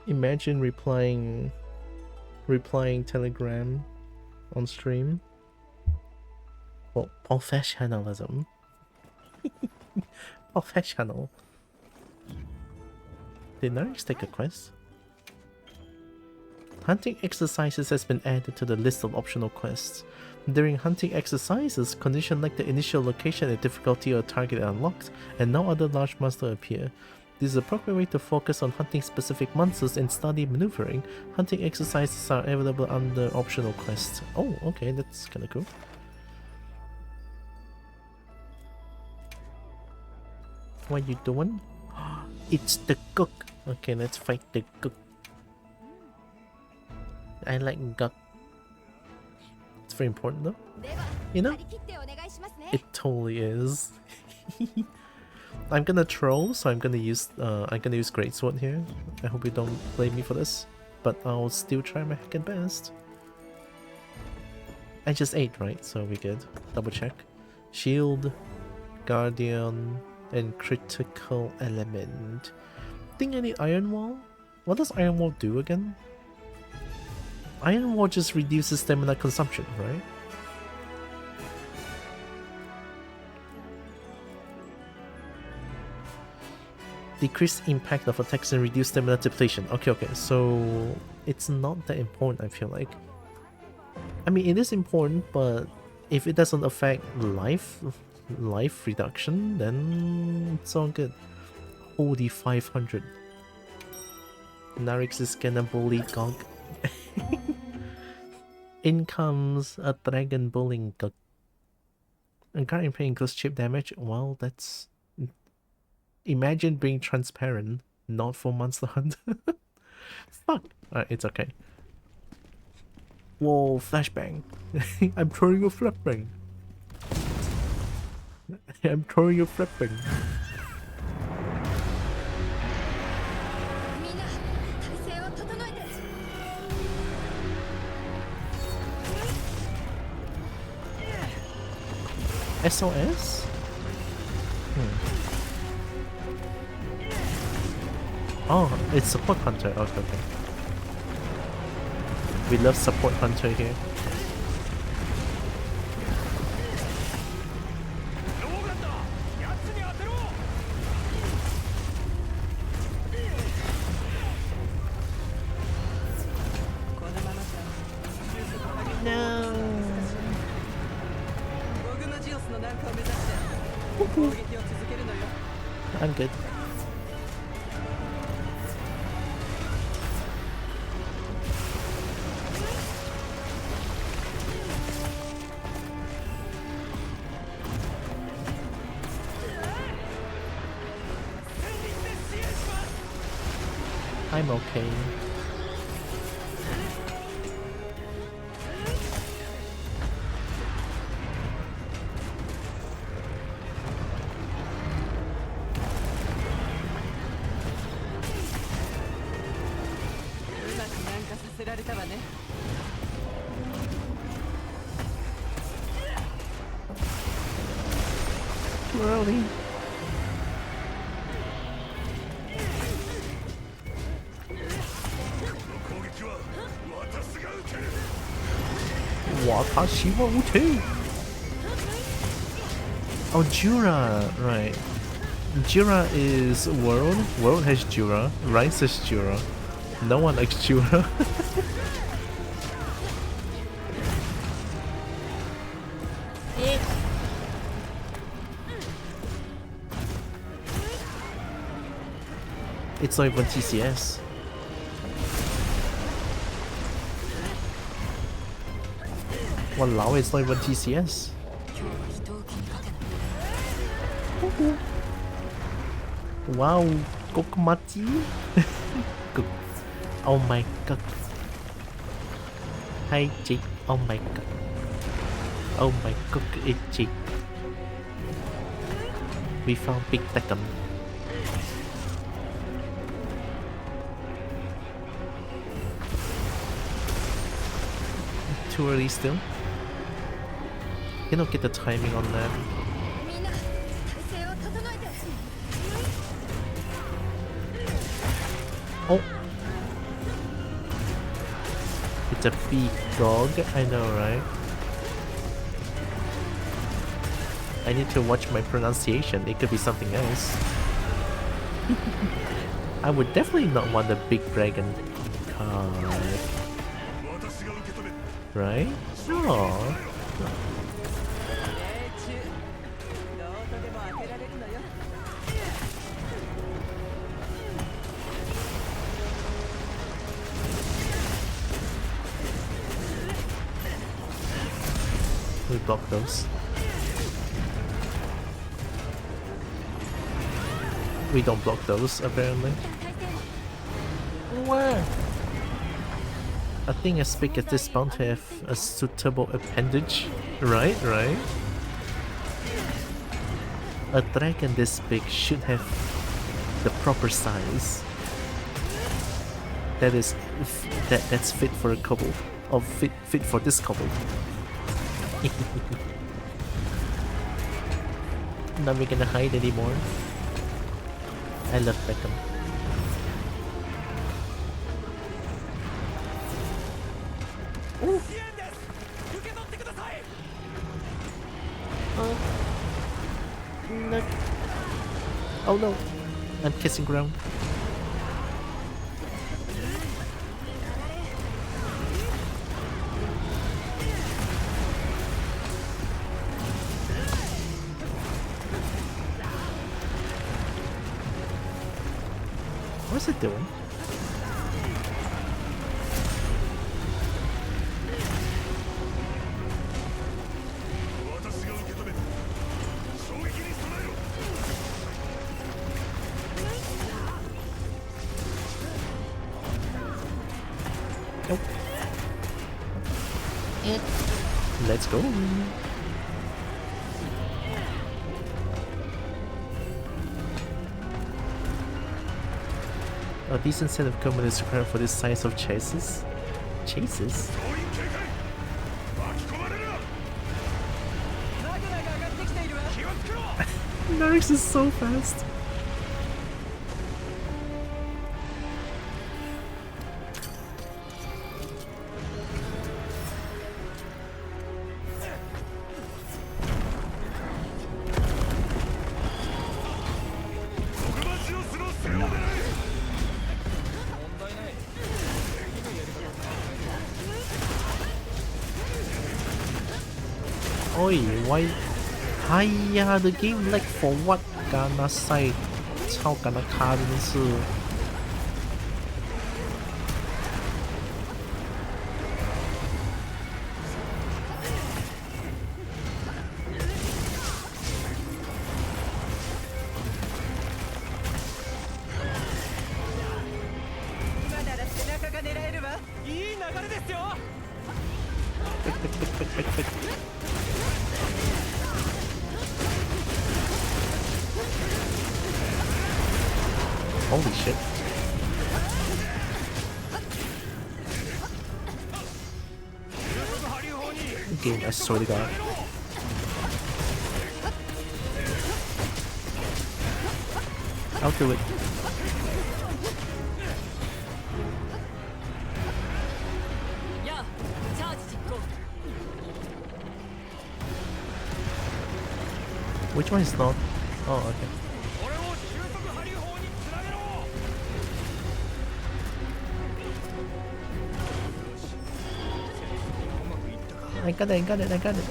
Imagine replying Telegram on stream. Well, professionalism. Professional. Did Narix take a quest? Hunting exercises has been added to the list of optional quests. During hunting exercises, conditions like the initial location and difficulty of target are unlocked, and no other large monster appear. This is a proper way to focus on hunting specific monsters and study maneuvering. Hunting exercises are available under optional quests. Oh, okay, that's kinda cool. What you doing? It's the cook. Okay, let's fight the cook. I like guk. It's very important though. You know? It totally is. I'm gonna troll, so I'm gonna use greatsword here. I hope you don't blame me for this, but I'll still try my heckin' best. I just ate, right? So we good. Double check. Shield, guardian, and critical element. Think I need iron wall? What does iron wall do again? Iron wall just reduces stamina consumption, right? Decrease impact of attacks and reduce stamina depletion. Okay, so it's not that important, I feel like. I mean, it is important, but if it doesn't affect life reduction, then it's all good. Holy 500. Narix is gonna bully Gog. In comes a dragon bullying Gog. And guardian paying close chip damage. Well, that's... Imagine being transparent, not for Monster Hunter. Fuck. Alright, it's okay. Whoa, flashbang. I'm throwing a flashbang. I'm throwing a flashbang. SOS? Oh, it's support hunter. Okay. We love support hunter here. I'm good. I'm okay. Really? Watashi wa ute. Oh, Jura, right. Jura is World. World has Jura. Rice has Jura. No one likes Jura. It's not even TCS. Walao, it's not even TCS. Wow, kokomachi. Oh my god. Hi Jake. Oh my god. Oh my god, it's Jake. We found Big Tekken. Too early still. You don't get the timing on that. みんな体勢を整えて Oh! It's a big dog, I know, right? I need to watch my pronunciation, it could be something else. I would definitely not want a big dragon card. Right? Oh. We block those. We don't block those, apparently. Where? A thing as big as this bound to have a suitable appendage. Right, right. A dragon this big should have the proper size. That's fit for a couple. Or fit for this couple. Not we gonna hide anymore. I love Beckham. Ooh. No. Oh no, I'm kissing ground. What's it doing? Nope. Let's go. A decent set of common is required for this size of chases. Chases? Narix is so fast. Oi, why? Hiya, the game lag for what? Gana side, 操gana卡真的是。Holy shit. Game, I swear to God. I'll do it. Which one is not? Oh, okay. I got it, I got it, I got it.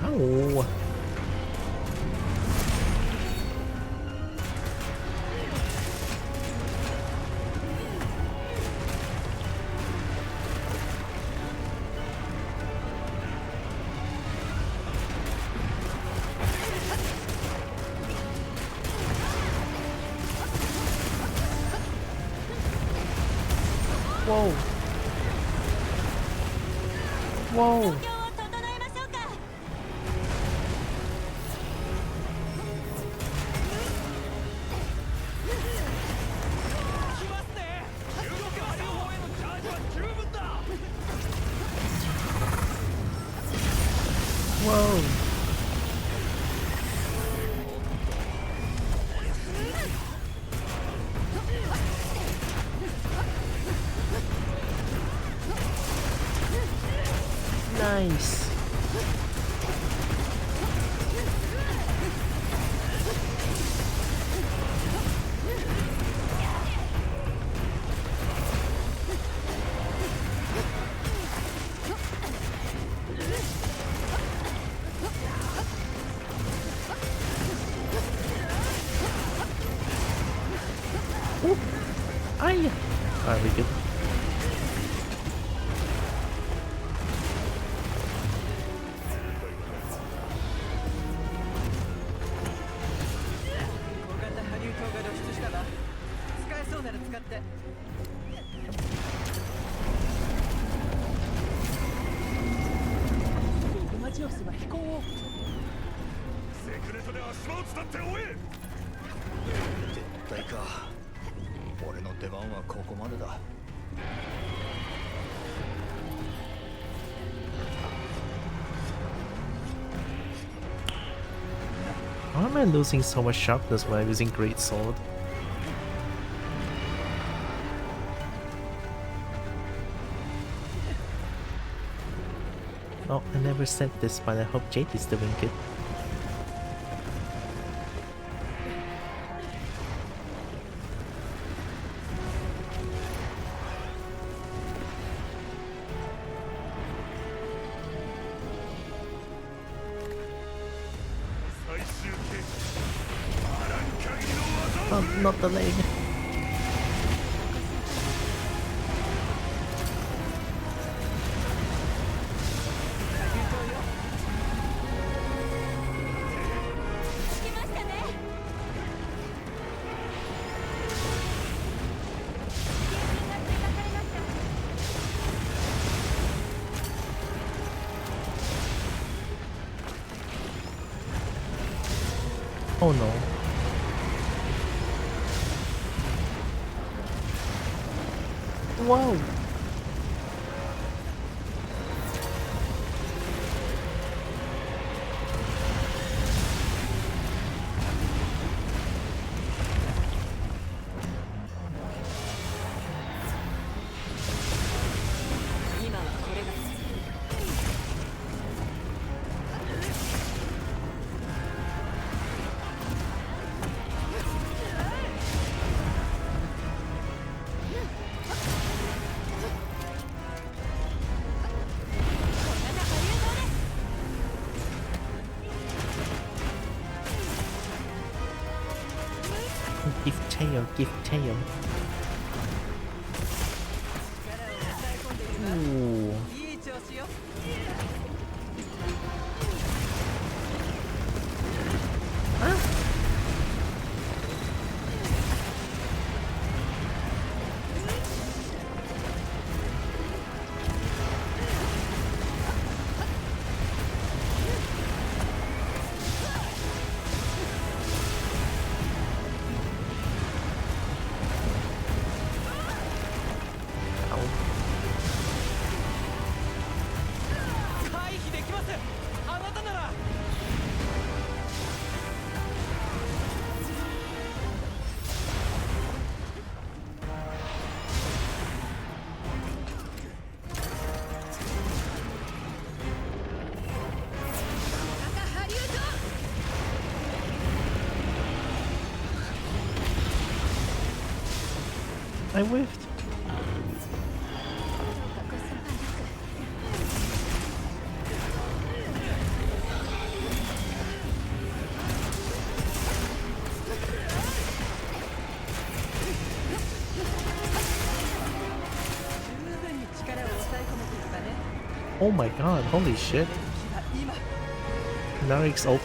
Ow. Whoa. Whoa. 状況を整えましょうか。 Whoa. Nice. Ooh. Aye. Alright, we good. Why am I losing so much sharpness when I'm using Great Sword? Oh, I never said this, but I hope Jade is doing good. Oh, not the leg. Oh no. Whoa. Give tail. Ooh. Huh? I whiffed. Oh my god, holy shit. Naric's OP?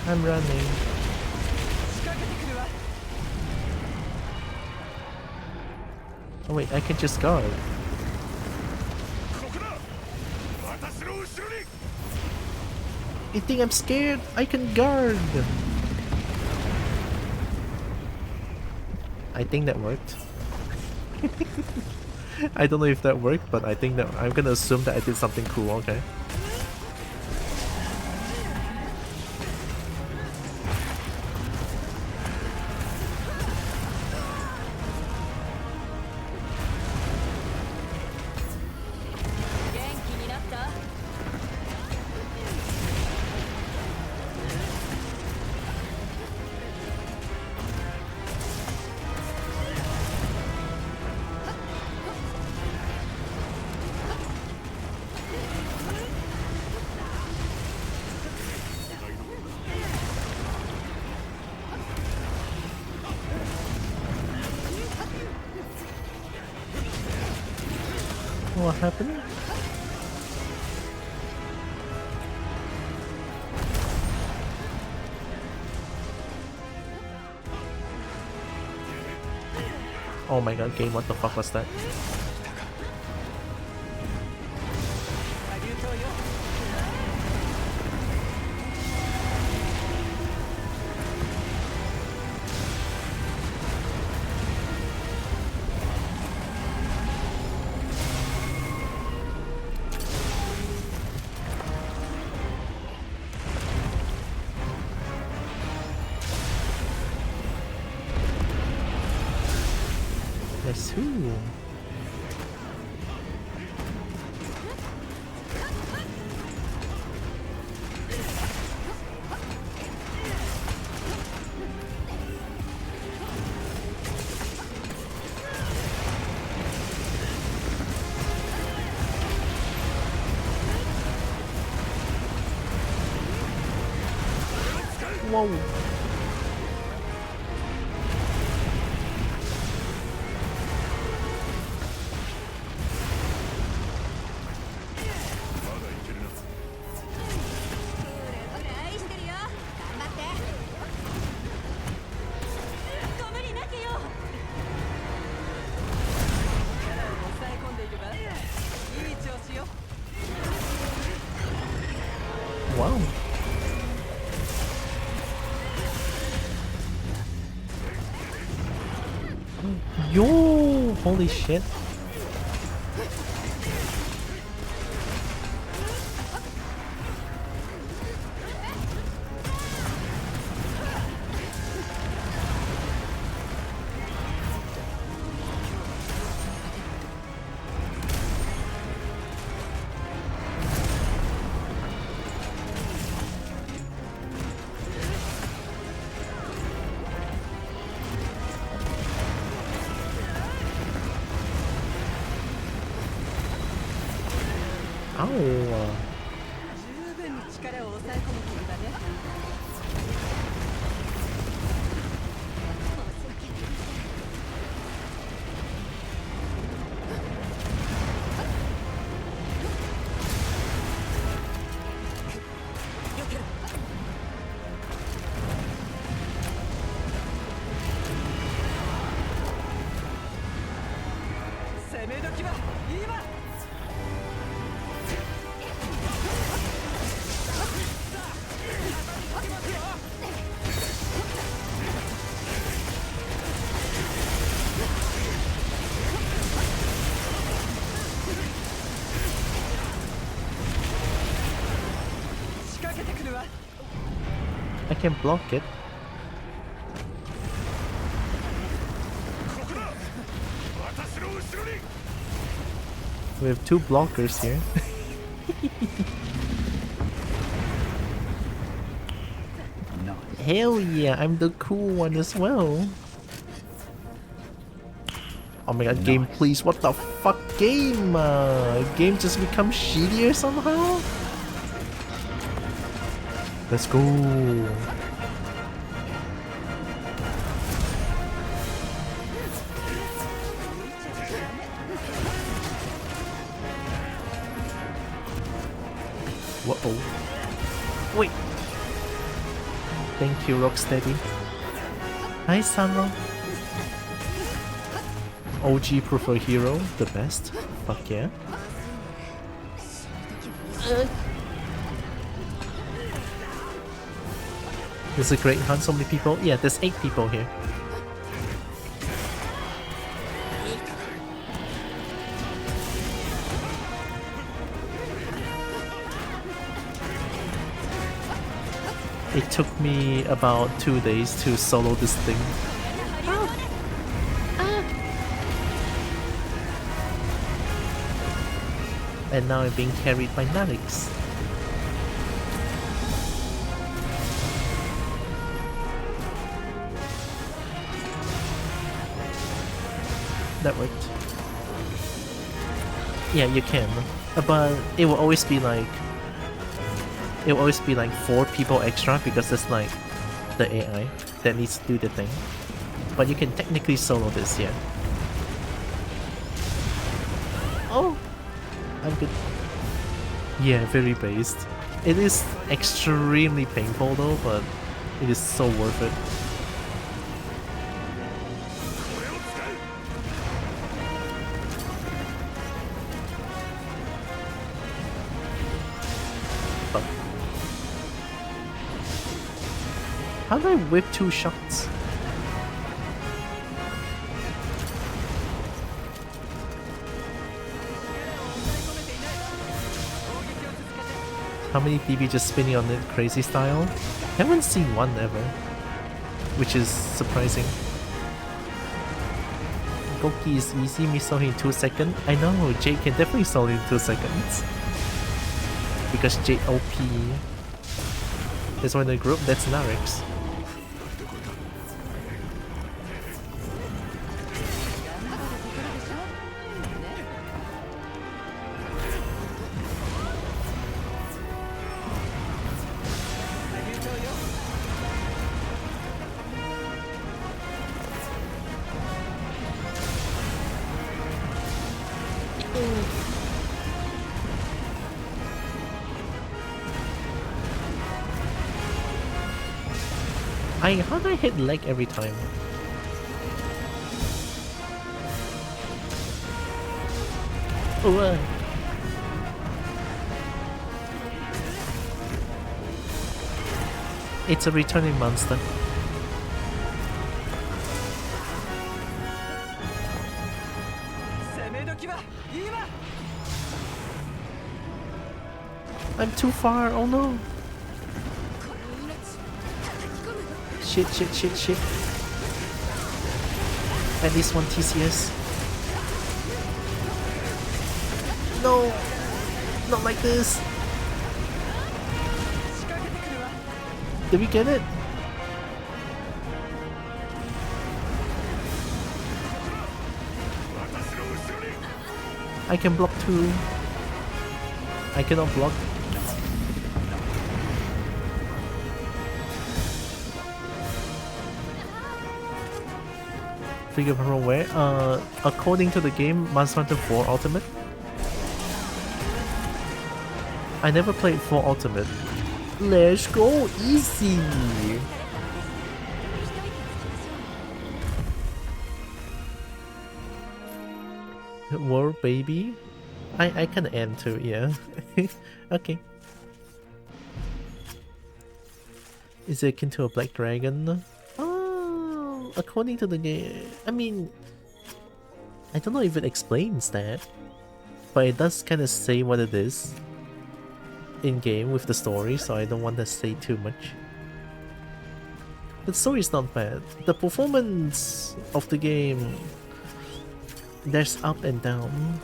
I'm running. Oh wait, I can just guard. You think I'm scared? I can guard. I think that worked. I don't know if that worked, but I think that I'm gonna assume that I did something cool, okay? What happened? Oh my god, game, what the fuck was that? Yes, who? Whoa. Wow. Yo! Holy shit. Ow. I can block it. We have two blockers here. Nice. Hell yeah, I'm the cool one as well. Oh my god, game, please. What the fuck, game? Game just become shittier somehow? Let's go. Whoa. Wait. Thank you, Rocksteady. Hi, Sano. OG prefer hero, the best. Fuck yeah. It's a great hunt, so many people. Yeah, there's 8 people here. It took me about 2 days to solo this thing. And now I'm being carried by Nanix. That worked. Yeah, you can. But it will always be like 4 people extra because it's like the AI that needs to do the thing. But you can technically solo this, yeah. Oh! I'm good. Yeah, very based. It is extremely painful though, but it is so worth it. But how do I whip 2 shots? How many DB just spinning on it crazy style? Haven't seen one ever, which is surprising. Goki is easy, me solo in 2 seconds. I know, Jade can definitely solo in 2 seconds. Because Jade OP. There's one in the group, that's Narix. How do I hit leg every time? Oh, it's a returning monster. I'm too far, oh no! Shit. At least 1 TCS. No! Not like this! Did we get it? I can block 2. I cannot block. Figure from where? According to the game, Monster Hunter 4 Ultimate. I never played 4 Ultimate. Let's go easy! War baby? I can end too, yeah. Okay. Is it akin to a black dragon? According to the game, I mean, I don't know if it explains that, but it does kind of say what it is in game with the story, so I don't want to say too much. The story is not bad. The performance of the game, there's up and down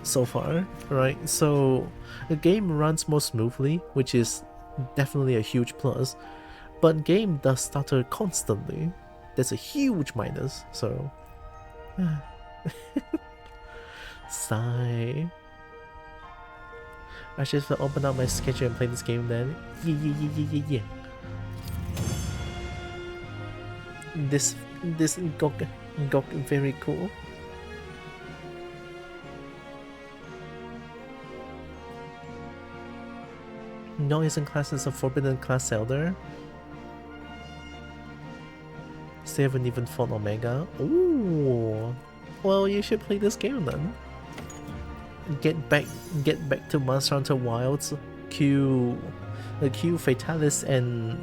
so far, right? So the game runs more smoothly, which is definitely a huge plus, but game does stutter constantly. That's a huge minus, so... Sigh. I should open up my schedule and play this game then. Yeah. This got very cool. No, isn't class is a forbidden class elder. they haven't even fought Omega. Ooh. Well, you should play this game then. Get back to Monster Hunter Wilds. Q Fatalis and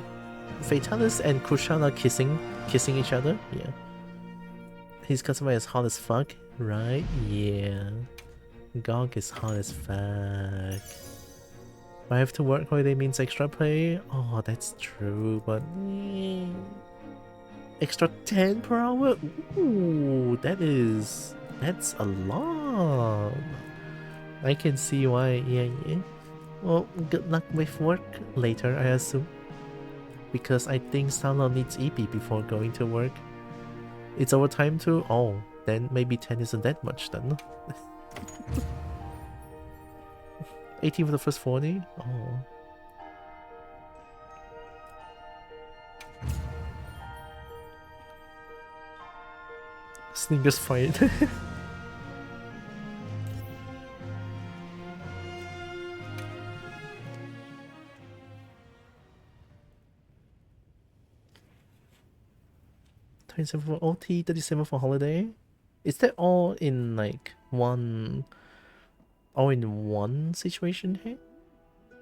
Kushana kissing each other. Yeah. His customer is hot as fuck, right? Yeah. Gog is hot as fuck. I have to work holiday means extra pay? Oh, that's true, but extra 10 per hour? Ooh, that's a lot. I can see why, yeah. Well, good luck with work later, I assume. Because I think Salo needs EP before going to work. It's overtime too? Oh, then maybe 10 isn't that much then. 18 for the first 40? Oh. Sneakers fight. $27 for OT, $37 for holiday. Is that all in like one situation here?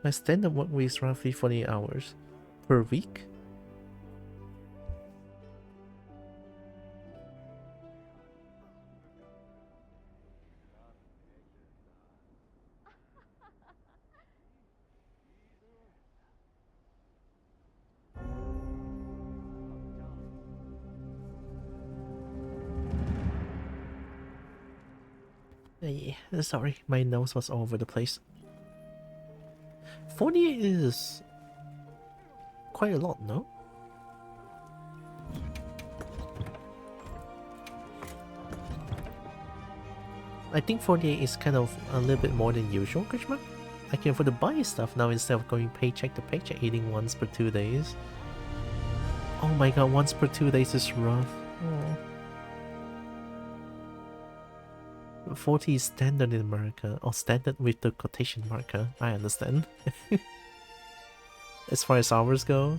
My standard work week is roughly 40 hours per week. Yeah, sorry, my nose was all over the place. 48 is quite a lot, no? I think 48 is kind of a little bit more than usual, Krishma. I can afford to buy stuff now instead of going paycheck to paycheck, eating once per 2 days. Oh my god, once per 2 days is rough. Oh. 40 is standard in America, or standard with the quotation marker. I understand. As far as hours go,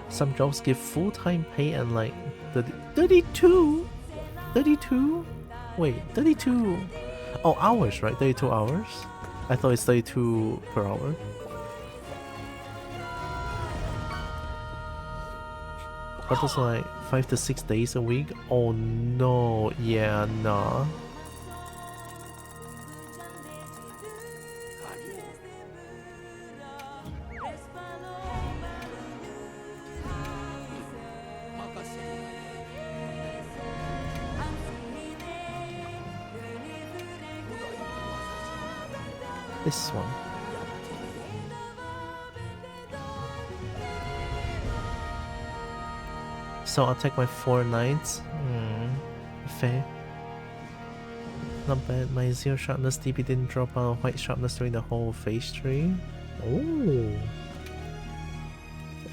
some jobs give full-time pay and like 32? 32? Wait, 32? Oh, hours, right? 32 hours? I thought it's 32 per hour. But also like 5 to 6 days a week? Oh no, yeah, nah. This one. So I'll take my 4 nights. Fair. Not bad. My 0 sharpness DP didn't drop out white sharpness during the whole phase tree. Oh.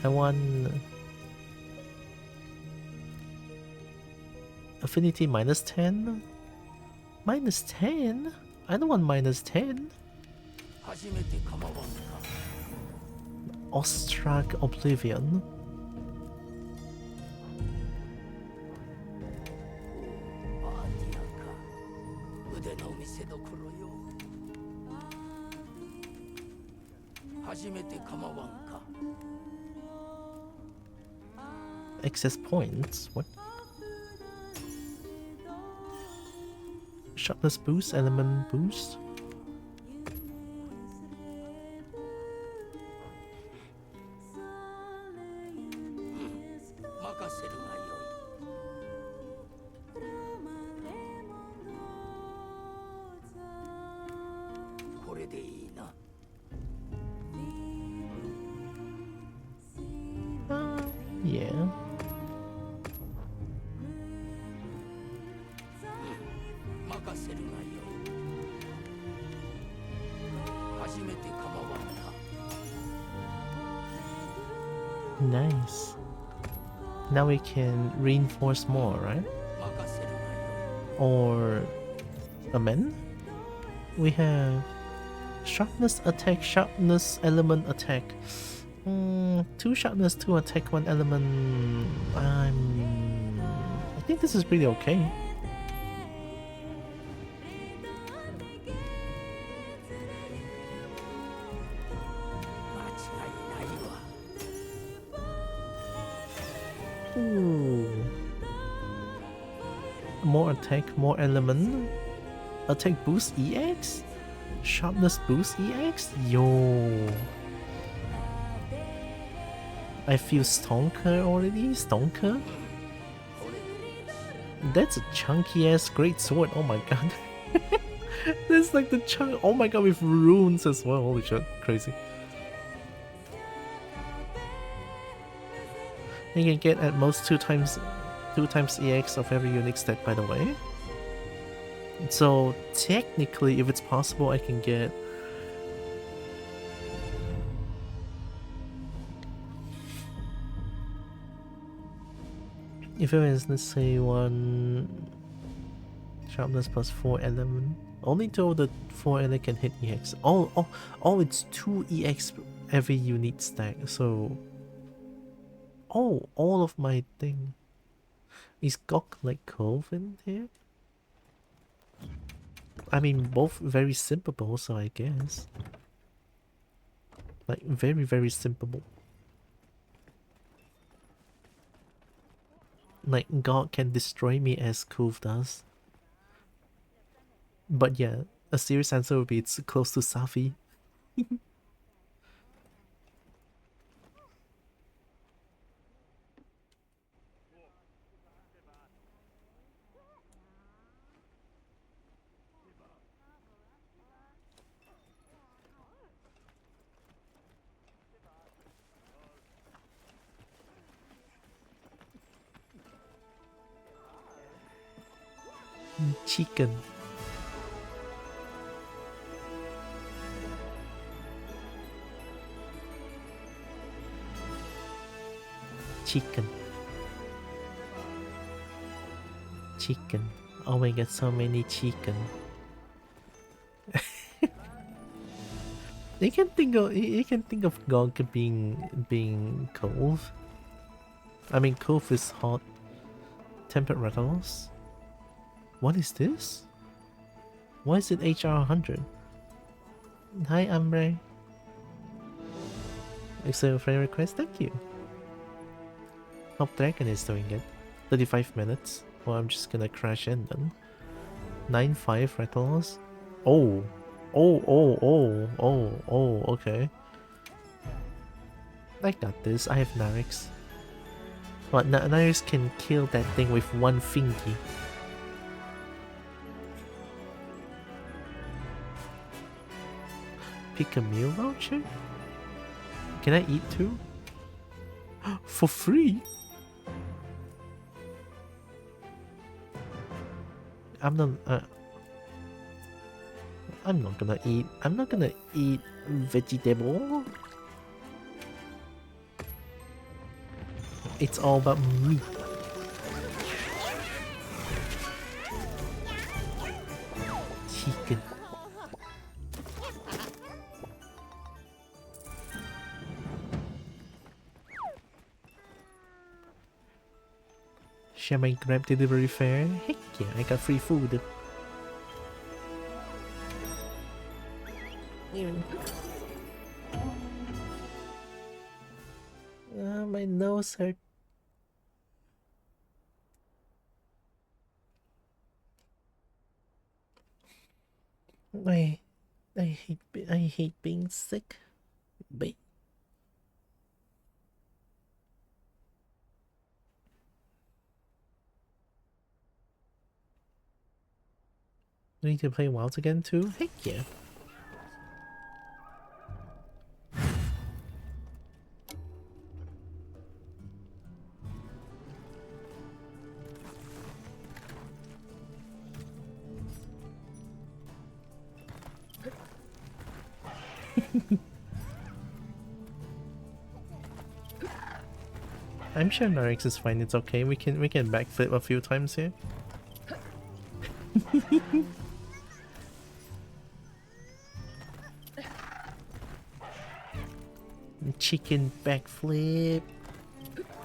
I want affinity minus 10? Minus 10? I don't want minus 10. Awestruck Oblivion. Excess points? What? Sharpness boost, element boost. Yeah. Nice. Now we can reinforce more, right? or amend. We have sharpness attack, sharpness element attack. 2 sharpness, 2 attack, 1 element. I think this is pretty okay. Ooh. More attack, more element. Attack boost EX? Sharpness boost EX? Yo. I feel stonker already? Stonker? That's a chunky ass great sword. Oh my god. That's like the chunk. Oh my god, with runes as well. Holy shit. Crazy. You can get at most 2 times EX of every unique stat, by the way. So technically, if it's possible, I can get if it is, let's say, 1 sharpness plus 4 element. Only 2 of the 4 element can hit EX. Oh, it's 2 EX every unique stack. So, oh, all of my thing. Is Gok like Cove in here? I mean, both very simpable, so I guess. Like, very, very simpable. Like, God can destroy me as Cove does. But yeah, a serious answer would be it's close to Safi. Chicken. Chicken. Chicken. Oh my god, so many chicken. You can think of Gog being Cove. I mean, Cove is hot. Tempered rattles. What is this? Why is it HR 100? Hi, Ambre. Accept a friend request. Thank you. Hope Dragon is doing it. 35 minutes. Well, I'm just gonna crash in then. 9-5 rattles. Oh, okay. I got this. I have Narix. But Narix can kill that thing with 1 fingy. Pick a meal voucher? Can I eat too? For free? I'm not gonna eat. I'm not gonna eat vegetable. It's all about me. Chicken. Share my Grab delivery fare? Heck yeah, I got free food. My nose hurt. I hate being sick. But we need to play Wilds again too? Heck yeah. I'm sure Narix is fine, it's okay. We can backflip a few times here. Chicken backflip.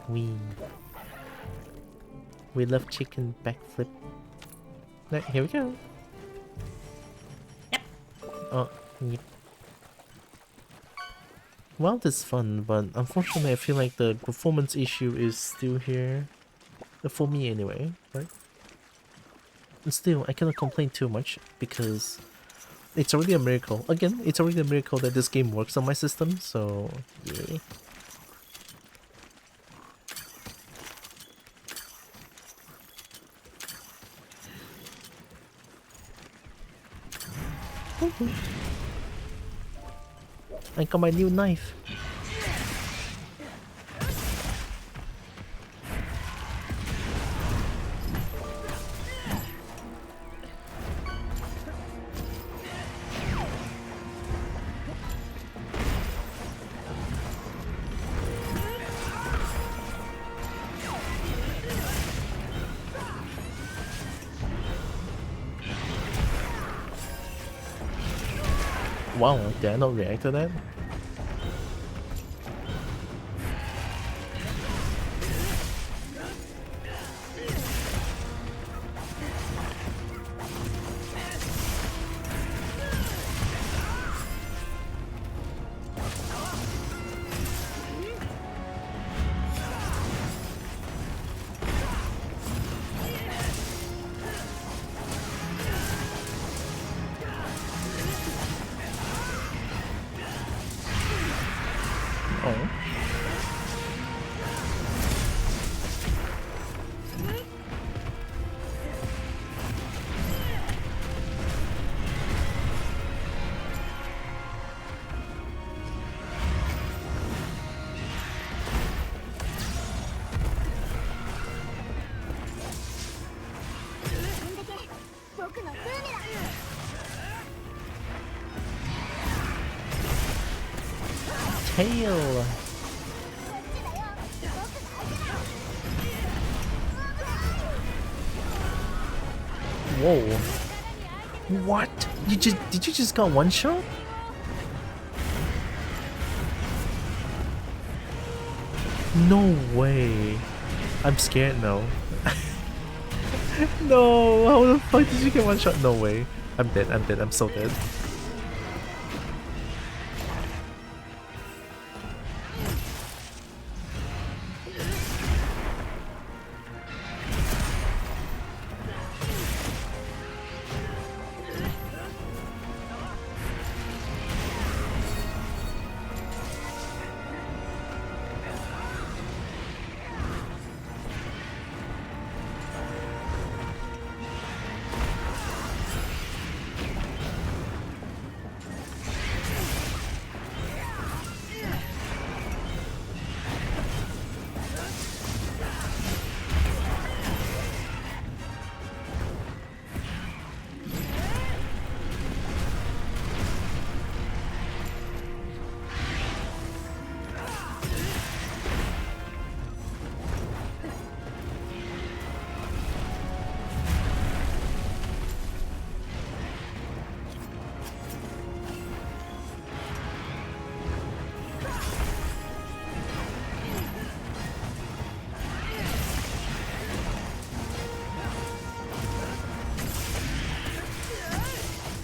We love chicken backflip. Right, here we go. Yep. Oh, yep. Well, that's fun, but unfortunately I feel like the performance issue is still here. For me anyway, right? And still, I cannot complain too much because it's already a miracle. Again, it's already a miracle that this game works on my system, so yeah. I got my new knife. Wow, did I not react to that? Oh. Tail. Whoa. What? Did you just got one shot? No way. I'm scared now. No, how the fuck did you get one shot? No way. I'm dead, I'm so dead.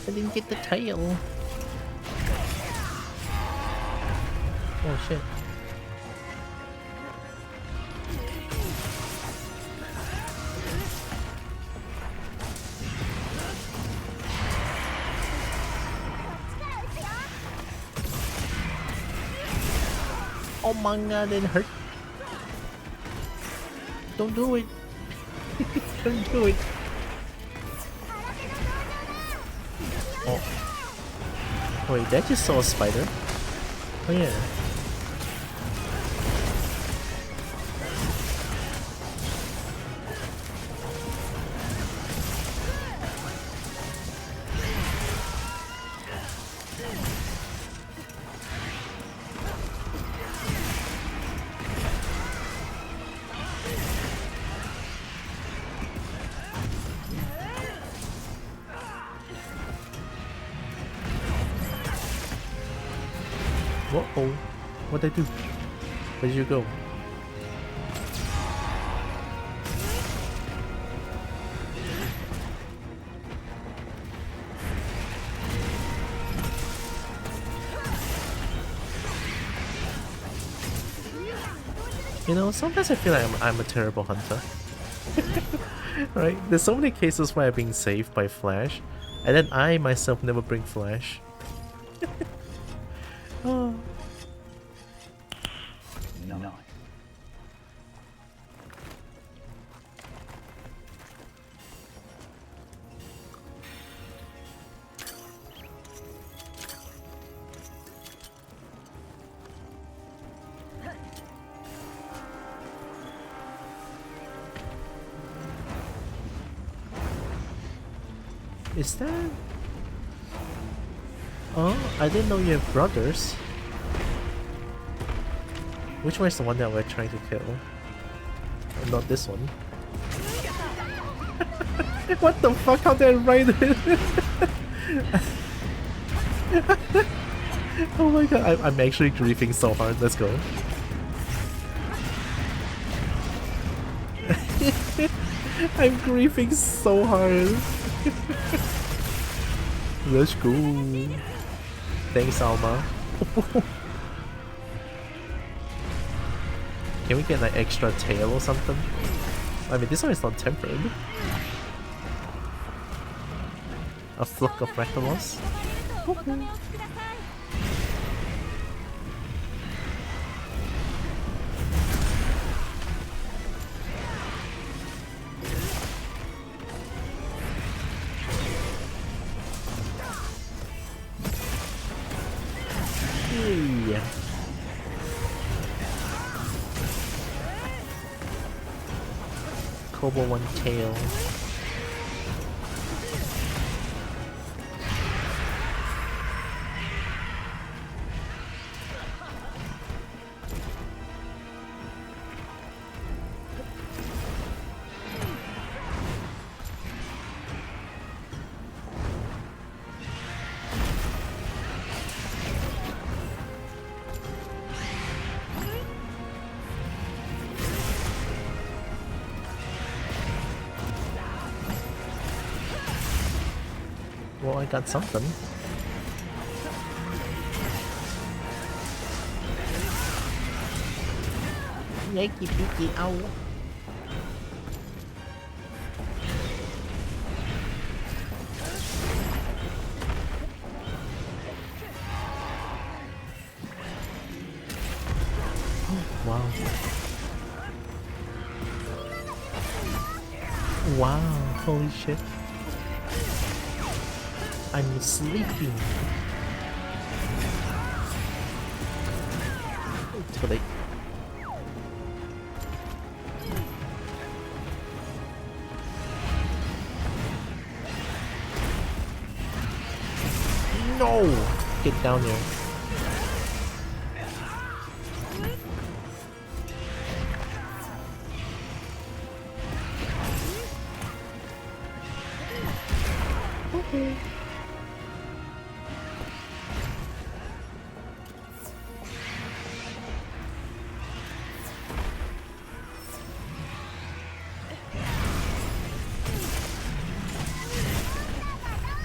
I didn't get the tail. Oh shit. Oh my god, it hurt. Don't do it. Don't do it. Oh. Wait, that just saw a spider. Oh yeah. Whoa, what'd I do? Where did you go? You know, sometimes I feel like I'm a terrible hunter. Right? There's so many cases where I'm being saved by Flash, and then I myself never bring Flash. Oh. Nice. Is that... Oh, I didn't know you have brothers. Which one is the one that we're trying to kill? Oh, not this one. What the fuck? How did I write it? Oh my god, I'm actually grieving so hard. Let's go. I'm grieving so hard. Let's go. Thanks, Alma. Can we get like extra tail or something? I mean, this one is not tempered. A flock of Raktalos. Yeah. Kobo one tail. Well, I got something. Yakey peeky, ow. Wow. Wow, holy shit. I'm sleeping. Too late. No! Get down here. Okay.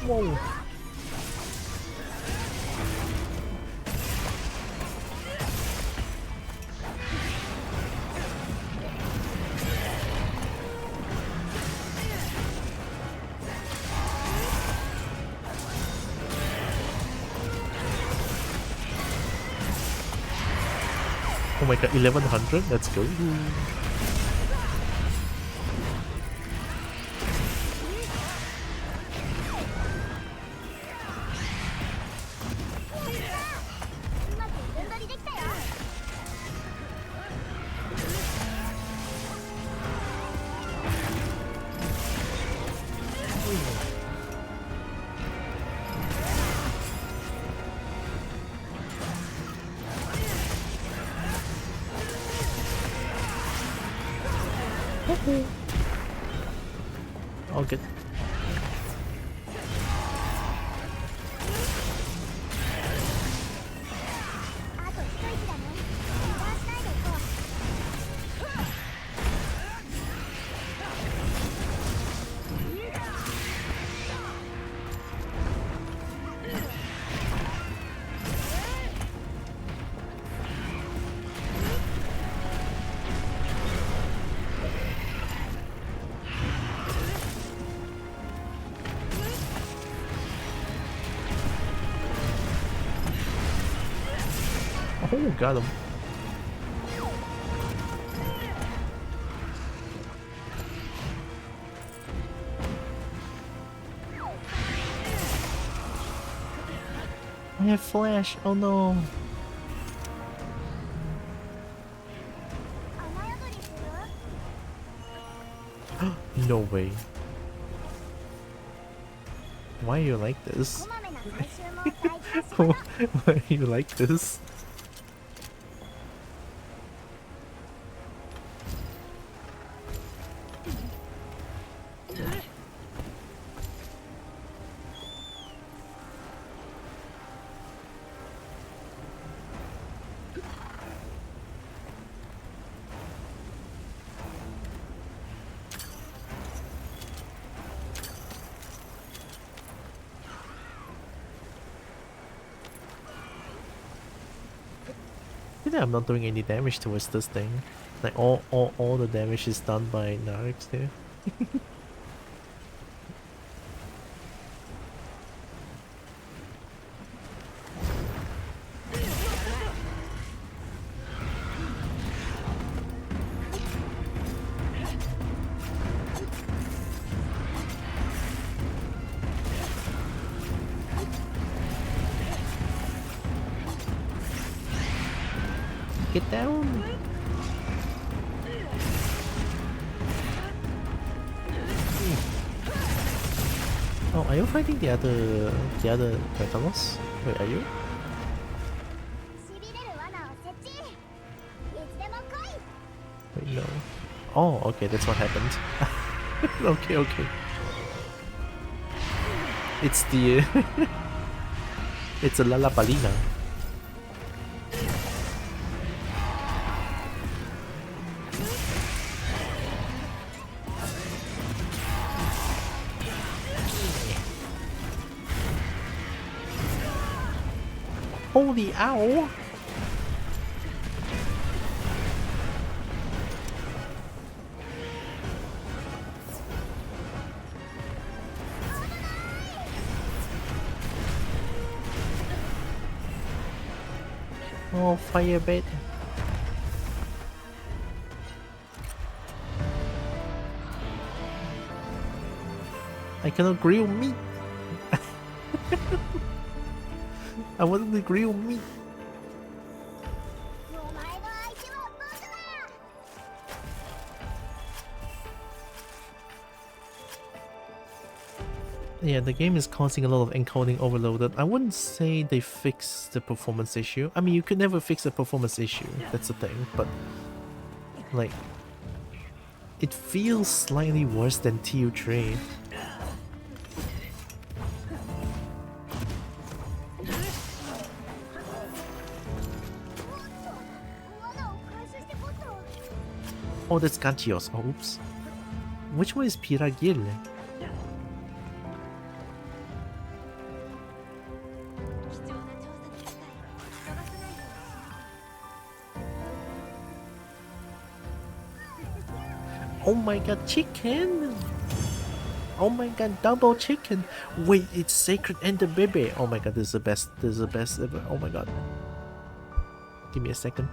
Whoa. Oh my god, 1100? Let's go. All good. Oh, got him. I have flash. Oh no. 雨宿りする No way. Why are you like こ this? まめな回収も大事な仕事 Why are you like this? I think I'm not doing any damage towards this thing. Like all the damage is done by Narix here. Get down! Oh, are you fighting the other Titanos? Wait, are you? しびれる罠を設置いつでも来い Wait, no. Oh, okay, that's what happened. Okay, okay. It's the it's a Lalabalina. Holy ow! Oh, fire bait. I cannot grill meat. I wanted to grill meat. お前の相手は僕だ Yeah, the game is causing a lot of encoding overloaded. I wouldn't say they fixed the performance issue. I mean, you could never fix a performance issue, that's the thing, but like it feels slightly worse than TU3. Oh, that's Gantios. Oh, oops. Which one is Piragil? Oh my god, chicken! Oh my god, double chicken! Wait, it's Sacred and the Baby! Oh my god, this is the best. This is the best ever. Oh my god. Give me a second.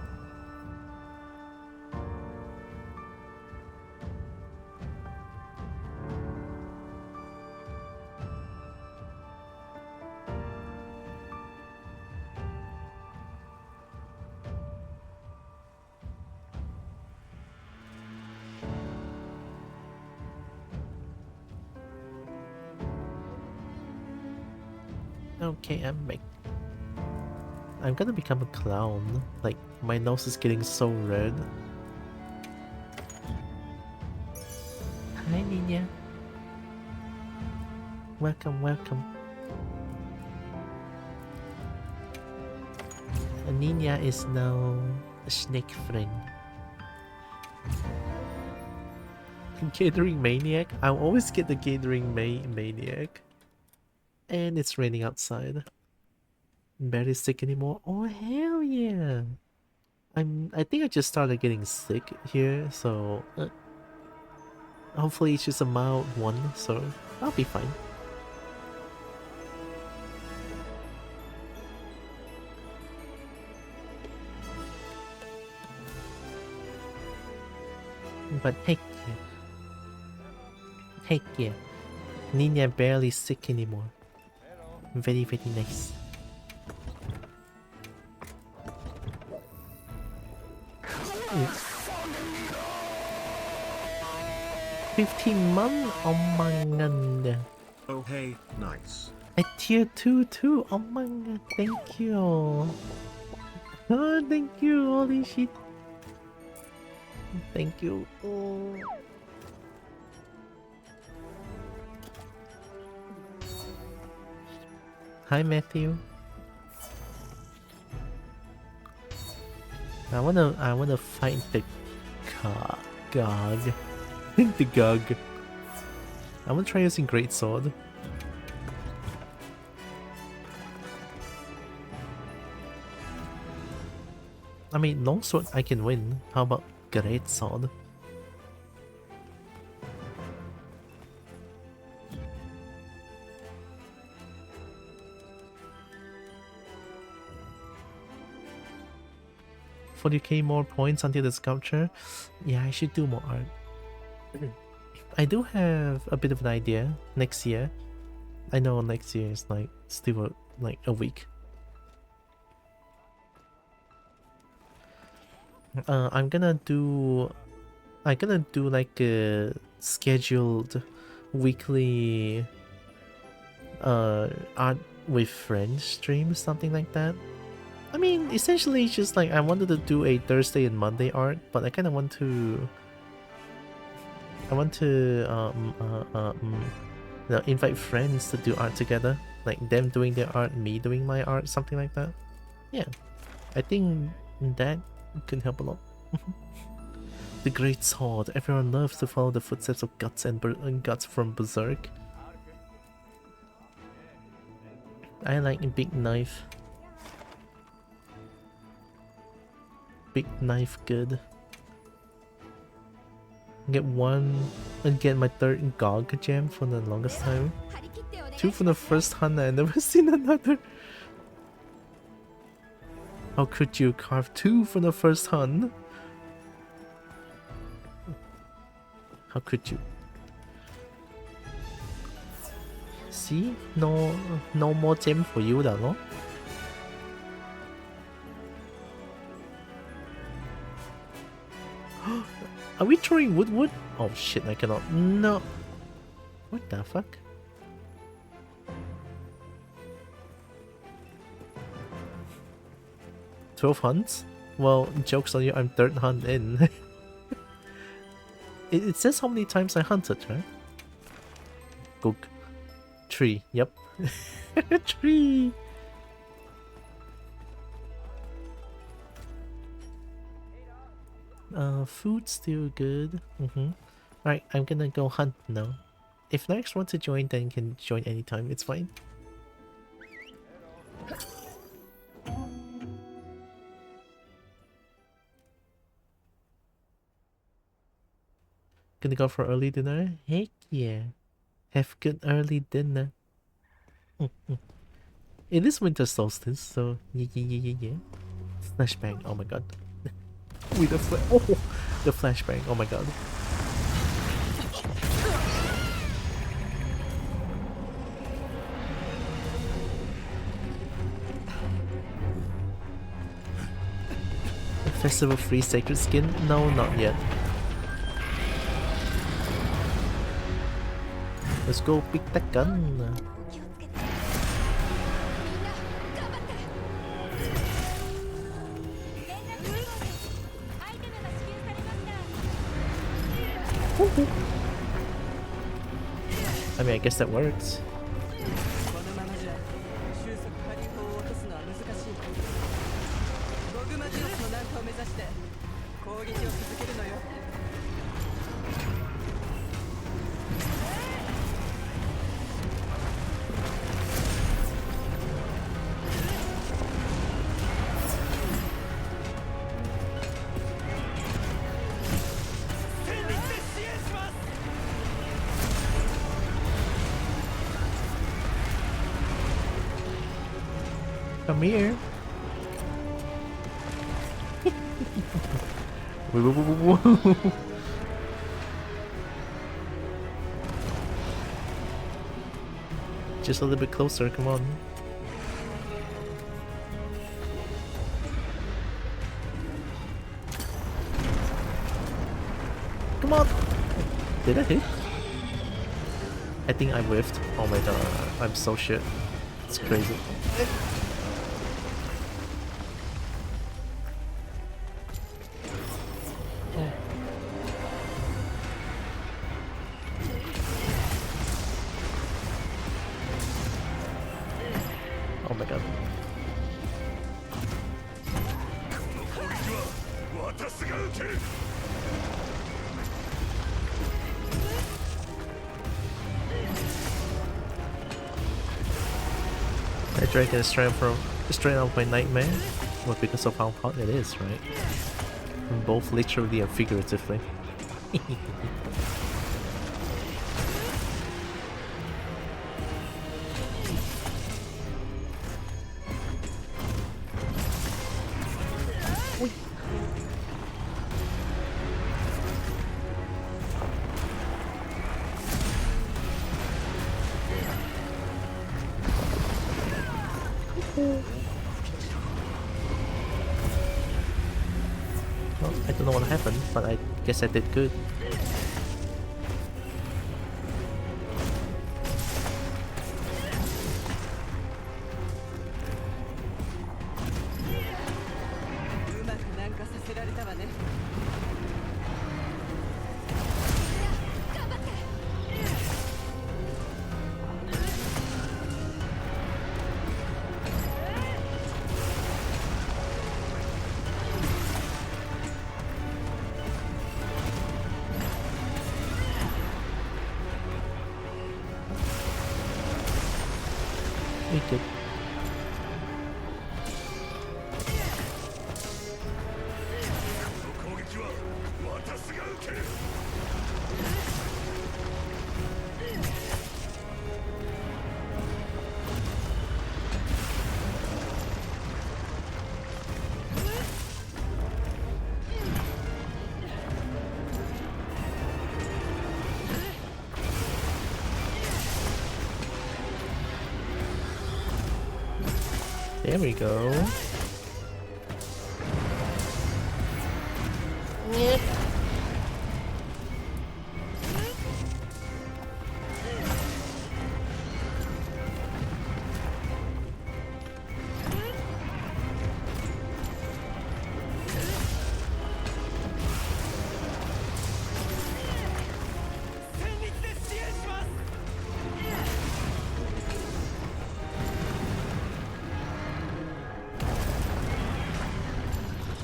Okay, I'm gonna become a clown. Like, my nose is getting so red. Hi, Nina. Welcome, welcome. Nina is now a snake friend. Gathering Maniac? I always get the Gathering Maniac. And it's raining outside. Barely sick anymore. Oh hell yeah! I think I just started getting sick here, so hopefully it's just a mild one, so I'll be fine. But heck yeah. Heck yeah. Nina barely sick anymore. Very, very nice. Ooh. 15 months? Oh my god. Oh hey, nice. A tier 2 too? Oh my god, thank you. Oh, thank you, holy shit. Thank you. Oh. Hi Matthew. I wanna fight the Gog. The Gog. I wanna try using Great Sword. I mean, longsword I can win. How about Great Sword? $40k more points until the sculpture. Yeah, I should do more art. I do have a bit of an idea next year. I know next year is like still like a week. I'm gonna do like a scheduled weekly art with friends stream, something like that. I mean, essentially it's just like I wanted to do a Thursday and Monday art, but I kind of want to you know, invite friends to do art together, like them doing their art, me doing my art, something like that. Yeah, I think that could help a lot. The Great Sword. Everyone loves to follow the footsteps of Guts and Guts from Berserk. I like a big knife. Big knife, good. Get one and get my third Gog gem for the longest time. 2 for the first hunt. I never seen another. How could you carve 2 for the first hunt? How could you? See, no more gem for you, no? Are we throwing wood? Oh shit, I cannot. No. What the fuck? "12 hunts? Well, joke's on you, I'm 3rd hunt in." It says how many times I hunted, right? Gook. 3, yep. 3! Food's still good. Alright, I'm gonna go hunt now. If Lex wants to join, then can join anytime, it's fine. Gonna go for early dinner? Heck yeah. Have good early dinner. It is winter solstice, so yeah. Flashbang, oh my god. With the the flashbang, oh my god. Festival free sacred skin? No, not yet. Let's go pick the gun. I mean, I guess that works. Come here. Just a little bit closer, come on. Come on! Did I hit? I think I whiffed. Oh my god, I'm so shit. It's crazy. Oh my god. That dragon is straight out of my nightmare. Well, because of how hot it is, right? Both literally and figuratively. Well, I don't know what happened, but I guess I did good. We did. There we go. Yep.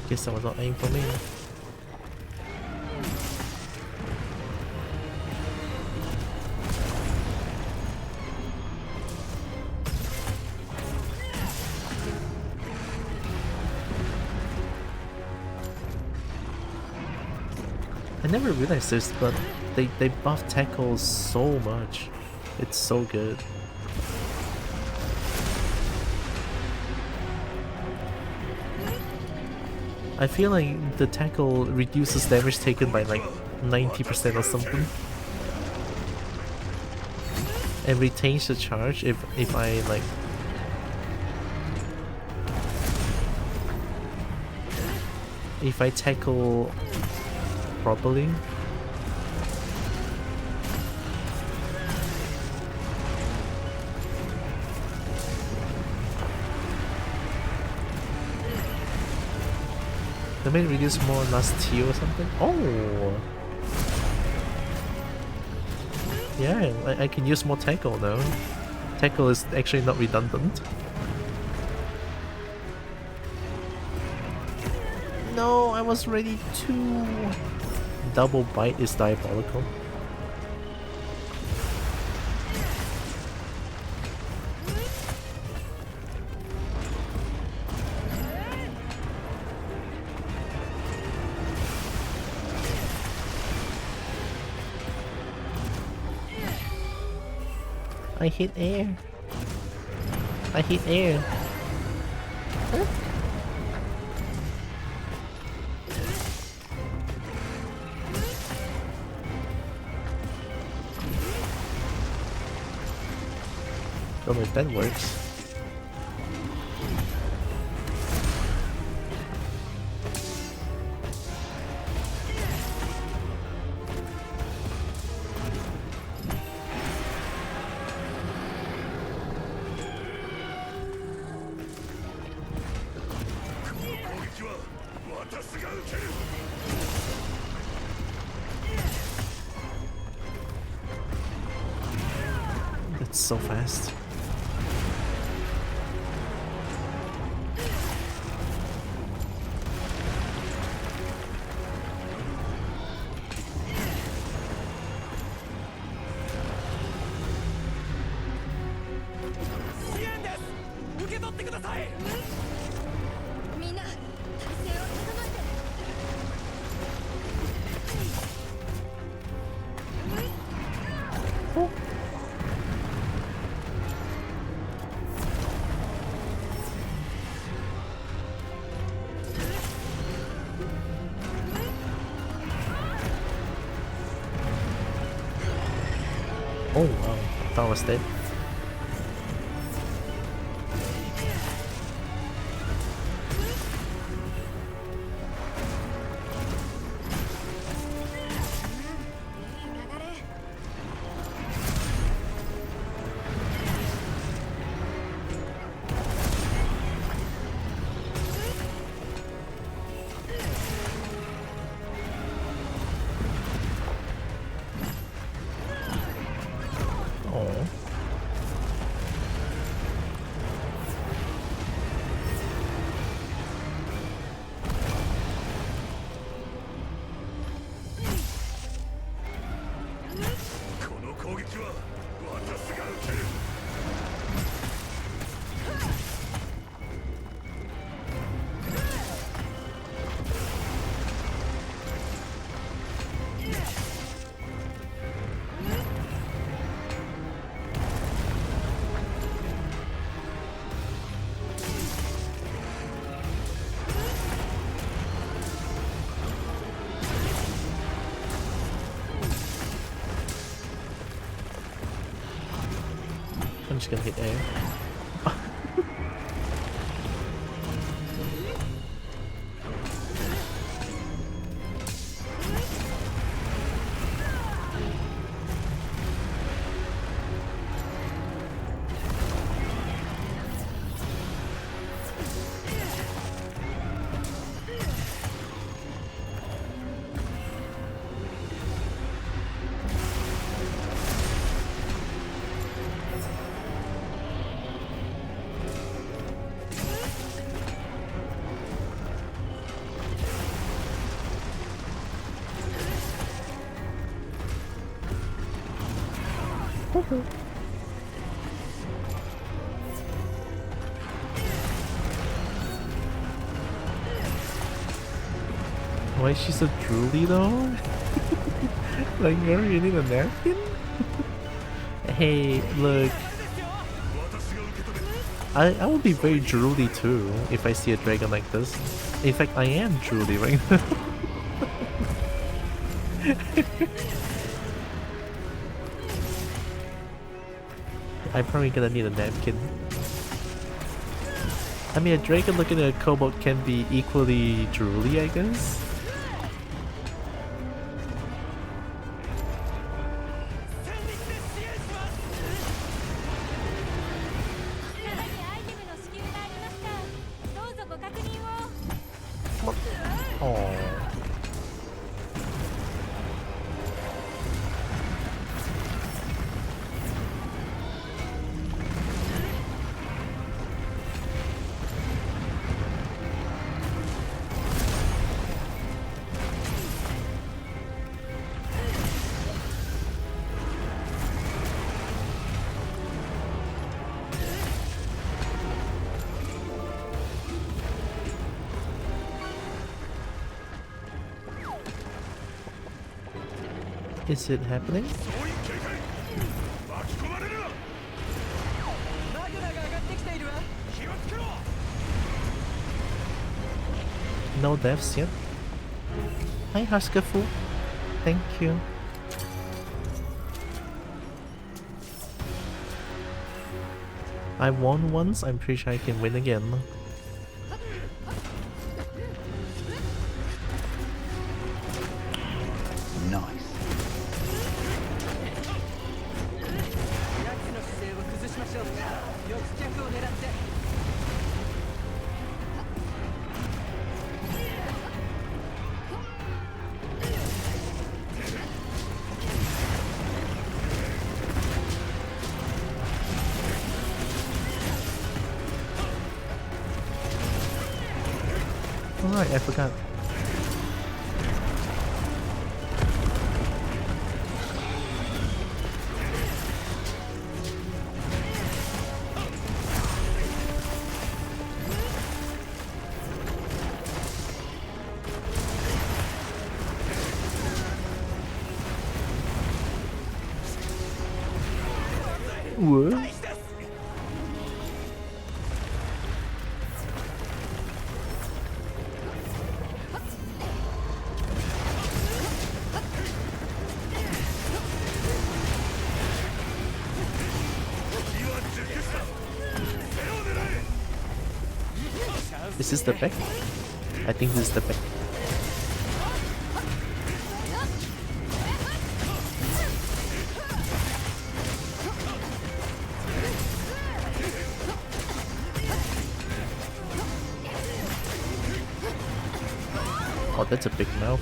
Guess that was not aimed for me. I never realized this, but they buff tackle so much. It's so good. I feel like the tackle reduces damage taken by like 90% or something. And retains the charge if I like... if I tackle properly. They may reduce more last tier or something. Oh! Yeah, I can use more tackle now. Tackle is actually not redundant. No, I was ready to... Double bite is diabolical. I hit air. I hit air. Huh? Don't know if that works. That's so fast. Oh wow, I thought I was dead. Oh. I'm just gonna hit air. Why is she so drooly though? Like you're eating a napkin? Hey, look. I would be very drooly too if I see a dragon like this. In fact, I am drooly right now. I'm probably gonna need a napkin. I mean, a dragon looking at a kobold can be equally drooly, I guess. Oh. Is it happening? No deaths yet? Hi Huskafu. Thank you. I won once, I'm pretty sure I can win again. Nice. Alright, I forgot. What? Is this the back? I think this is the back. Oh, that's a big mouth.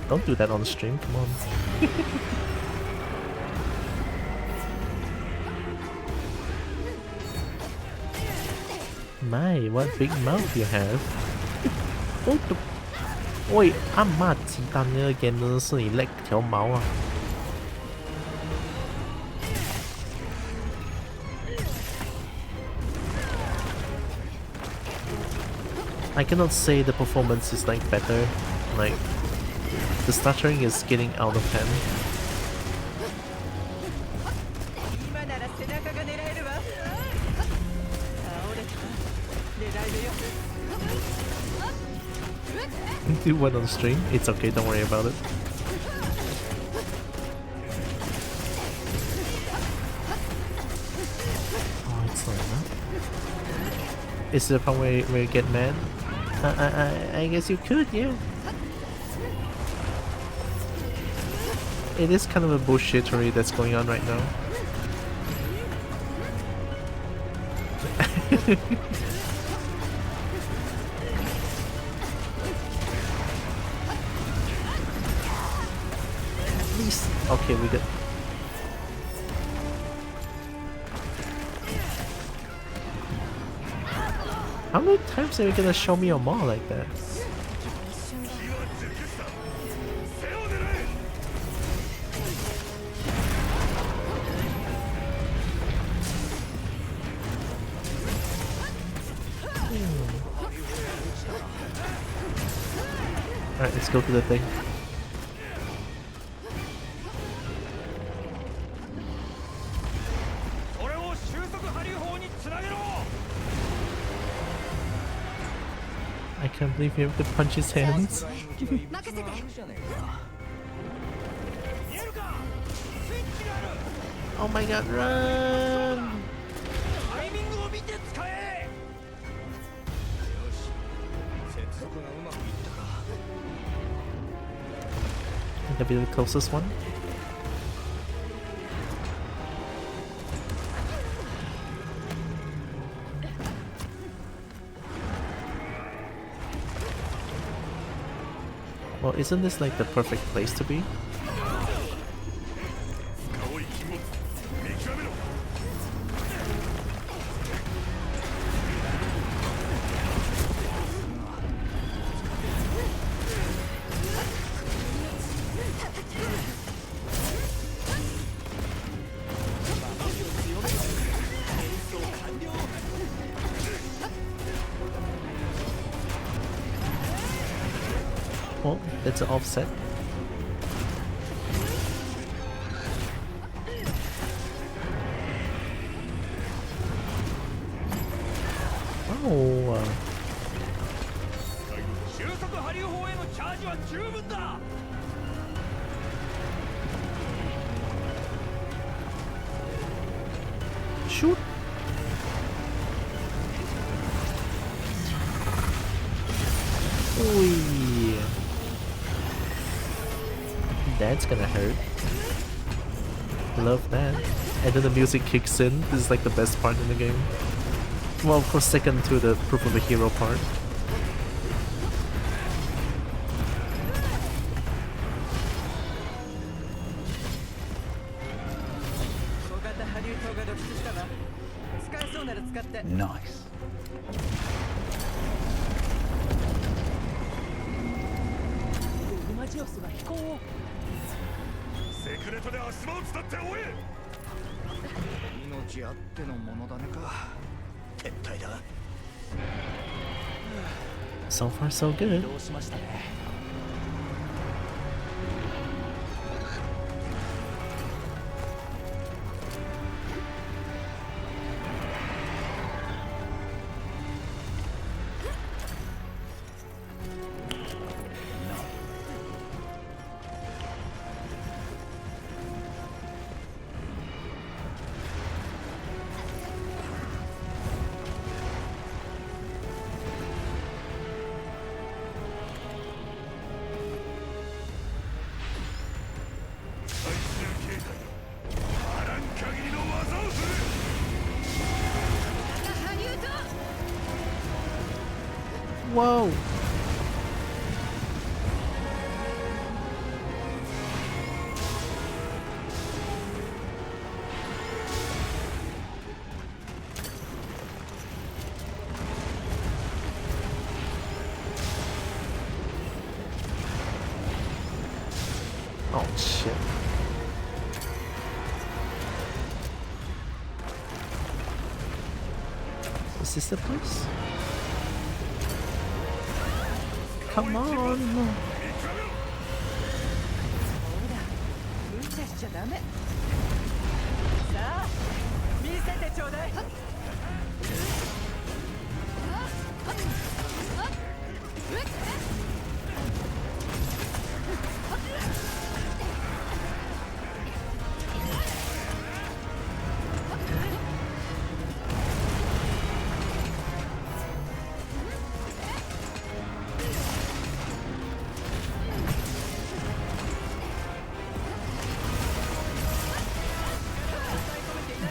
Don't do that on stream, come on. My, what big mouth you have. What the... 喂，阿媽子彈呢個 game 真的是你叻條毛啊 I cannot say the performance is like better, like the stuttering is getting out of hand. Do one on stream, it's okay, don't worry about it. Oh, it's like that. Is there a part where you get mad? I guess you could, yeah. It is kind of a bullshittery that's going on right now. At least, okay, we got. How many times are you gonna show me your maul like that? Alright, let's go to the thing. I can't believe you have to punch his hands. Oh my god, run! That'll be the closest one. Well, isn't this like the perfect place to be? Oh, that's an offset. Oh. Shoot. That's gonna hurt. Love that. And then the music kicks in. This is like the best part in the game. Well, of course, second to the proof of a hero part. Nice. So far, so good. Whoa! Oh shit. Is this the place? Come on!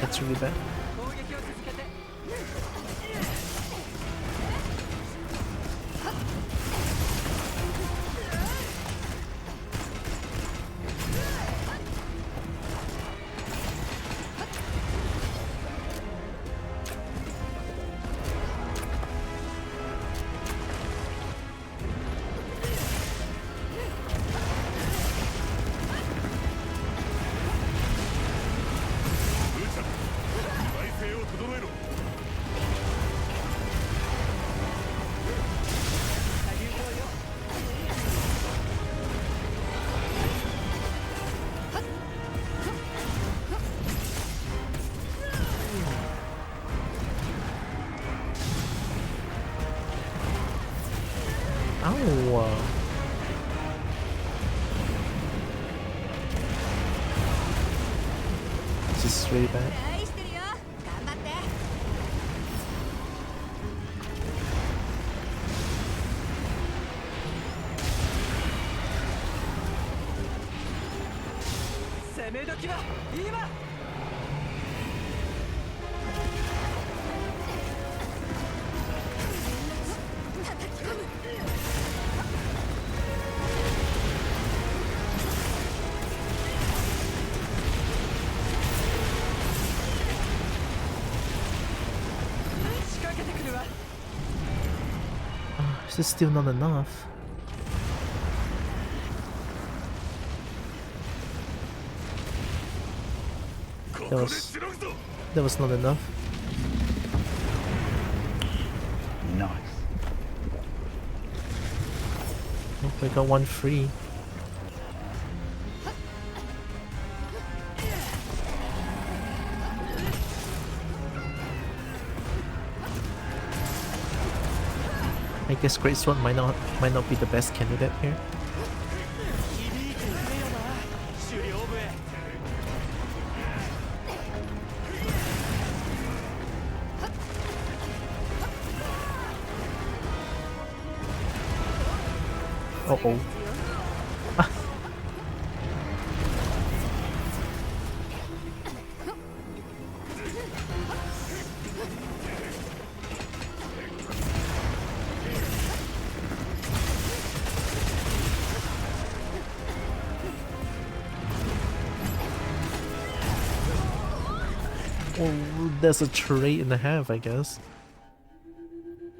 That's really bad. Ow! This is really bad. This is still not enough. That was not enough. Nice. Oh, we got one free. I guess Great Sword might not be the best candidate here. Uh-oh. There's a trait and a half, I guess.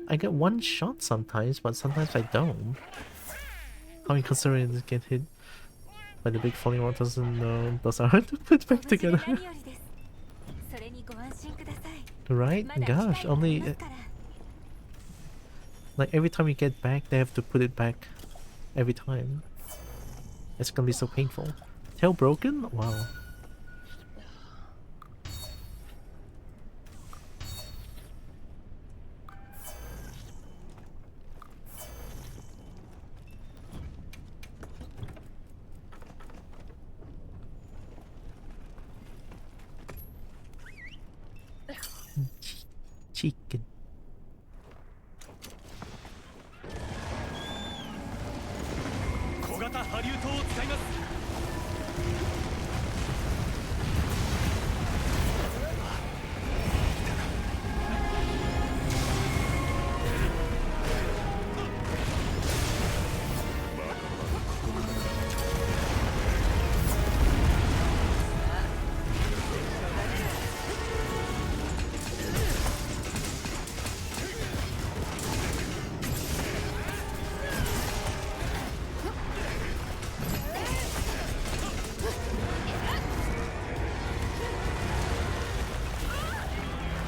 I get one shot sometimes, but sometimes I don't. How you considering to get hit by the big falling rock doesn't know those are hard to put back together. 何よりです。それにご安心ください。 Right? まだ機 Gosh, 会があり only ますから。 like every time you get back, they have to put it back every time. It's gonna be so painful. Tail broken? Wow. Chicken. 小型波竜刀を使います。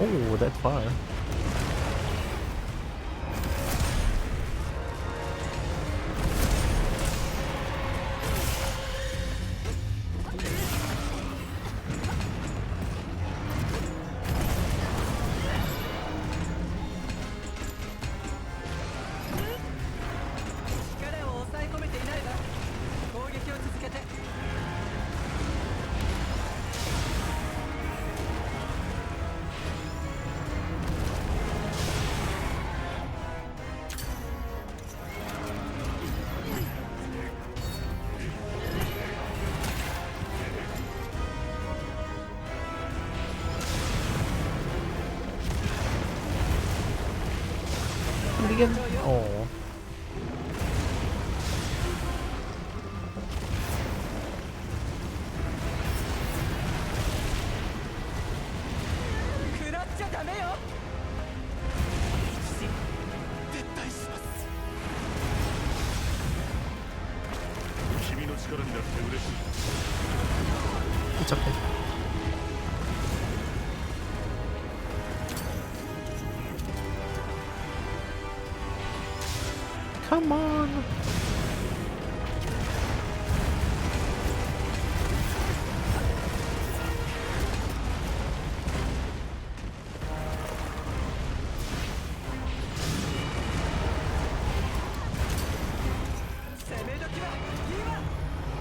Oh, that far. Again? Oh. It's okay. Come on!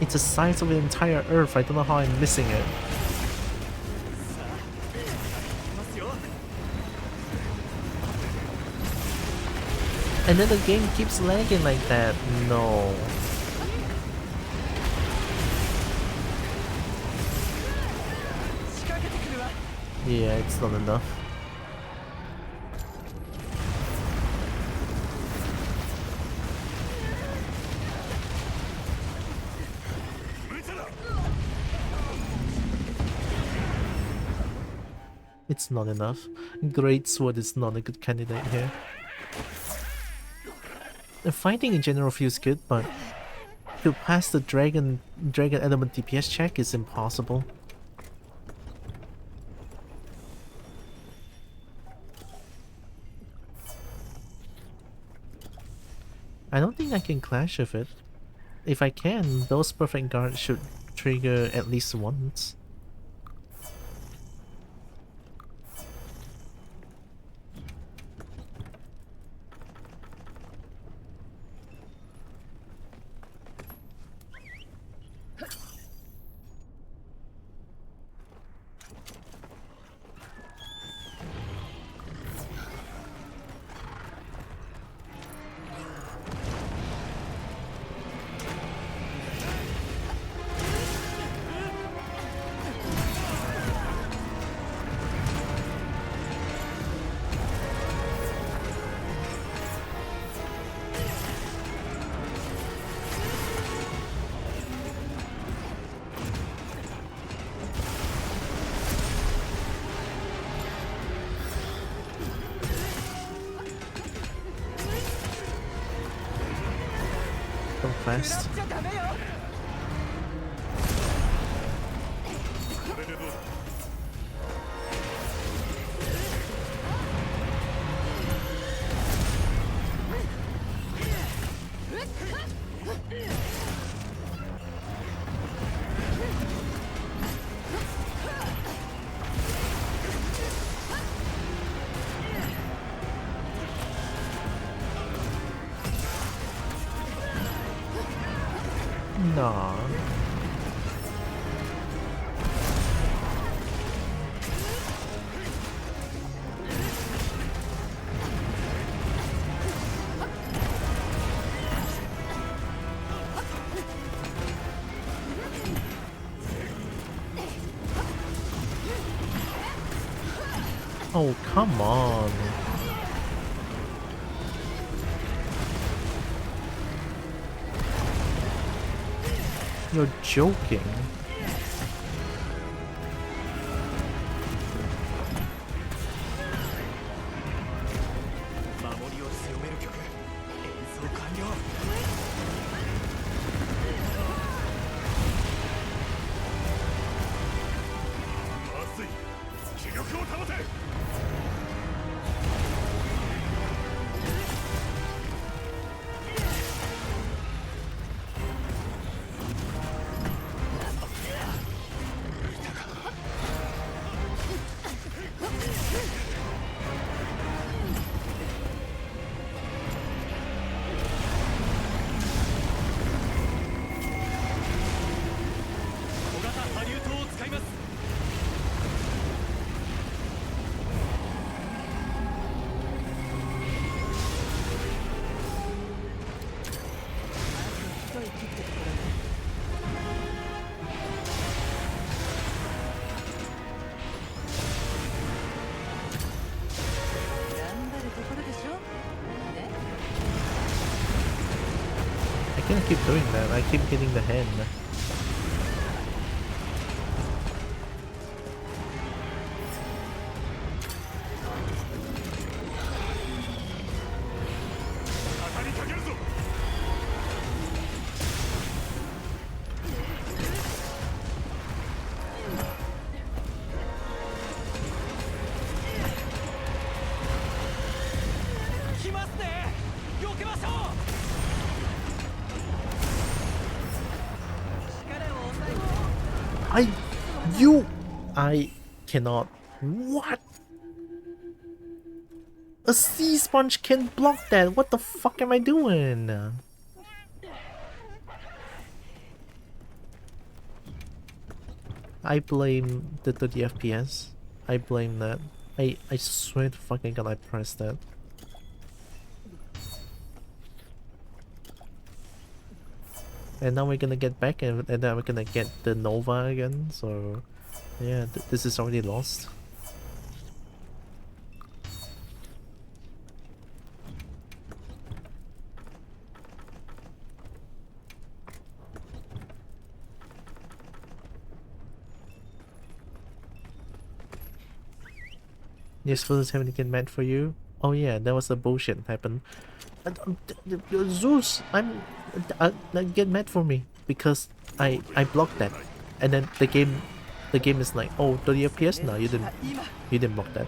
It's the size of the entire Earth. I don't know how I'm missing it. And then the game keeps lagging like that. No. Yeah, it's not enough. It's not enough. Great Sword is not a good candidate here. The fighting in general feels good, but to pass the dragon element DPS check is impossible. I don't think I can clash with it. If I can, those perfect guards should trigger at least once. fast. Nah. Oh, come on. You're joking. I can't keep doing that. I keep hitting the hand. I cannot. What? A sea sponge can block that. What the fuck am I doing? I blame the 30 FPS. I blame that. I swear to fucking god I pressed that. And now we're gonna get back and then we're gonna get the Nova again, so yeah, this is already lost. You're supposed to have to get mad for you? Oh yeah, that was the bullshit happened. Zeus, get mad for me because I blocked that, and then the game is like, oh, 30 FPS. No, you didn't block that.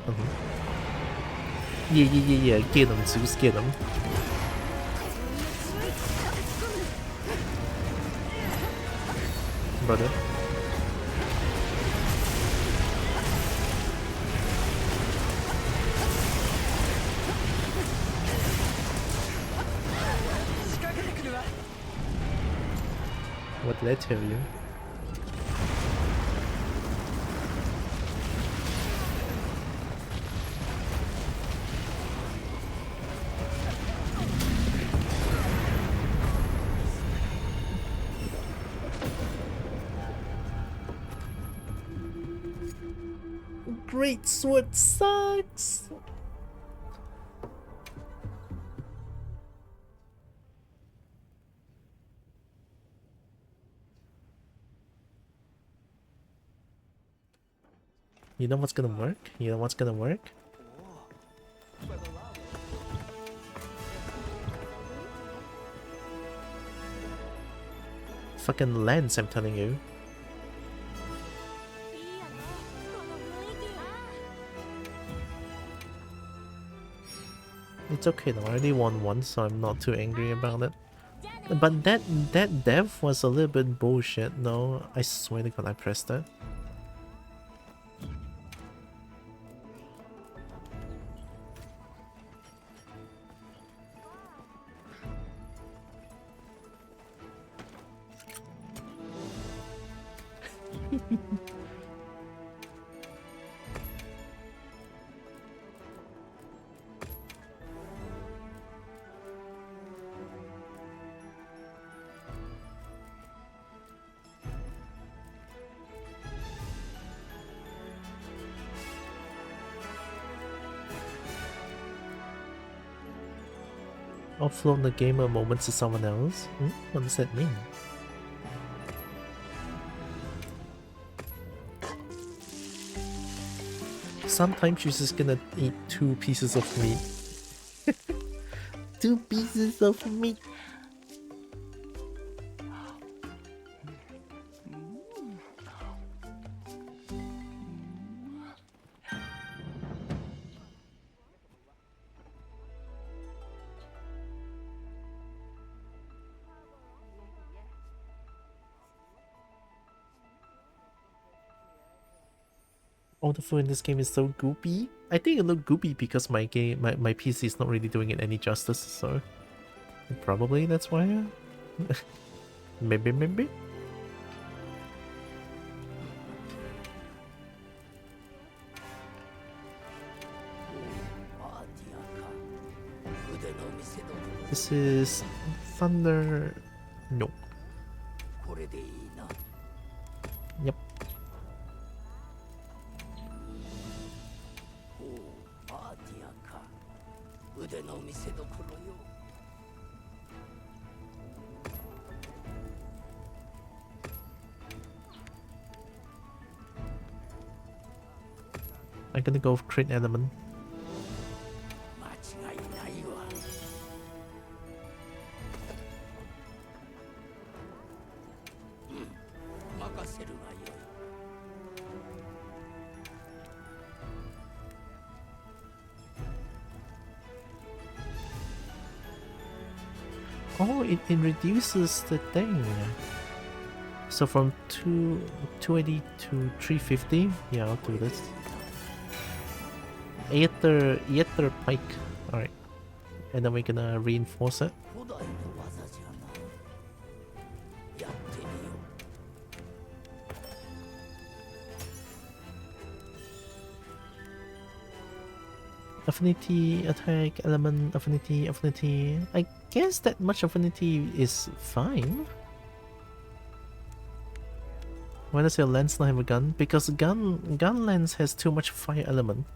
Yeah. Get him, Zeus, get him. Brother. What did I tell you? Great sword sucks! You know what's gonna work? You know what's gonna work? Fucking lens, I'm telling you. いいよねこの雰囲気。あ It's okay though, I already won once, so I'm not too angry about it. じゃあね。 But that dev was a little bit bullshit, no? I swear to god I pressed that. Offload the gamer moments to someone else? What does that mean? Sometimes you're just gonna eat 2 pieces of meat. 2 pieces of meat! Oh, the food in this game is so goopy. I think it looked goopy because my PC is not really doing it any justice, so probably that's why. Maybe. This is Thunder. No. Yep. I'm gonna go with crit element. Oh, it reduces the thing. So from 280 to 350? Yeah, I'll do this. Aether Pike. Alright. And then we're gonna reinforce it. Affinity, attack, element, affinity. I guess that much affinity is fine. Why does your lens not have a gun? Because gun lens has too much fire element.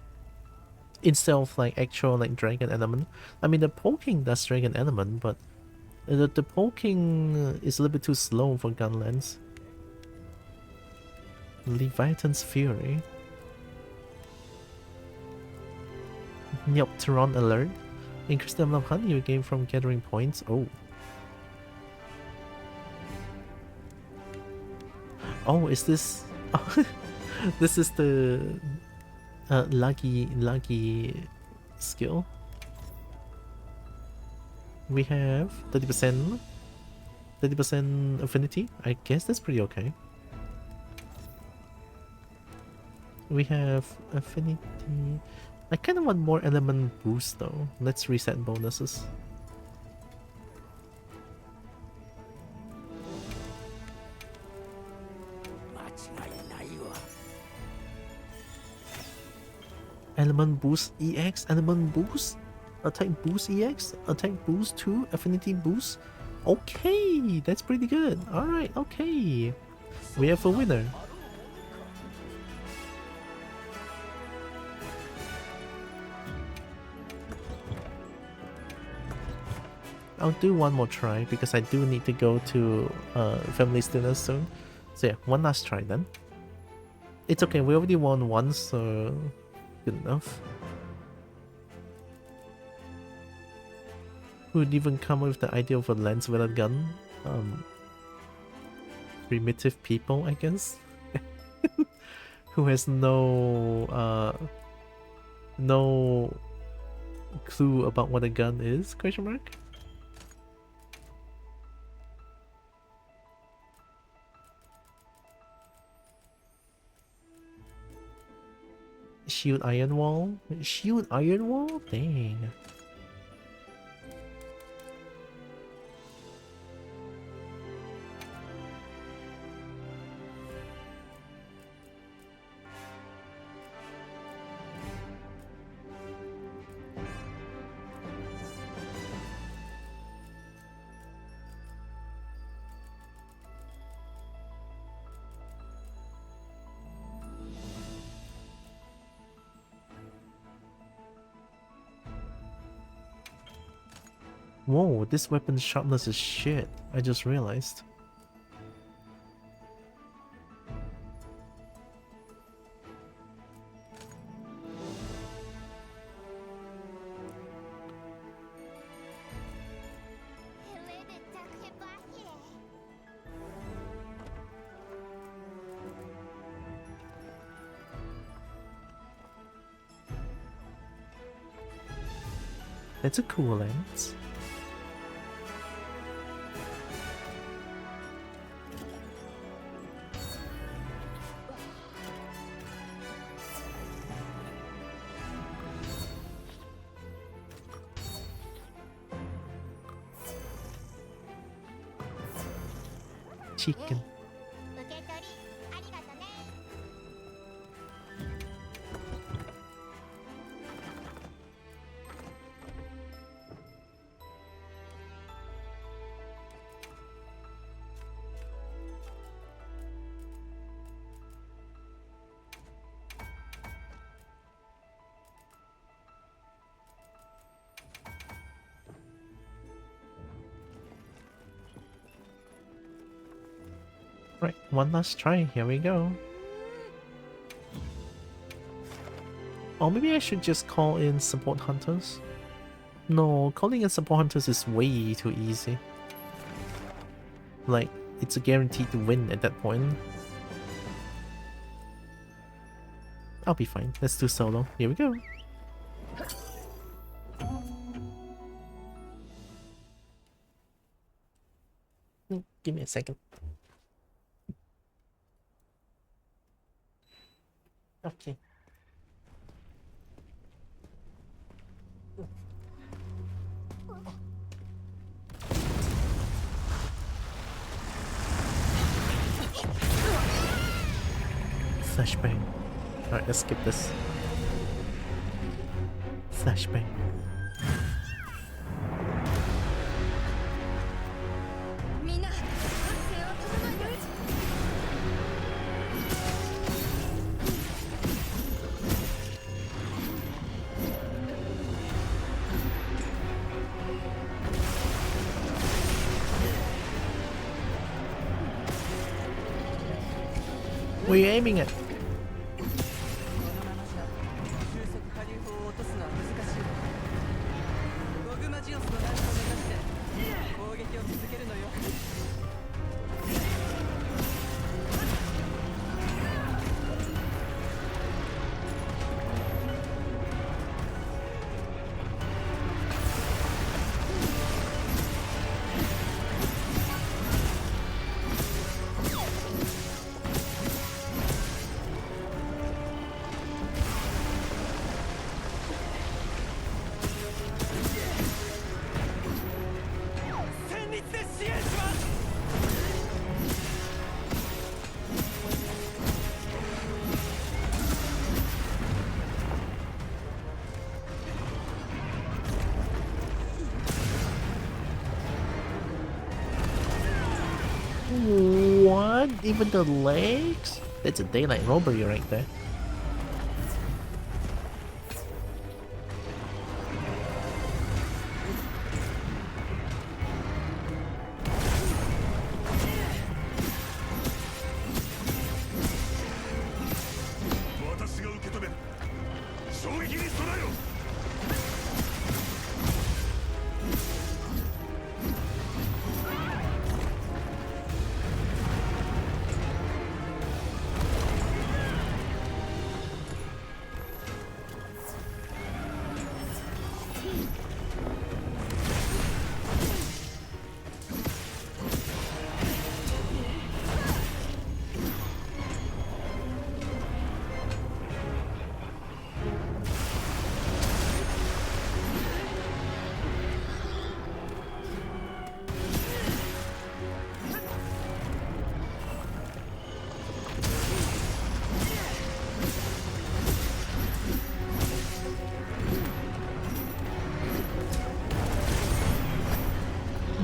Instead of like actual like dragon element. I mean the poking does dragon element, but the poking is a little bit too slow for gun lens. Leviathan's Fury. Yup, Tehran alert. Increase the amount of honey you gain from gathering points. Oh. Oh, is this... Oh, this is the... Lucky skill. We have 30% affinity. I guess that's pretty okay. We have affinity. I kind of want more element boost though. Let's reset bonuses. Element boost EX, element boost, attack boost EX, attack boost 2, affinity boost. Okay, that's pretty good. Alright, okay. We have a winner. I'll do one more try because I do need to go to family's dinner soon. So yeah, one last try then. It's okay, we already won once, so good enough. Who would even come up with the idea of a lens with a gun? primitive people, I guess, who has no clue about what a gun is? Question mark. Shield iron wall? Shield iron wall? Dang. Whoa, this weapon's sharpness is shit. I just realized. That's a cool lens. Chicken. 受け取りありがとね。 Right, one last try. Here we go. Or maybe I should just call in support hunters? No, calling in support hunters is way too easy. Like, it's a guaranteed win at that point. I'll be fine. Let's do solo. Here we go. Give me a second. Okay. Flashbang. Alright, let's skip this. Flashbang. What are you aiming at? 戦慄で支援します。 What? Even the legs? That's a daylight robbery right there.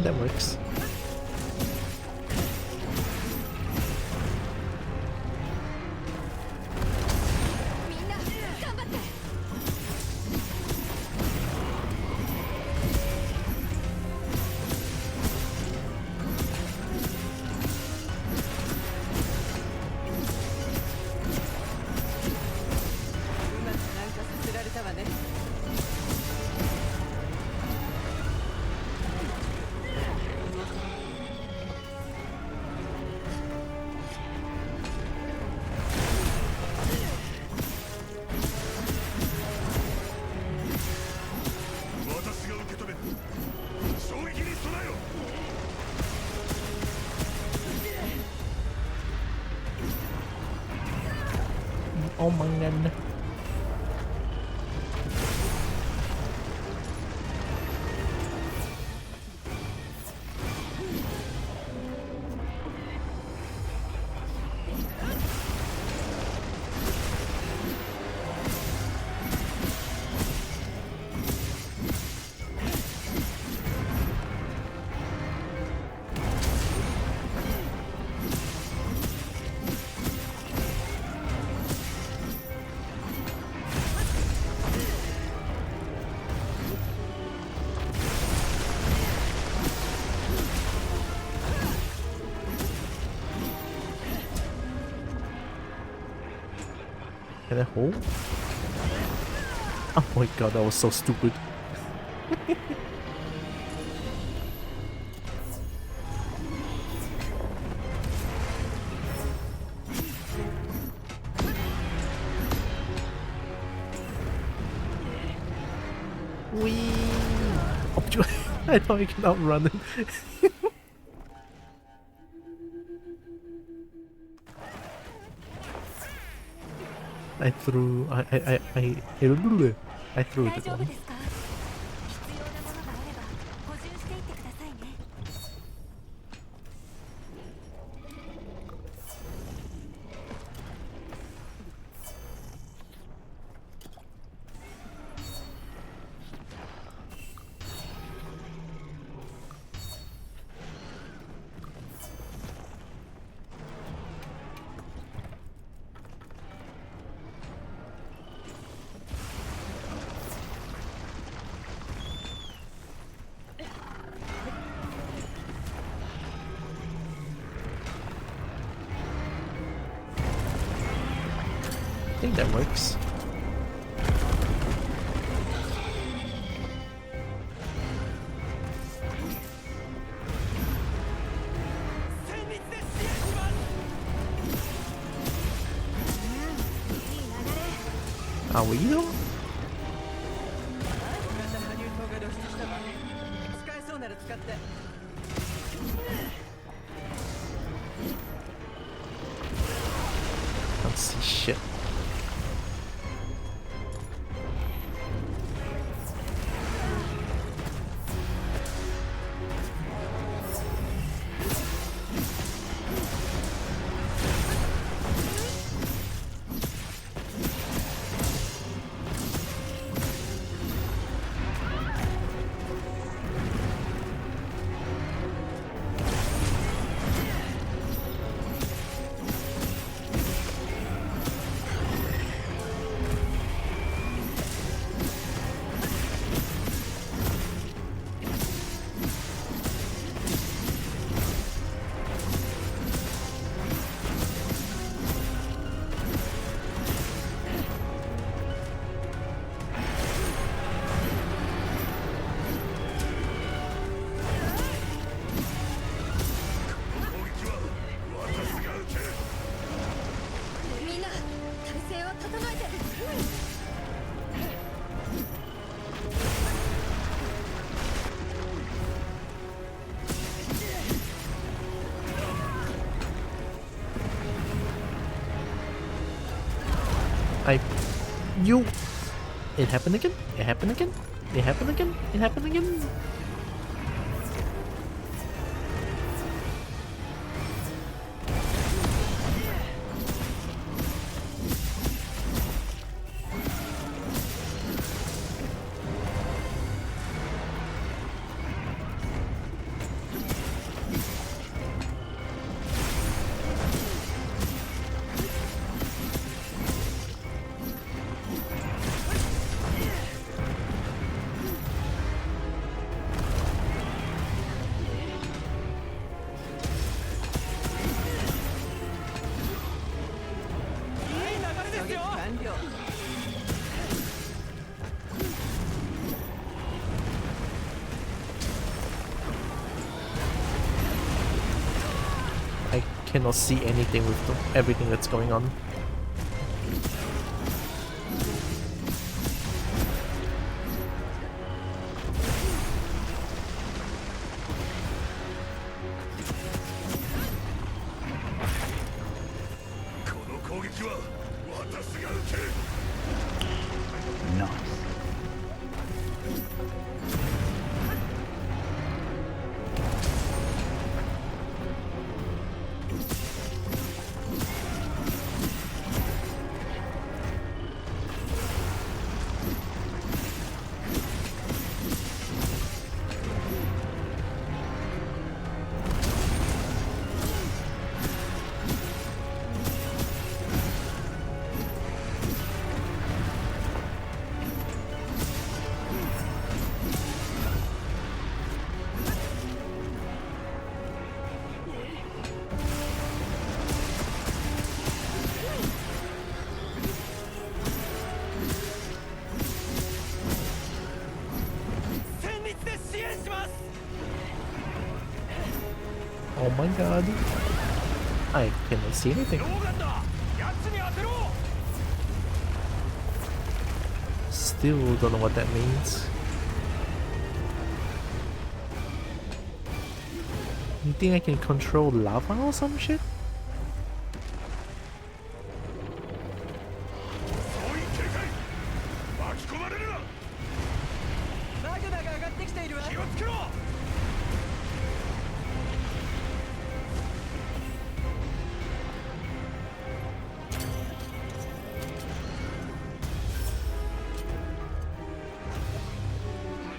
That works. Oh my god. Can I hold? Oh my god, that was so stupid. Wee! Oh, I thought you can outrun it. I threw I threw 大 it 丈夫 one. ですか？必要なものがあれば補充していってくださいね。I think that works. 戦慄で支援します。 Are we though? 小型波竜砲が露出したわ。使えそうなら使って。 Can't see shit. You. It happened again? It happened again? It happened again? It happened again? cannot see anything with everything that's going on. Nice. Oh my god. I cannot see anything. Still don't know what that means. You think I can control lava or some shit?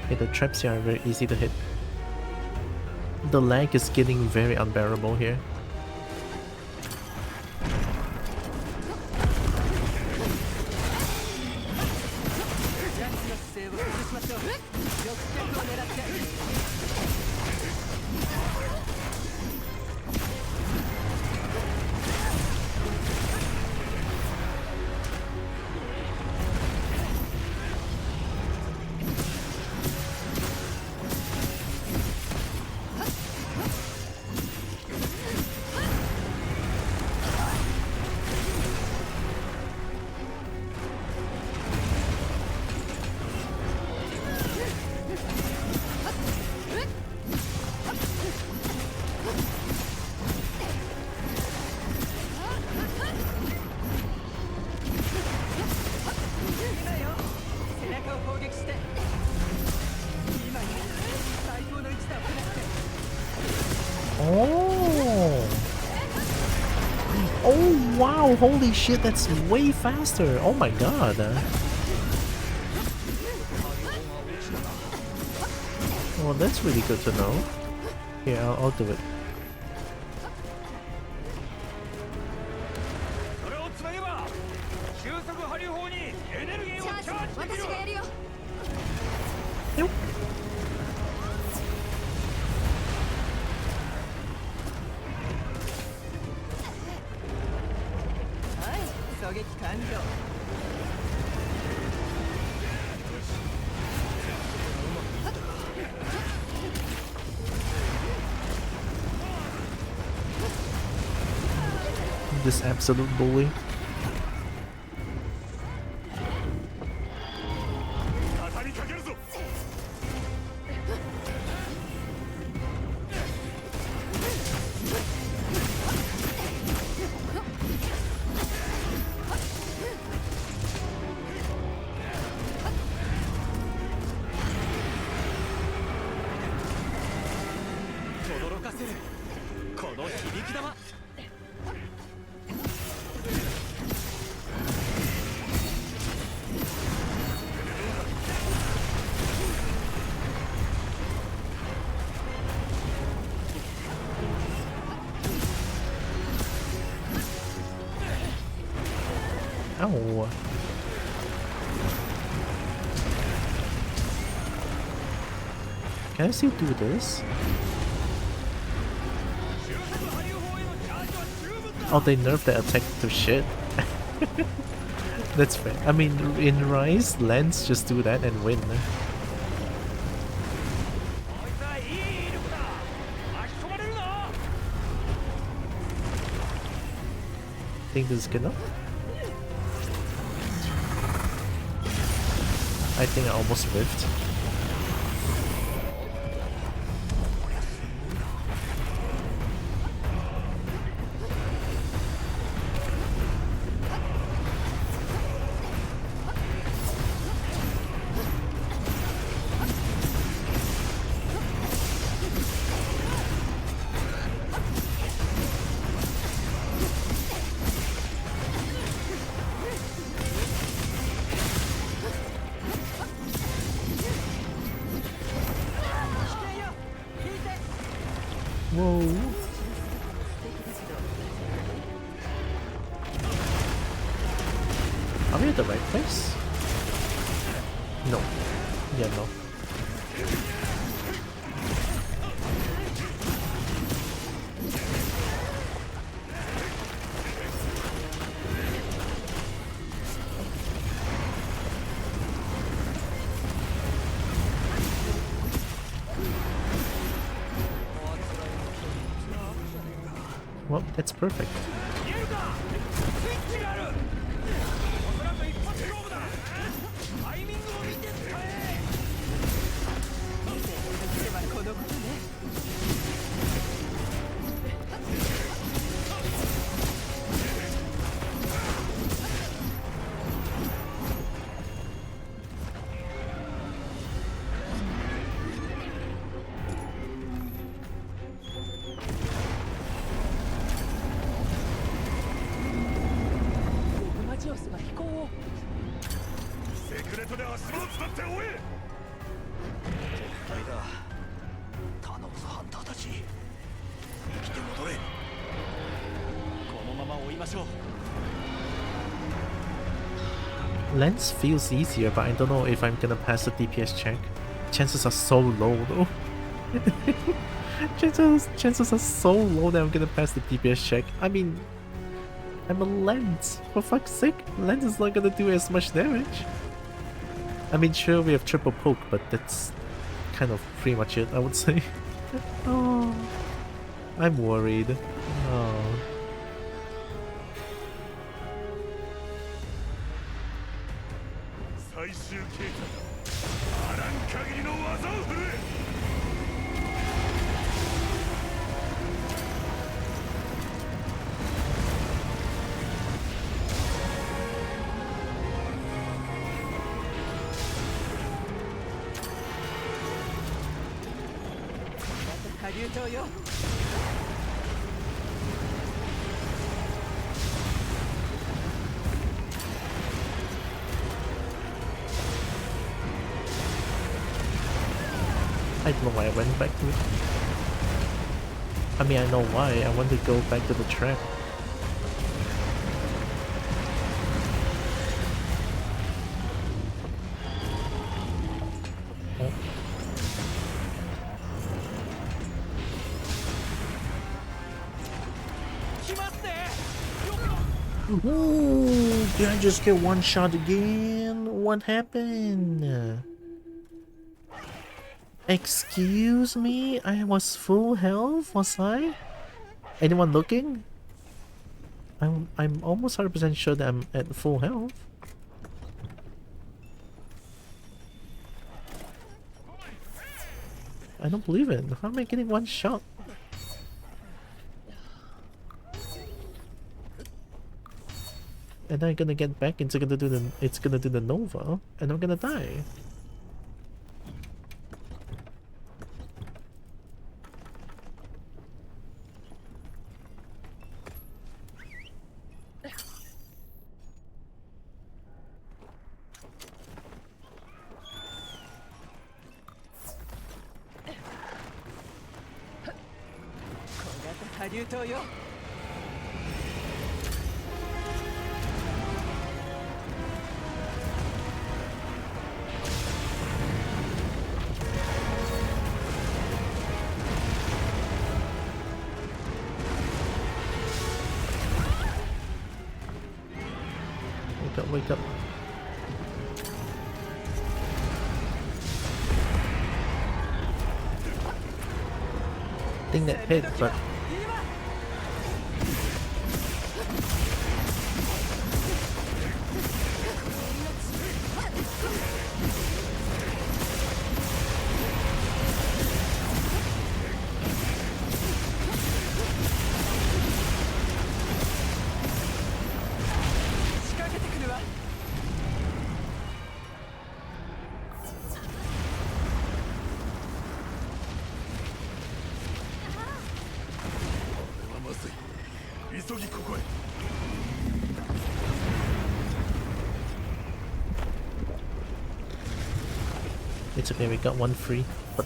Okay, the traps here are very easy to hit. The lag is getting very unbearable here. Oh! Oh wow, holy shit, that's way faster! Oh my god! Well, that's really good to know. Here, I'll do it. Nope. This absolute bully. Ow. Can I still do this? Oh, they nerfed the attack to shit. That's fair. I mean, in Rise, Lance just do that and win. think this is good enough. I think I almost whiffed. Whoa. Are we at the right place? No. Yeah, no. Well, that's perfect. Lens feels easier, but I don't know if I'm gonna pass the DPS check. Chances are so low though. chances are so low that I'm gonna pass the DPS check. I mean, I'm a Lens. For fuck's sake, Lens is not gonna do as much damage. I mean, sure, we have triple poke, but that's kind of pretty much it, I would say. Oh, I'm worried. Oh. 最終形態あらん限りの技を振るえ I don't know why I went back to it. I mean, I know why. I want to go back to the trap. Oh. Ooh, did I just get one shot again? What happened? Excuse me? I was full health, was I? Anyone looking? I'm almost 100% sure that I'm at full health. I don't believe it. How am I getting one shot? And I'm gonna get back into it's gonna do the Nova, and I'm gonna die. Wake up. I think that hit, but 急ぎここへ。 It's okay, we got one free. But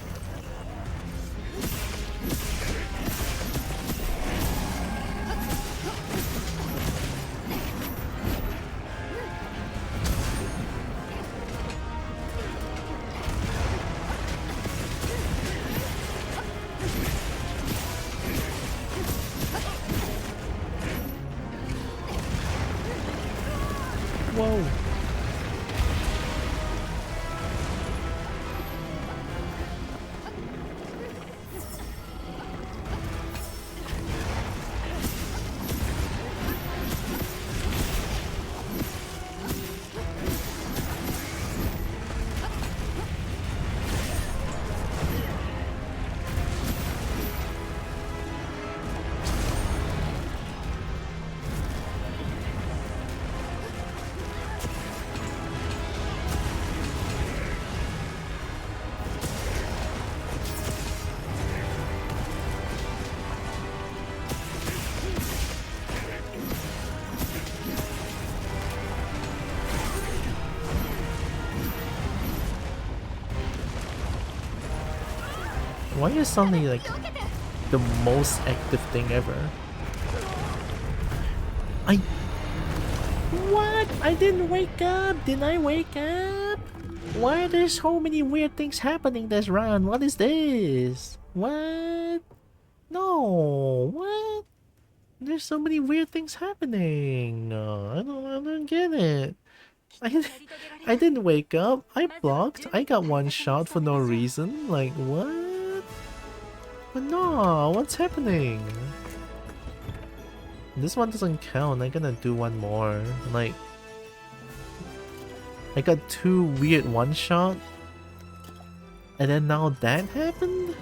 whoa. Why is suddenly like the most active thing ever? What? I didn't wake up! Did I wake up? Why are there so many weird things happening this round? What is this? What? No, what? There's so many weird things happening. I don't get it. I didn't wake up. I blocked. I got one shot for no reason. Like, what? But no, what's happening? This one doesn't count. I'm gonna do one more. Like, I got two weird one shot, and then now that happened?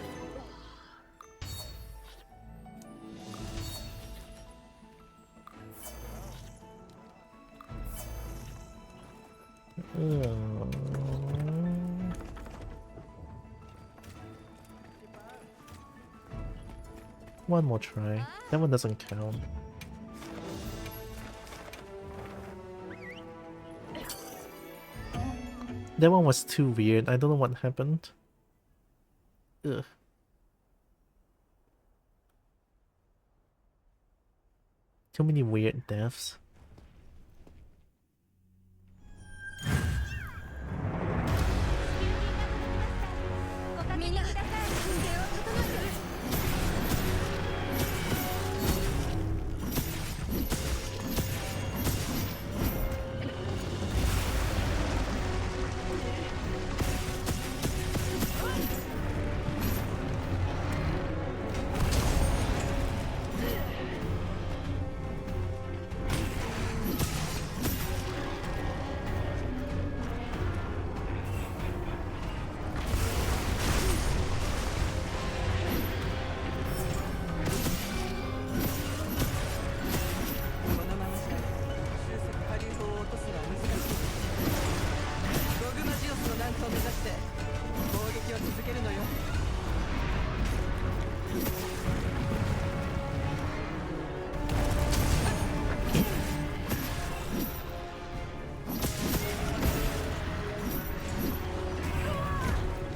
One more try. That one doesn't count. That one was too weird. I don't know what happened. Ugh. Too many weird deaths.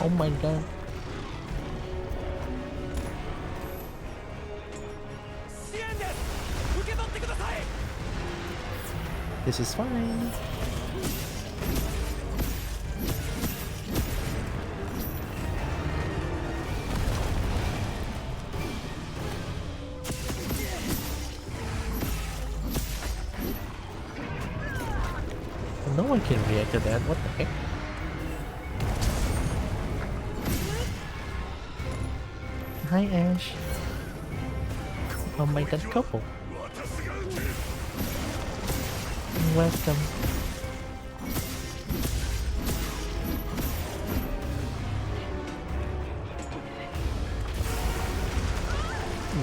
Oh my god. This is fine. No one can react to that. What the heck? Hi, Ash. Oh my god, couple. Welcome.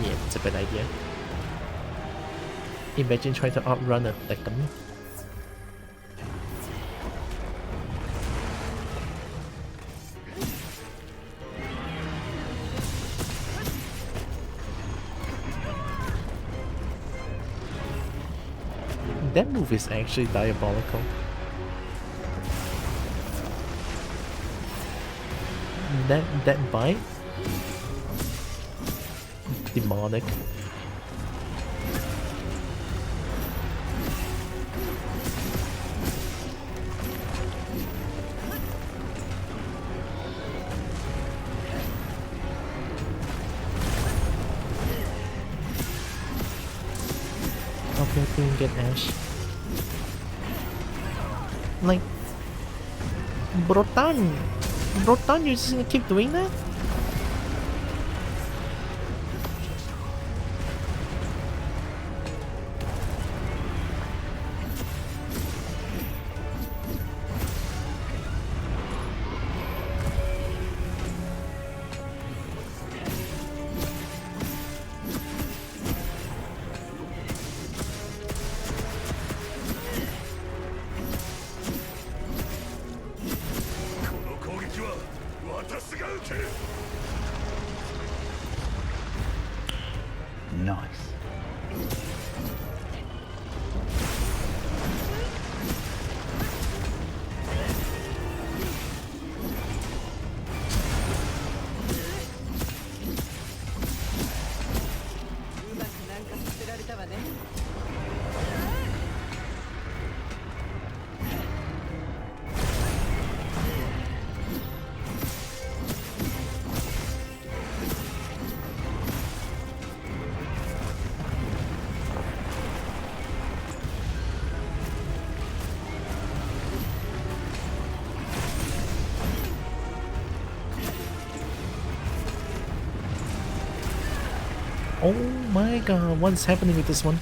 Yeah, it's a bad idea. Imagine trying to outrun a Tekken. That move is actually diabolical. That bite? Demonic. Okay, I didn't get Ash. Like, Brotan! Brotan, you're just gonna keep doing that? Nice. Oh my god, what's happening with this one?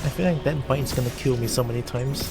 I feel like that bite is gonna kill me so many times.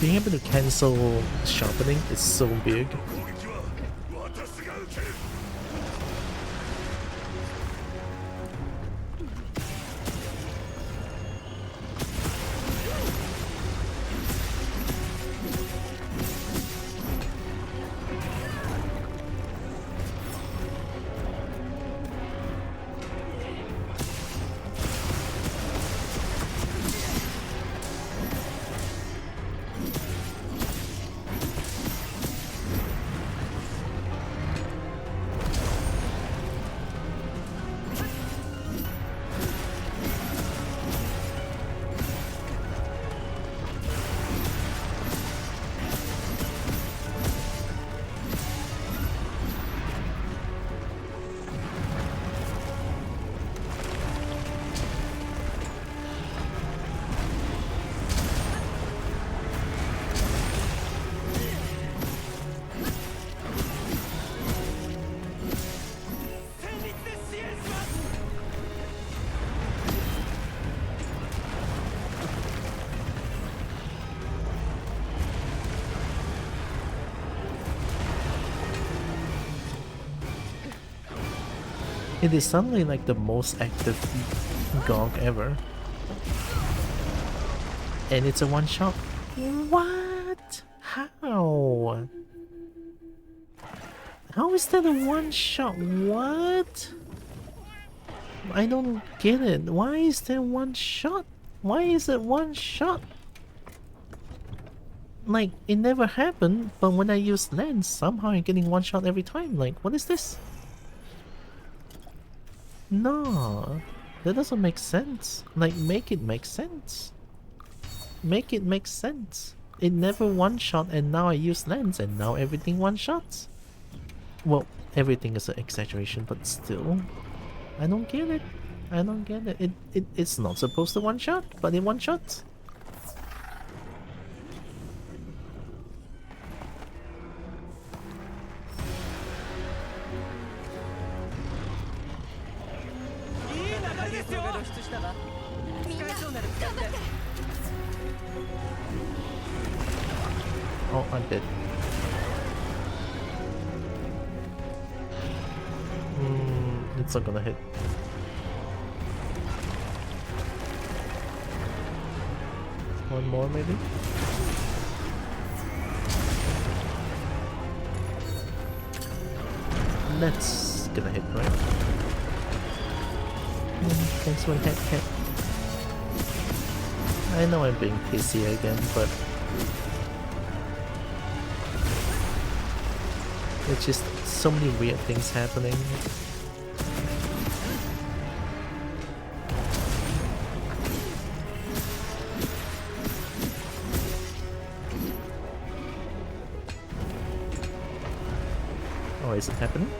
Being able to cancel sharpening is so big. It is suddenly like the most active Gog ever. And it's a one-shot. What? How? How is that a one-shot? What? I don't get it. Why is there one shot? Why is it one shot? Like, it never happened, but when I use lens, somehow I'm getting one shot every time. Like, what is this? No, that doesn't make sense. Like, make it make sense. Make it make sense. It never one shot and now I use lens and now everything one shots. Well, everything is an exaggeration, but still. I don't get it. I don't get it. It's not supposed to one shot, but it one shots. Oh, I'm dead. It's not gonna hit. One more maybe? That's gonna hit, right? Thanks for that hit. I know I'm being pissy again, but it's just so many weird things happening. Oh, is it happening?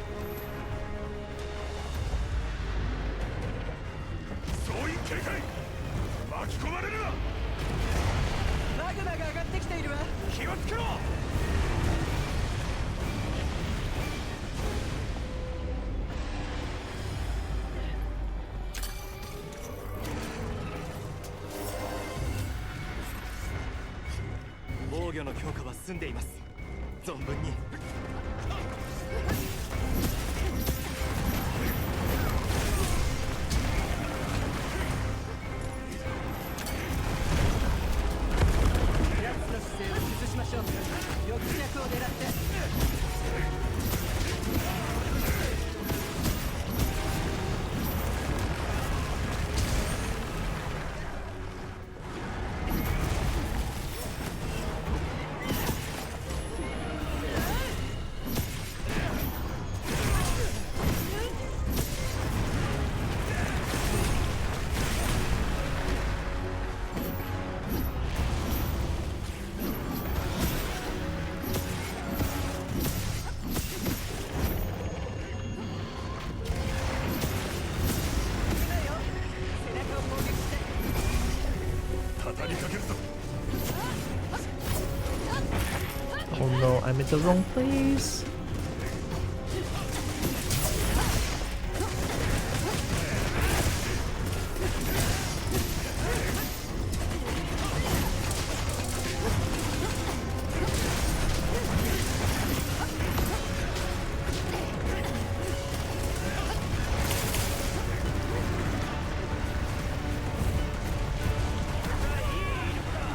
Oh no, I'm in the wrong place.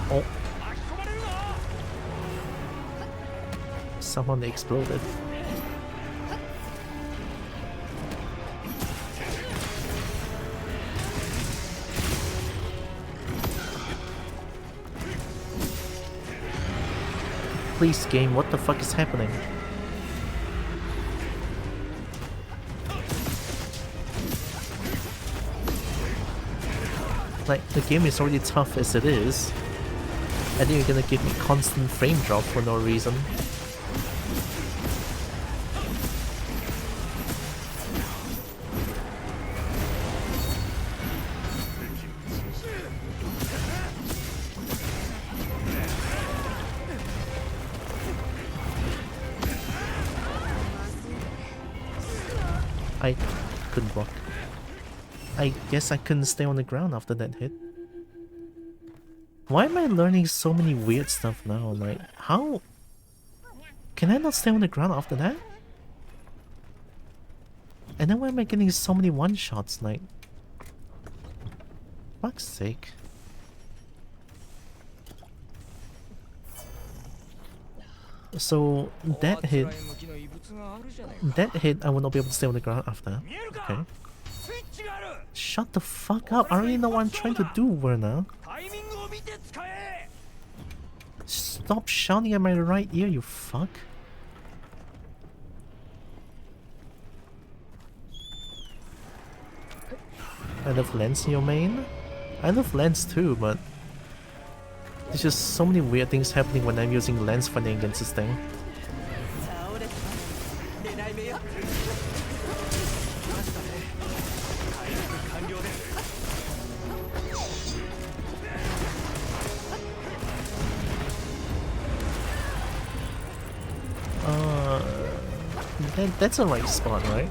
Oh. Someone exploded. Please, game, what the fuck is happening? Like, the game is already tough as it is, and then you're gonna give me constant frame drop for no reason. I couldn't block. I guess I couldn't stay on the ground after that hit. Why am I learning so many weird stuff now? Like, how? Can I not stay on the ground after that? And then why am I getting so many one-shots, like... Fuck's sake. So, that hit... That hit, I will not be able to stay on the ground after. Okay. Shut the fuck up! I already know what I'm trying to do, Werner. Stop shouting at my right ear, you fuck. I love Lance in your main. I love Lance too, but there's just so many weird things happening when I'm using Lance fighting against this thing. That's a right spot, right?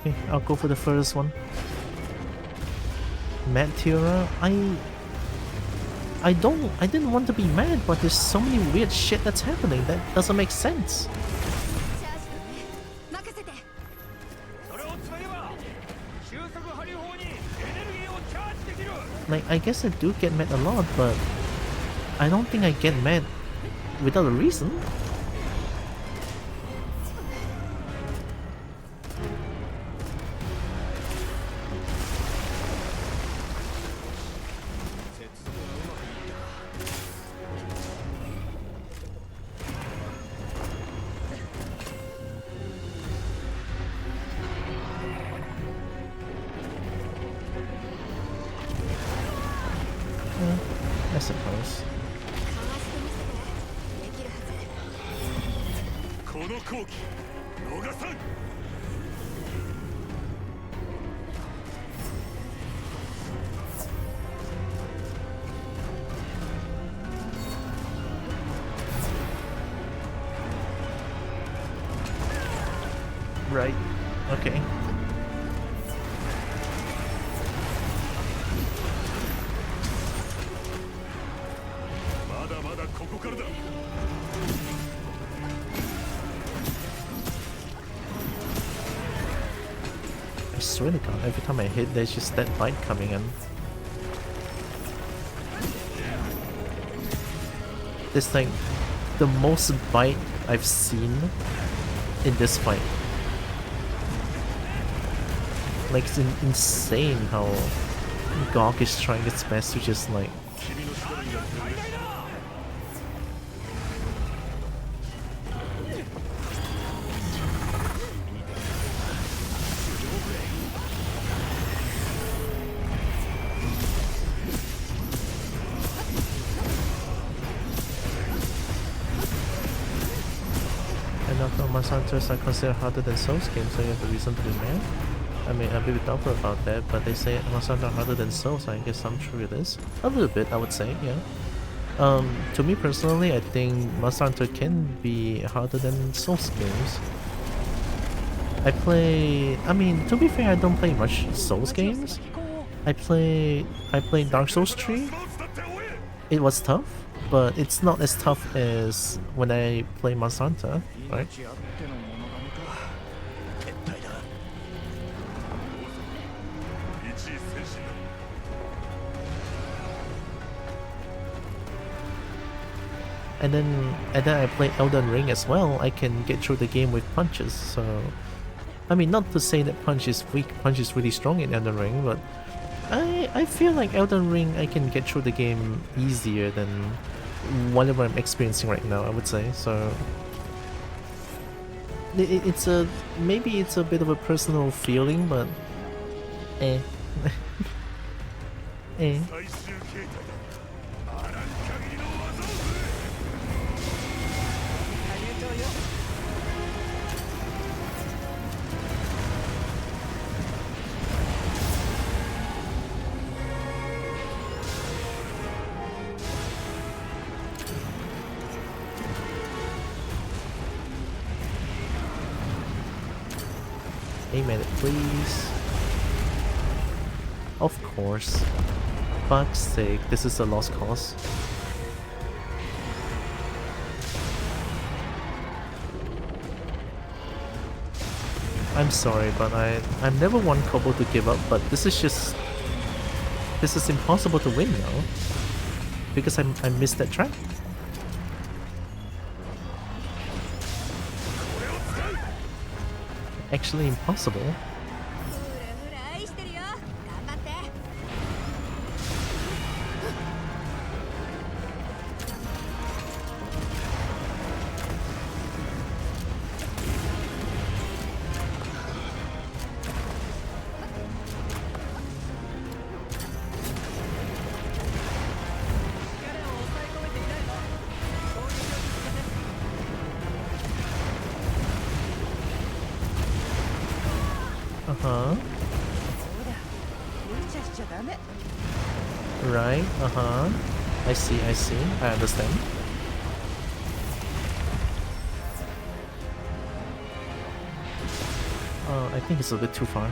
Okay, I'll go for the first one. Mad Tira, I didn't want to be mad, but there's so many weird shit that's happening that doesn't make sense. Like, I guess I do get mad a lot, but I don't think I get mad without a reason. I suppose. Right. Okay. I swear to God, every time I hit, there's just that bite coming in. It's like the most bite I've seen in this fight. Like, it's insane how Gawk is trying its best to just like... And after Monster Hunters are considered harder than Souls games, so you have a reason to be mad? I mean, I'm a bit doubtful about that, but they say Monster Hunter harder than Souls, so I guess I'm sure it is. A little bit, I would say, yeah. To me personally, I think Monster Hunter can be harder than Souls games. I mean, to be fair, I don't play much Souls games. I played Dark Souls 3. It was tough, but it's not as tough as when I play Monster Hunter, right? And then I play Elden Ring as well. I can get through the game with punches, so... I mean, not to say that punch is weak, punch is really strong in Elden Ring, but... I feel like Elden Ring, I can get through the game easier than whatever I'm experiencing right now, I would say, so... It's a... maybe it's a bit of a personal feeling, but... eh. eh. Aim at it, please. Of course. Fuck's sake, this is a lost cause. I'm sorry, but I'm never one combo to give up, but this is impossible to win now. Because I missed that trap. Actually impossible. ほらほら愛してるよ頑張って Uh-huh. Right, uh-huh. I see, I understand. I think it's a bit too far.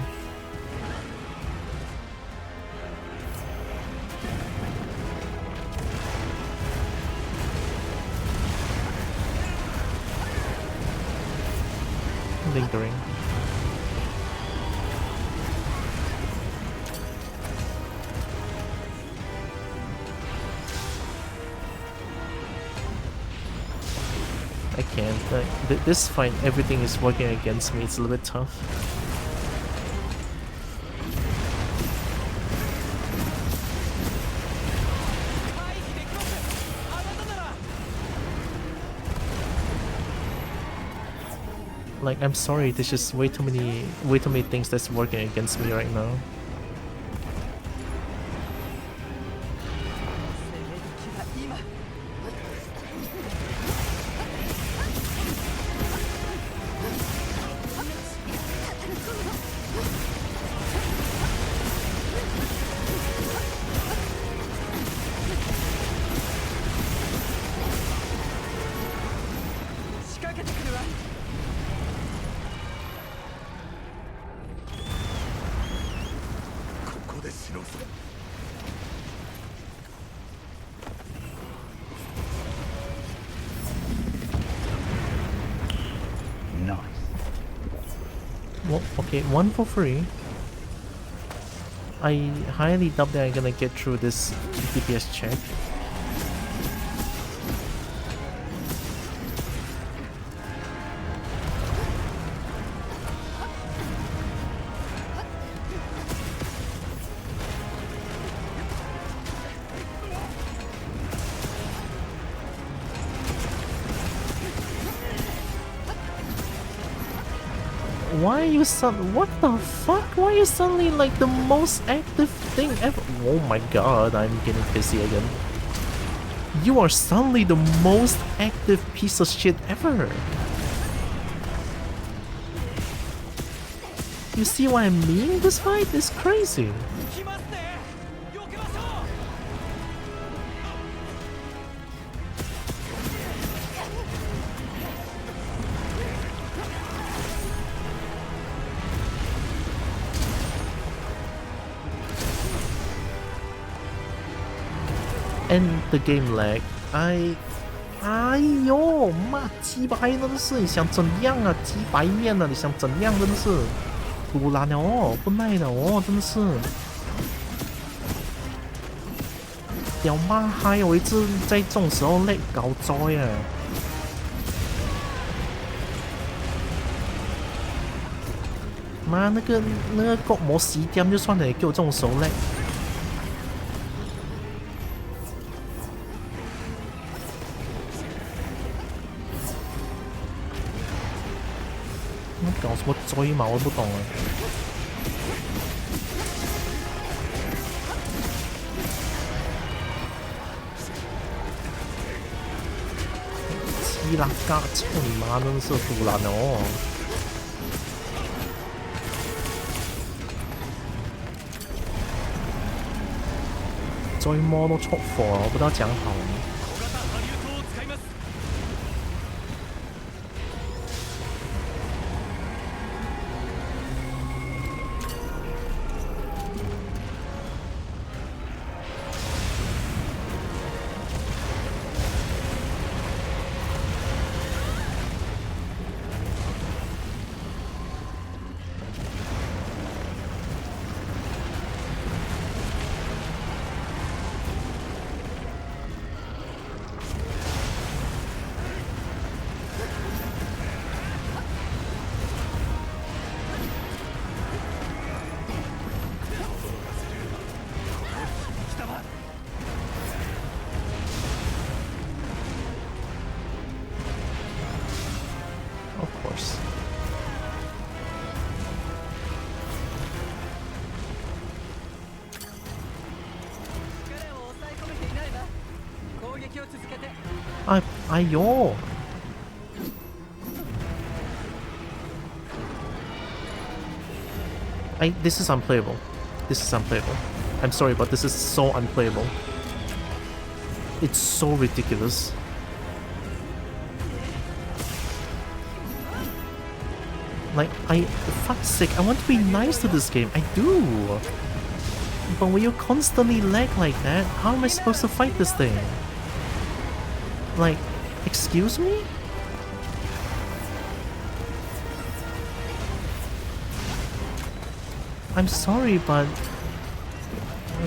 Lingering. I can't. Like, this fight, everything is working against me. It's a little bit tough. Like, I'm sorry, there's just way too many things that's working against me right now. Well, okay, one for free. I highly doubt that I'm gonna get through this DPS check. Why are you what the fuck? Why are you suddenly like the most active thing ever? Oh my god, I'm getting pissy again. You are suddenly the most active piece of shit ever. You see what I mean? This fight is crazy. And the game lag. 哎呦，妈鸡掰真的是，你想怎样啊？鸡白面啊，你想怎样？真的是，胡乱了哦，不耐了哦，真的是。屌妈嗨！我一直在这种时候lag搞灾啊！妈，那个角膜死点就算了，给我这种时候lag。搞什么追嘛，我不懂啊。鸡拉嘎，操你妈，真的是胡乱哦！追魔都出貨，我不知道講好。Ayo. This is unplayable. This is unplayable. I'm sorry, but this is so unplayable. It's so ridiculous. Like, for fuck's sake, I want to be nice to this game. I do. But when you constantly lag like that, how am I supposed to fight this thing? Like, excuse me? I'm sorry, but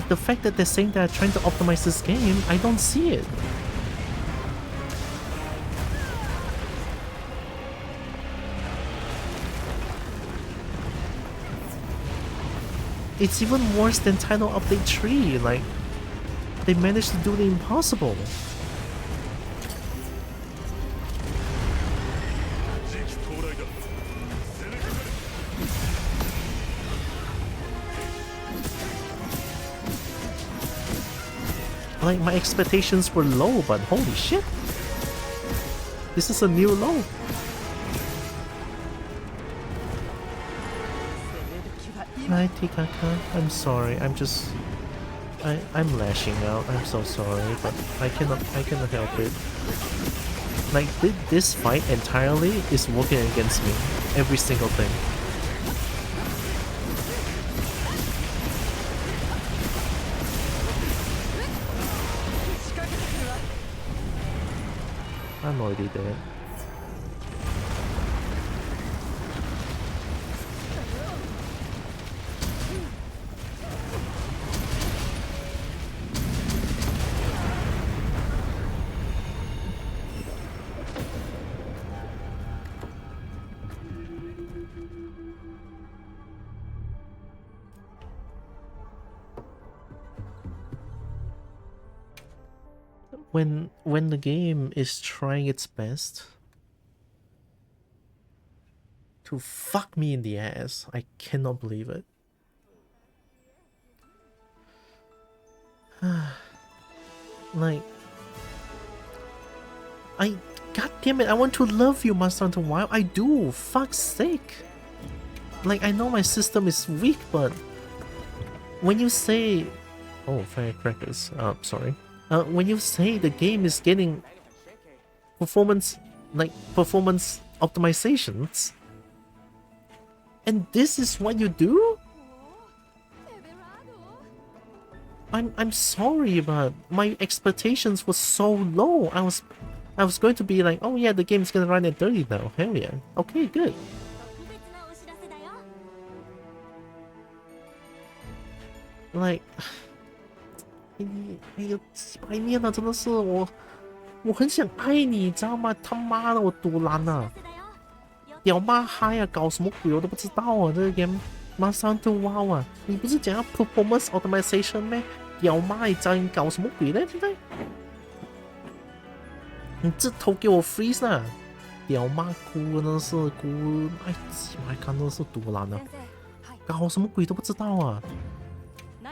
the fact that they're saying they're trying to optimize this game, I don't see it. It's even worse than Title Update 3, like, they managed to do the impossible. Like, my expectations were low, but holy shit. This is a new low. Hi, Tikaka. I'm sorry. I'm lashing out. I'm so sorry, but I cannot help it. Like, this fight entirely is working against me. Every single thing. I'm already dead. When the game is trying its best to fuck me in the ass, I cannot believe it. Like, god damn it, I want to love you, Monster Hunter Wilds. I do, fuck's sake. Like, I know my system is weak, but when you say, oh, firecrackers, sorry. When you say the game is getting performance optimizations, and this is what you do? I'm sorry, but my expectations were so low. I was going to be like, oh yeah, the game's gonna run at 30 now. Hell yeah. Okay, good. Like, 哎呦，白面啊，真的是我很想爱你，你知道吗？他妈的，我赌烂啊！屌妈嗨啊，搞什么鬼我都不知道啊！这个 game 马上就wow啊！你不是讲要 performance optimization 咩？屌妈，你究竟搞什么鬼呢？现在你这头给我 freeze 啊！屌妈哭真的是哭，哎，鸡妈看真的是赌烂啊！搞什么鬼都不知道啊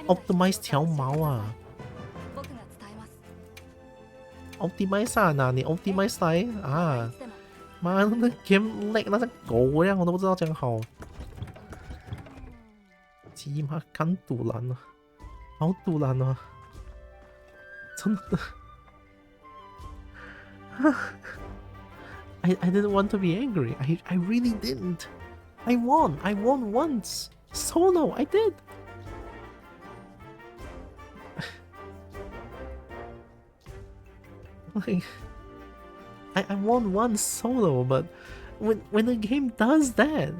！optimize 条毛啊！ optimize 啊，那你 optimize 来啊！妈，那 game lag 那像狗一样，我都不知道讲好。鸡妈干堵烂了，好堵烂啊！真的。I didn't want to be angry. I really didn't. I won once. Solo, I did. Like, I won one solo, but when the game does that,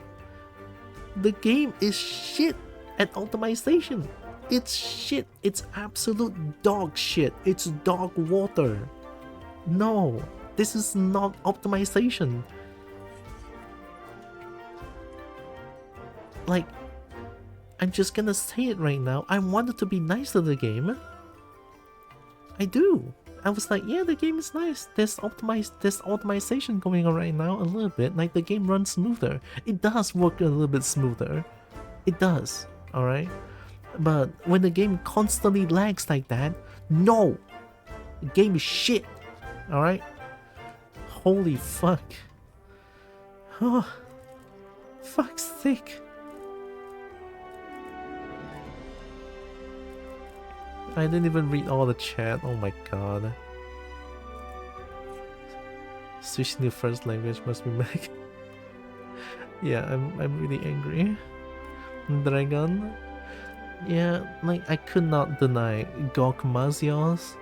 the game is shit at optimization. It's shit. It's absolute dog shit. It's dog water. No, this is not optimization. Like, I'm just gonna say it right now. I wanted to be nice to the game. I do. I was like, yeah, the game is nice. There's optimization going on right now a little bit. Like, the game runs smoother. It does work a little bit smoother. It does, alright? But when the game constantly lags like that, no! The game is shit, alright? Holy fuck. Oh, fuck's sake. I didn't even read all the chat. Oh my god. Switching to first language must be Mac. Yeah, I'm really angry. Dragon. Yeah, like I could not deny Gog Mazios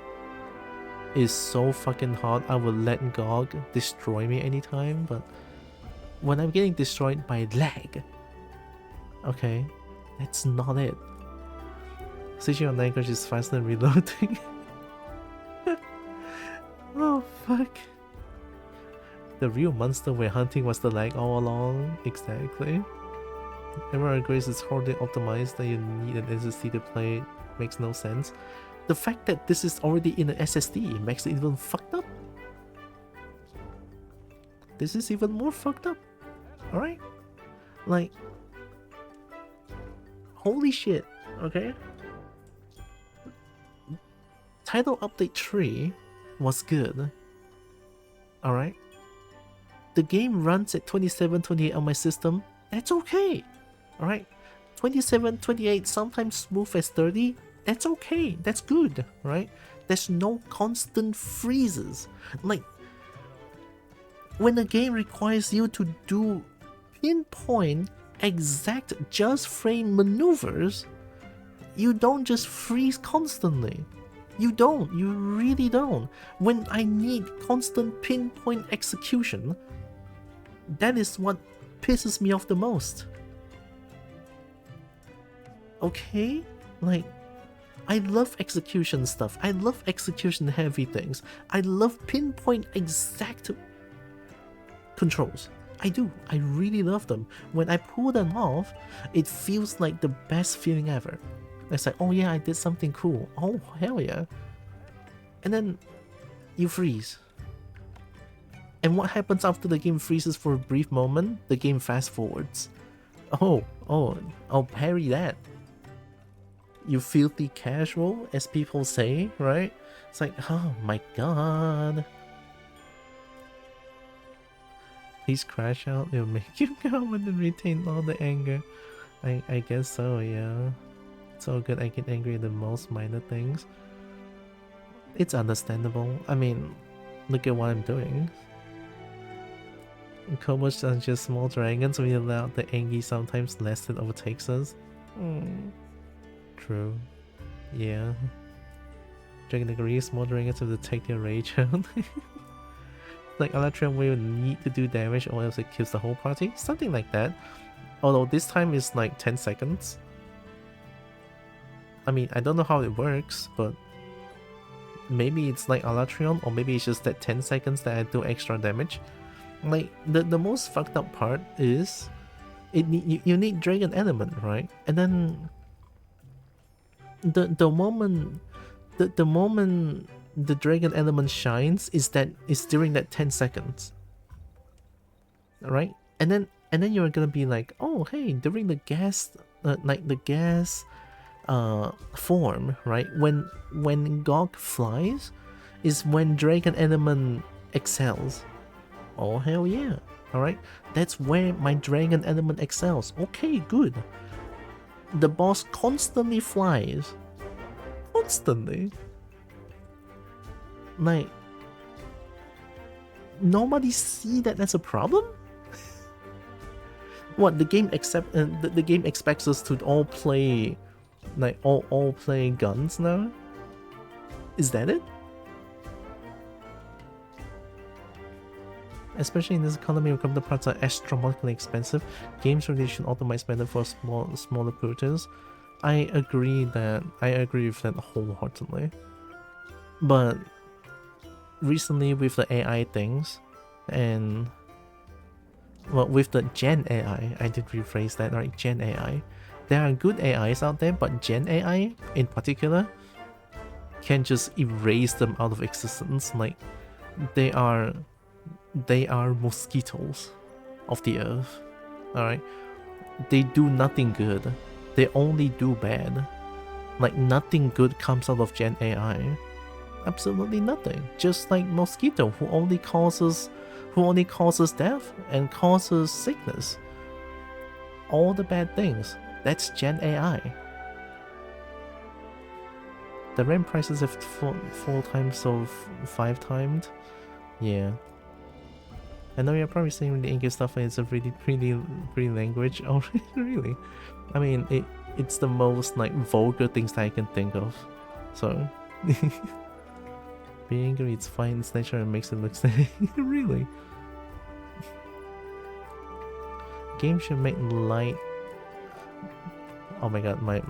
is so fucking hard. I would let Gog destroy me anytime, but when I'm getting destroyed by lag, okay, that's not it. Switching on language is faster than reloading. Oh fuck. The real monster we're hunting was the lag all along. Exactly. Everyone agrees it's horribly optimized that you need an SSD to play. Makes no sense. The fact that this is already in an SSD makes it even fucked up. This is even more fucked up. Alright? Like, holy shit, okay? Title Update 3 was good. Alright? The game runs at 2728 on my system. That's okay. Alright? 27, 28, sometimes smooth as 30. That's okay. That's good. Right? There's no constant freezes. Like, when a game requires you to do pinpoint exact just frame maneuvers, you don't just freeze constantly. You don't. You really don't. When I need constant pinpoint execution, that is what pisses me off the most. Okay? Like, I love execution stuff. I love execution heavy things. I love pinpoint exact controls. I do. I really love them. When I pull them off, it feels like the best feeling ever. It's like, oh yeah, I did something cool. Oh, hell yeah. And then you freeze. And what happens after the game freezes for a brief moment? The game fast forwards. I'll parry that. You filthy casual, as people say, right? It's like, oh my god. Please crash out, it'll make you calm and retain all the anger. I guess so, yeah. It's so good I get angry at the most minor things. It's understandable. I mean, look at what I'm doing. Kobods are just small dragons. We allow the Angie sometimes less than overtakes us. True. Yeah. Dragon agrees, small dragons have to take their rage out. Like Alatrian will need to do damage or else it kills the whole party. Something like that. Although this time is like 10 seconds. I mean, I don't know how it works, but maybe it's like Alatrion, or maybe it's just that 10 seconds that I do extra damage. Like, the most fucked up part is you need Dragon Element, right? And then the moment the Dragon Element shines is during that 10 seconds. Right? And then you're gonna be like, oh hey, during the gas form, right? When Gog flies is when Dragon Element excels. Oh hell yeah. Alright? That's where my Dragon Element excels. Okay, good. The boss constantly flies. Constantly. Like, nobody see that as a problem? What, the game the game expects us to all play like all play guns now? Is that it? Especially in this economy where counterparts are astronomically expensive, games really should optimize better for smaller purchases. I agree with that wholeheartedly. But recently with the AI things, and well, with the Gen AI, I did rephrase that, right? Gen AI. There are good AIs out there, but Gen AI in particular can just erase them out of existence. Like, they are mosquitoes of the earth. Alright? They do nothing good. They only do bad. Like, nothing good comes out of Gen AI. Absolutely nothing. Just like Mosquito, who only causes who only causes death and causes sickness. All the bad things. That's Gen AI. The RAM prices have 4 times of 5 times. Yeah. I know you're probably saying the English stuff is a really language. Oh, really? I mean, it's the most like vulgar things that I can think of. So, being angry, it's fine. It's nature and makes it look silly. Really? Game should make light. Oh my god, wait.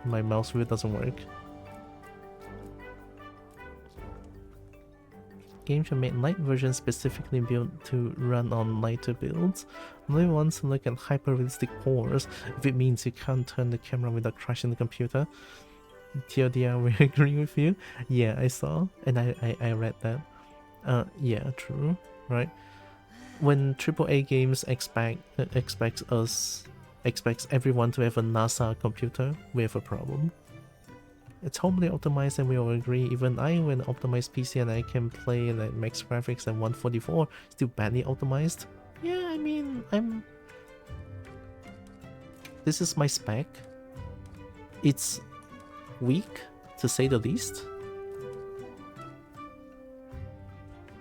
My mouse wheel doesn't work. Game should make light versions specifically built to run on lighter builds. Only wants to look at hyper-realistic pores if it means you can't turn the camera without crashing the computer. TLDR, we agree with you. Yeah, I saw and I read that. Yeah, true, right? When AAA games expects everyone to have a NASA computer, we have a problem. It's totally optimized and we all agree. Even I, when optimized PC and I can play like max graphics at 144, still badly optimized. Yeah, I mean, this is my spec. It's weak, to say the least.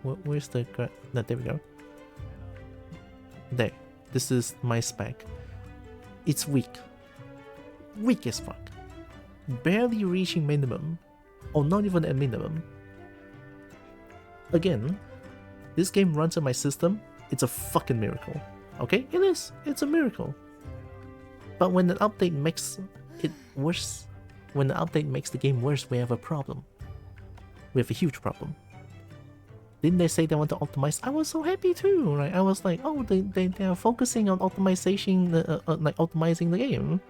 Where's the... No, there we go. There. This is my spec. It's weak. Weak as fuck. Barely reaching minimum. Or not even at minimum. Again, this game runs on my system. It's a fucking miracle. Okay? It is. It's a miracle. But when an update makes it worse, when the update makes the game worse, we have a problem. We have a huge problem. Didn't they say they want to optimize? I was so happy too, right? I was like, oh, they are focusing on optimization, like optimizing the game,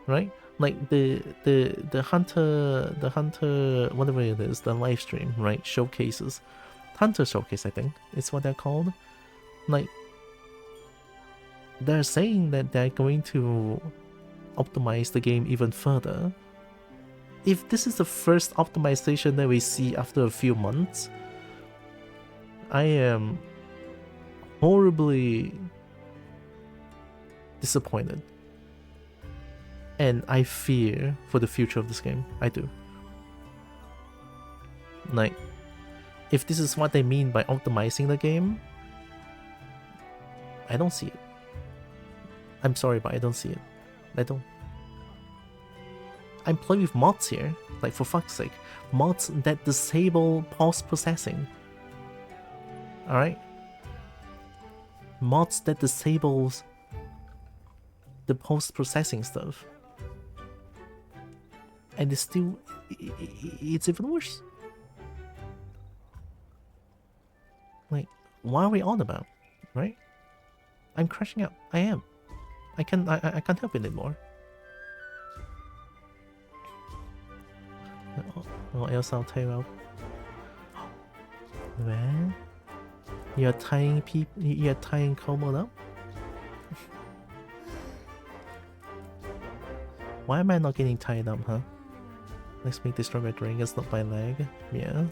right? Like the hunter, whatever it is, the live stream, right? Showcases, hunter showcase, I think it's what they're called. Like they're saying that they're going to optimize the game even further. If this is the first optimization that we see after a few months, I am horribly disappointed. And I fear for the future of this game. I do. Like, if this is what they mean by optimizing the game, I don't see it. I'm sorry, but I don't see it. I don't. I'm playing with mods here, like for fuck's sake. Mods that disable post-processing. Alright? Mods that disables the post-processing stuff. And it's still... it's even worse. Like, what are we on about? Right? I'm crashing out. I am. I can't help it anymore. Or else I'll tell you out. Well, you're tying Kobo up? Why am I not getting tied up, huh? Let's make this stronger ring, it's not my leg. Yeah.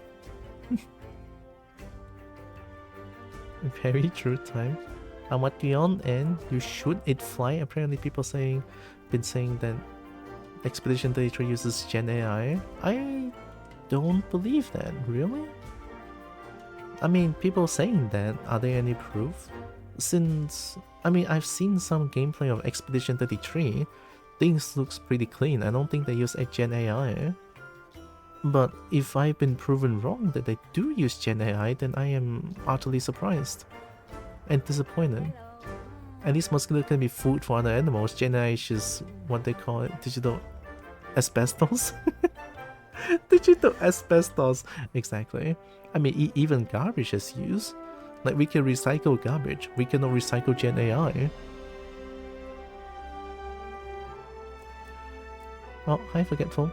Very true time. I'm what you on and you shoot it fly. Apparently people been saying that Expedition 33 uses Gen AI. I don't believe that, really? I mean, people saying that, are there any proof? Since, I mean, I've seen some gameplay of Expedition 33, things looks pretty clean. I don't think they use a Gen AI. But if I've been proven wrong that they do use Gen AI, then I am utterly surprised and disappointed. At least mosquito can be food for other animals. Gen AI is just what they call it, digital asbestos. Digital asbestos, exactly. I mean, even garbage is used. Like, we can recycle garbage. We cannot recycle Gen AI. Oh, hi, Forgetful.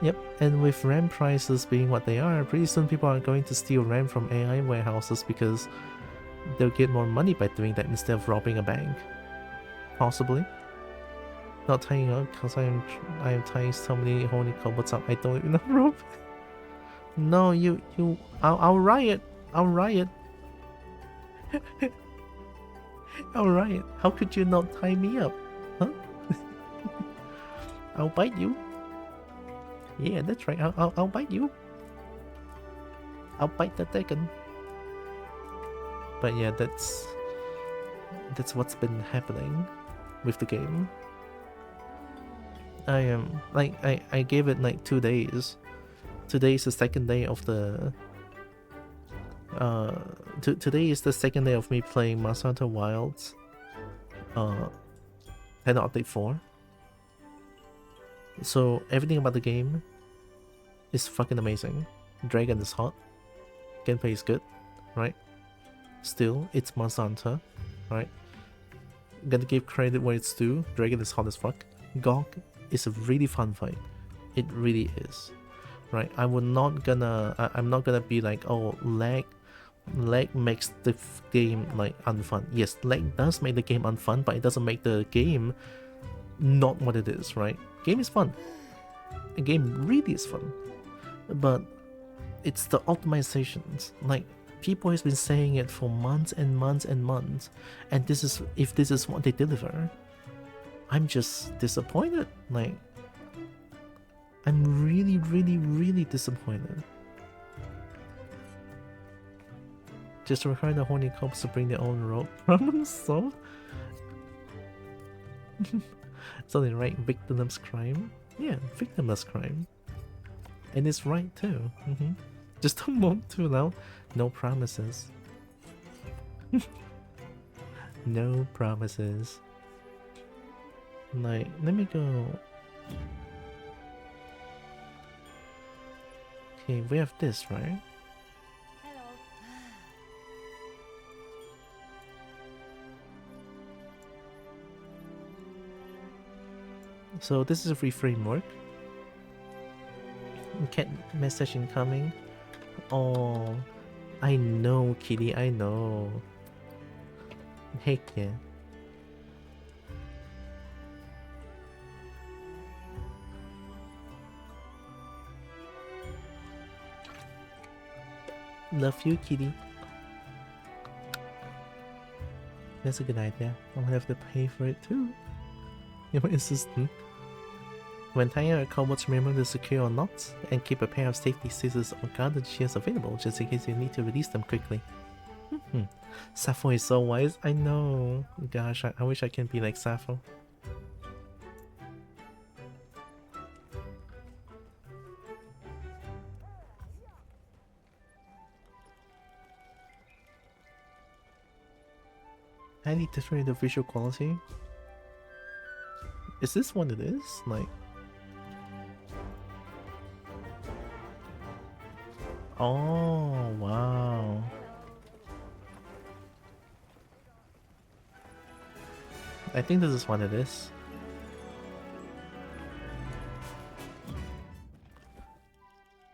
Yep, and with RAM prices being what they are, pretty soon people are going to steal RAM from AI warehouses because they'll get more money by doing that instead of robbing a bank. Possibly. Not tying up because I am tying so many holy cobots up I don't even know rope. No, I'll riot. I'll riot. I'll riot. How could you not tie me up? Huh? I'll bite you. Yeah, that's right. I'll bite you. I'll bite the dragon. But yeah, that's what's been happening with the game. I am like I gave it like 2 days. Today is the second day of the today is the second day of me playing Monster Hunter Wilds 10 update 4. So everything about the game is fucking amazing. Dragon is hot. Gameplay is good, right? Still, it's Monster Hunter, right? Gotta give credit where it's due. Dragon is hot as fuck. Gog is a really fun fight. It really is, right? I'm not gonna be like, oh, lag makes the game like unfun. Yes, lag does make the game unfun, but it doesn't make the game not what it is, right? Game is fun. The game really is fun, but it's the optimizations. Like, people has been saying it for months and months and months, and if this is what they deliver, I'm just disappointed. Like, I'm really, really, really disappointed. Just require the horny cops to bring their own rope. Problem solved. It's only right, victimless crime. Yeah, victimless crime. And it's right too. Just don't move too loud. No promises. No promises. Like, let me go. Okay, we have this, right? Hello. So this is a free framework. Cat message incoming. Oh, I know, kitty, I know. Heck yeah. Love you, kitty. That's a good idea. I'm gonna have to pay for it too. You're my assistant. When tying a cobalt, remember to secure knots and keep a pair of safety scissors or guarded shears available just in case you need to release them quickly. Sappho is so wise. I know. Gosh, I wish I can be like Sappho. Highly different in the visual quality. Is this what it is? Like, oh wow. I think this is what it is.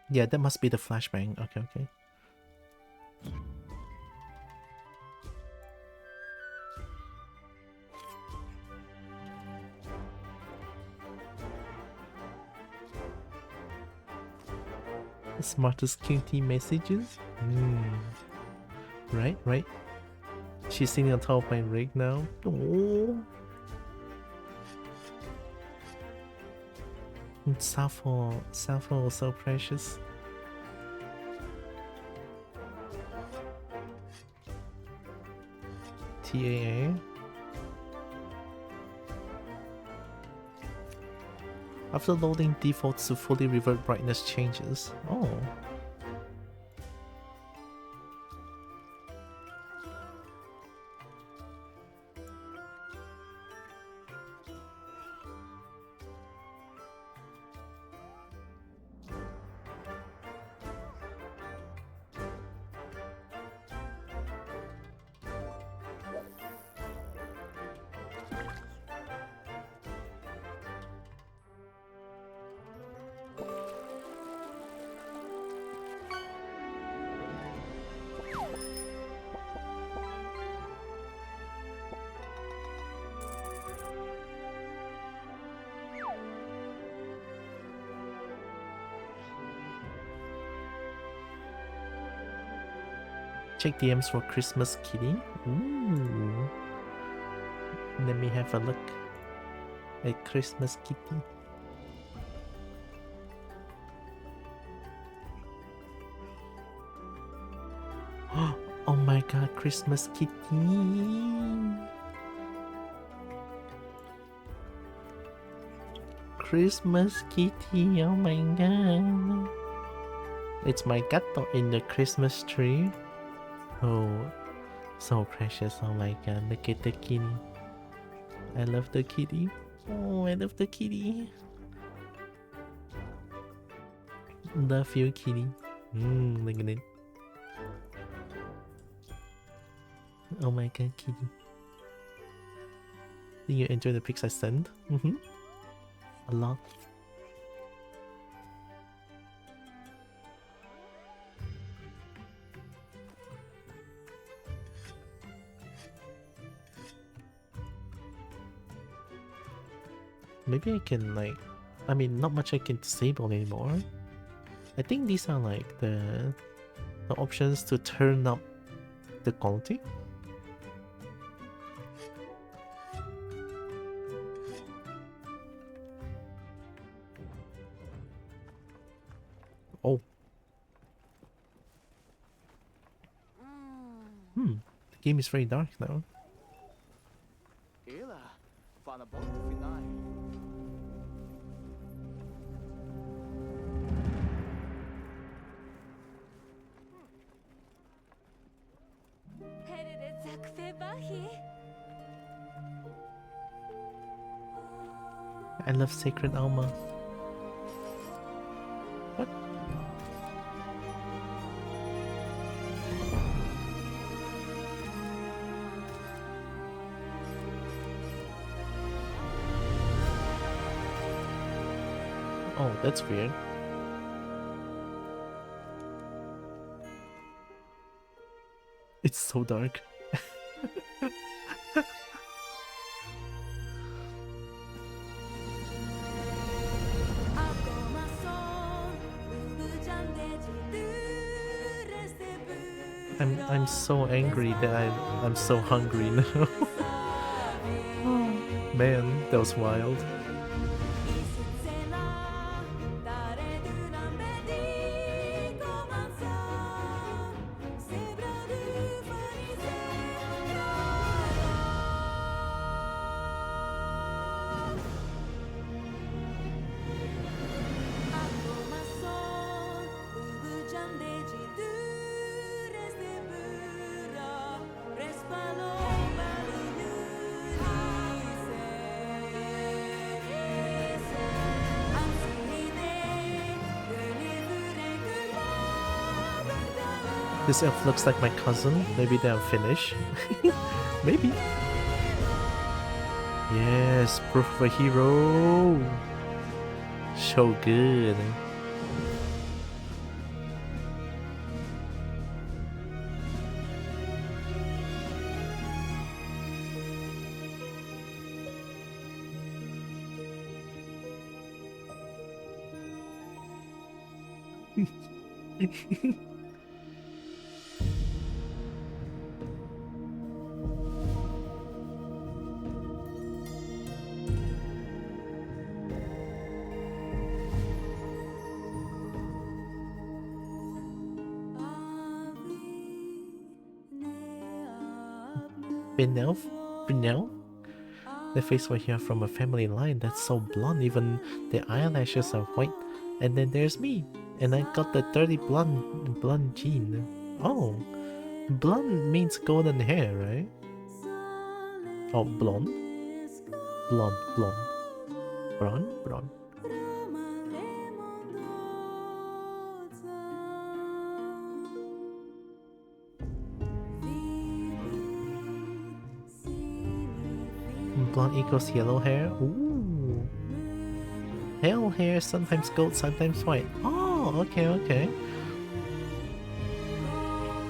Yeah, that must be the flashbang. Okay, okay. Smartest cutie messages? Right, right. She's sitting on top of my rig now. Oh. Sappho is so precious. TAA. After loading, defaults to fully revert brightness changes. Oh. Check DMs for Christmas kitty. Ooh. Let me have a look at Christmas kitty. Oh my god, Christmas kitty. Christmas kitty, oh my god. It's my gato in the Christmas tree. Oh, so precious. Oh my god, look at the kitty. I love the kitty. Oh, I love the kitty. Love you, kitty. Look at it. Oh my god, kitty. Think you enjoy the pics I sent? A lot. Maybe I can like, I mean, not much I can disable anymore. I think these are like the options to turn up the quality. Oh. The game is very dark now. I love Sacred Alma. What? Oh, that's weird. It's so dark. I'm so angry that I'm so hungry now. Oh, man, that was wild. This elf looks like my cousin. Maybe they'll finish. Maybe. Yes, proof of a hero. So good. Brunel? The face right here from a family line that's so blonde, even the eyelashes are white. And then there's me, and I got the dirty blonde gene. Oh, blonde means golden hair, right? Oh, blonde? Blonde. Blonde. Blonde equals yellow hair. Ooh. Pale hair, sometimes gold, sometimes white. Oh, okay.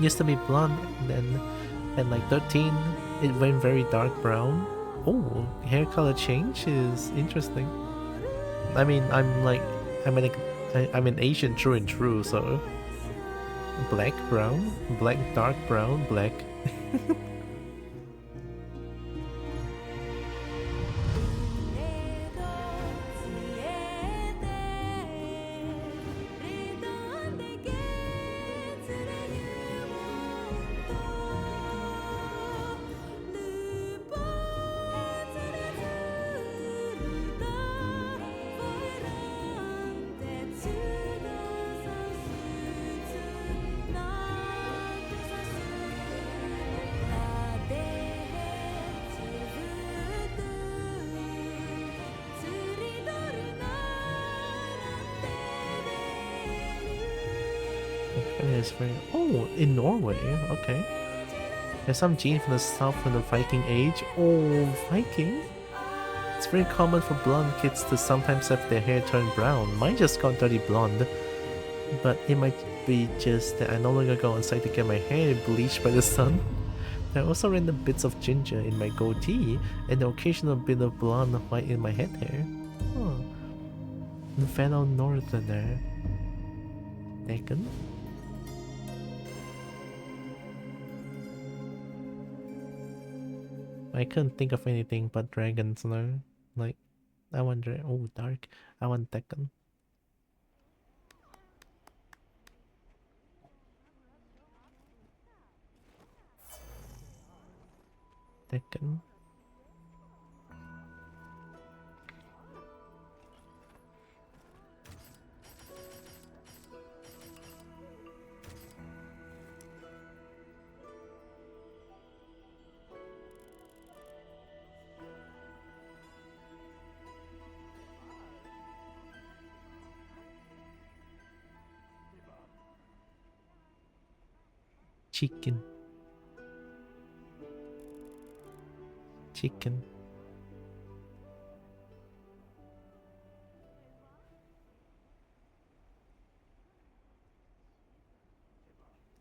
Used to be blonde, and then at like 13, it went very dark brown. Oh, hair color change is interesting. I mean, I'm an Asian true and true, so Black, brown, black, dark brown, black. It's very... Oh, in Norway, okay. There's some gene from the south from the Viking age. Oh, Viking? It's very common for blonde kids to sometimes have their hair turn brown. Mine just got dirty blonde. But it might be just that I no longer go outside to get my hair bleached by the sun. There are also random bits of ginger in my goatee and the occasional bit of blonde white in my head hair. Oh. The fellow northerner. Taken? I couldn't think of anything but dragons now. Like, I wonder. Oh, dark. I want Tekken. Tekken. Chicken. Chicken.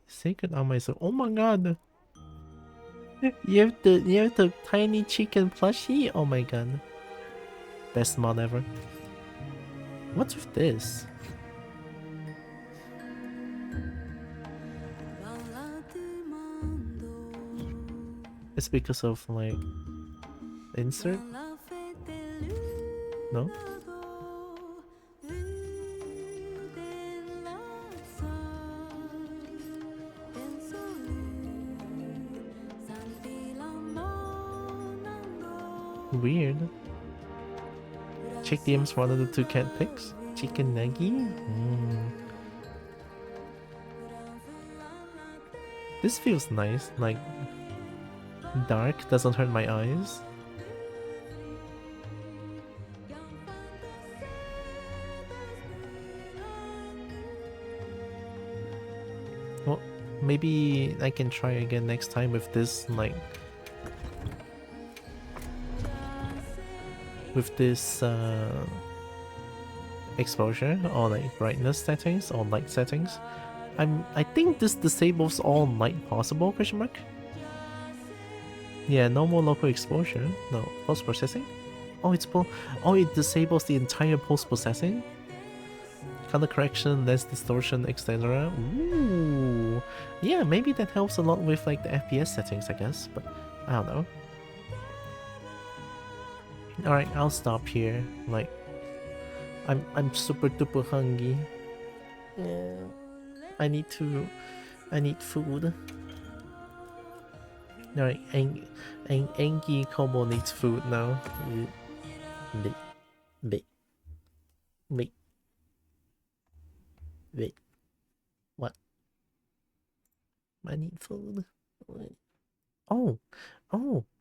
Sacred on myself. Oh my god. You have the tiny chicken plushie? Oh my god. Best mod ever. What's with this? It's because of like insert? No? Weird. Check DMs for one of the two cat pics. Chicken nuggy? This feels nice, like dark, doesn't hurt my eyes. Well, maybe I can try again next time with this, like with this exposure or like brightness settings or light settings. I think this disables all light possible, question mark? Yeah, no more local exposure. No, post-processing? Oh, it disables the entire post-processing? Color correction, less distortion, etc. Ooh. Yeah, maybe that helps a lot with like the FPS settings, I guess, but I don't know. Alright, I'll stop here. Like, I'm super duper hungry. Yeah. I need food. Alright, Angie Kobo needs food now. Wait. What? I need food. Oh,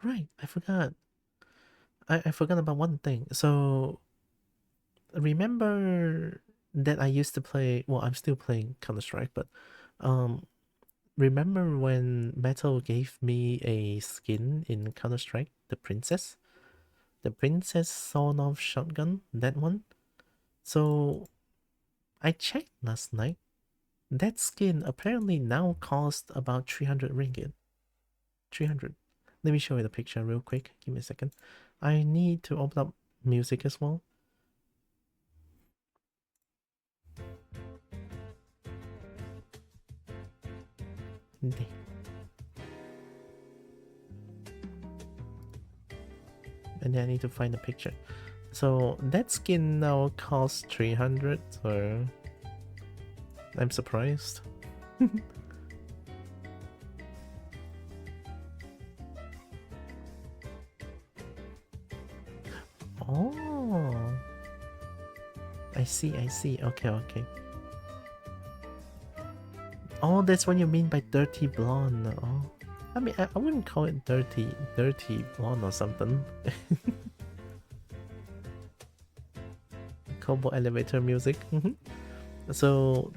right. I forgot. I forgot about one thing. So, remember that I used to play, well, I'm still playing Counter-Strike, but remember when Metal gave me a skin in Counter-Strike, the Princess? The Princess Sawn-Off Shotgun, that one? So, I checked last night. That skin apparently now costs about 300 ringgit. 300. Let me show you the picture real quick. Give me a second. I need to open up music as well. And then I need to find the picture. So that skin now costs 300, so I'm surprised. Oh, I see, I see. Okay, okay. Oh, that's what you mean by dirty blonde. Oh, I mean, I wouldn't call it dirty blonde or something. Combo elevator music. So,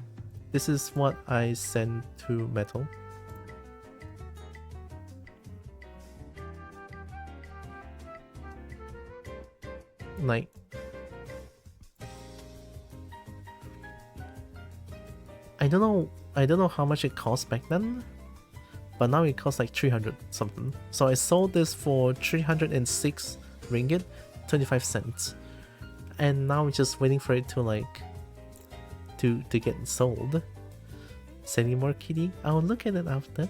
this is what I sent to Metal. Like, I don't know how much it cost back then, but now it costs like 300 something. So I sold this for 306 ringgit, 25 cents. And now I'm just waiting for it to like to get sold. Sending more kitty? I'll look at it after.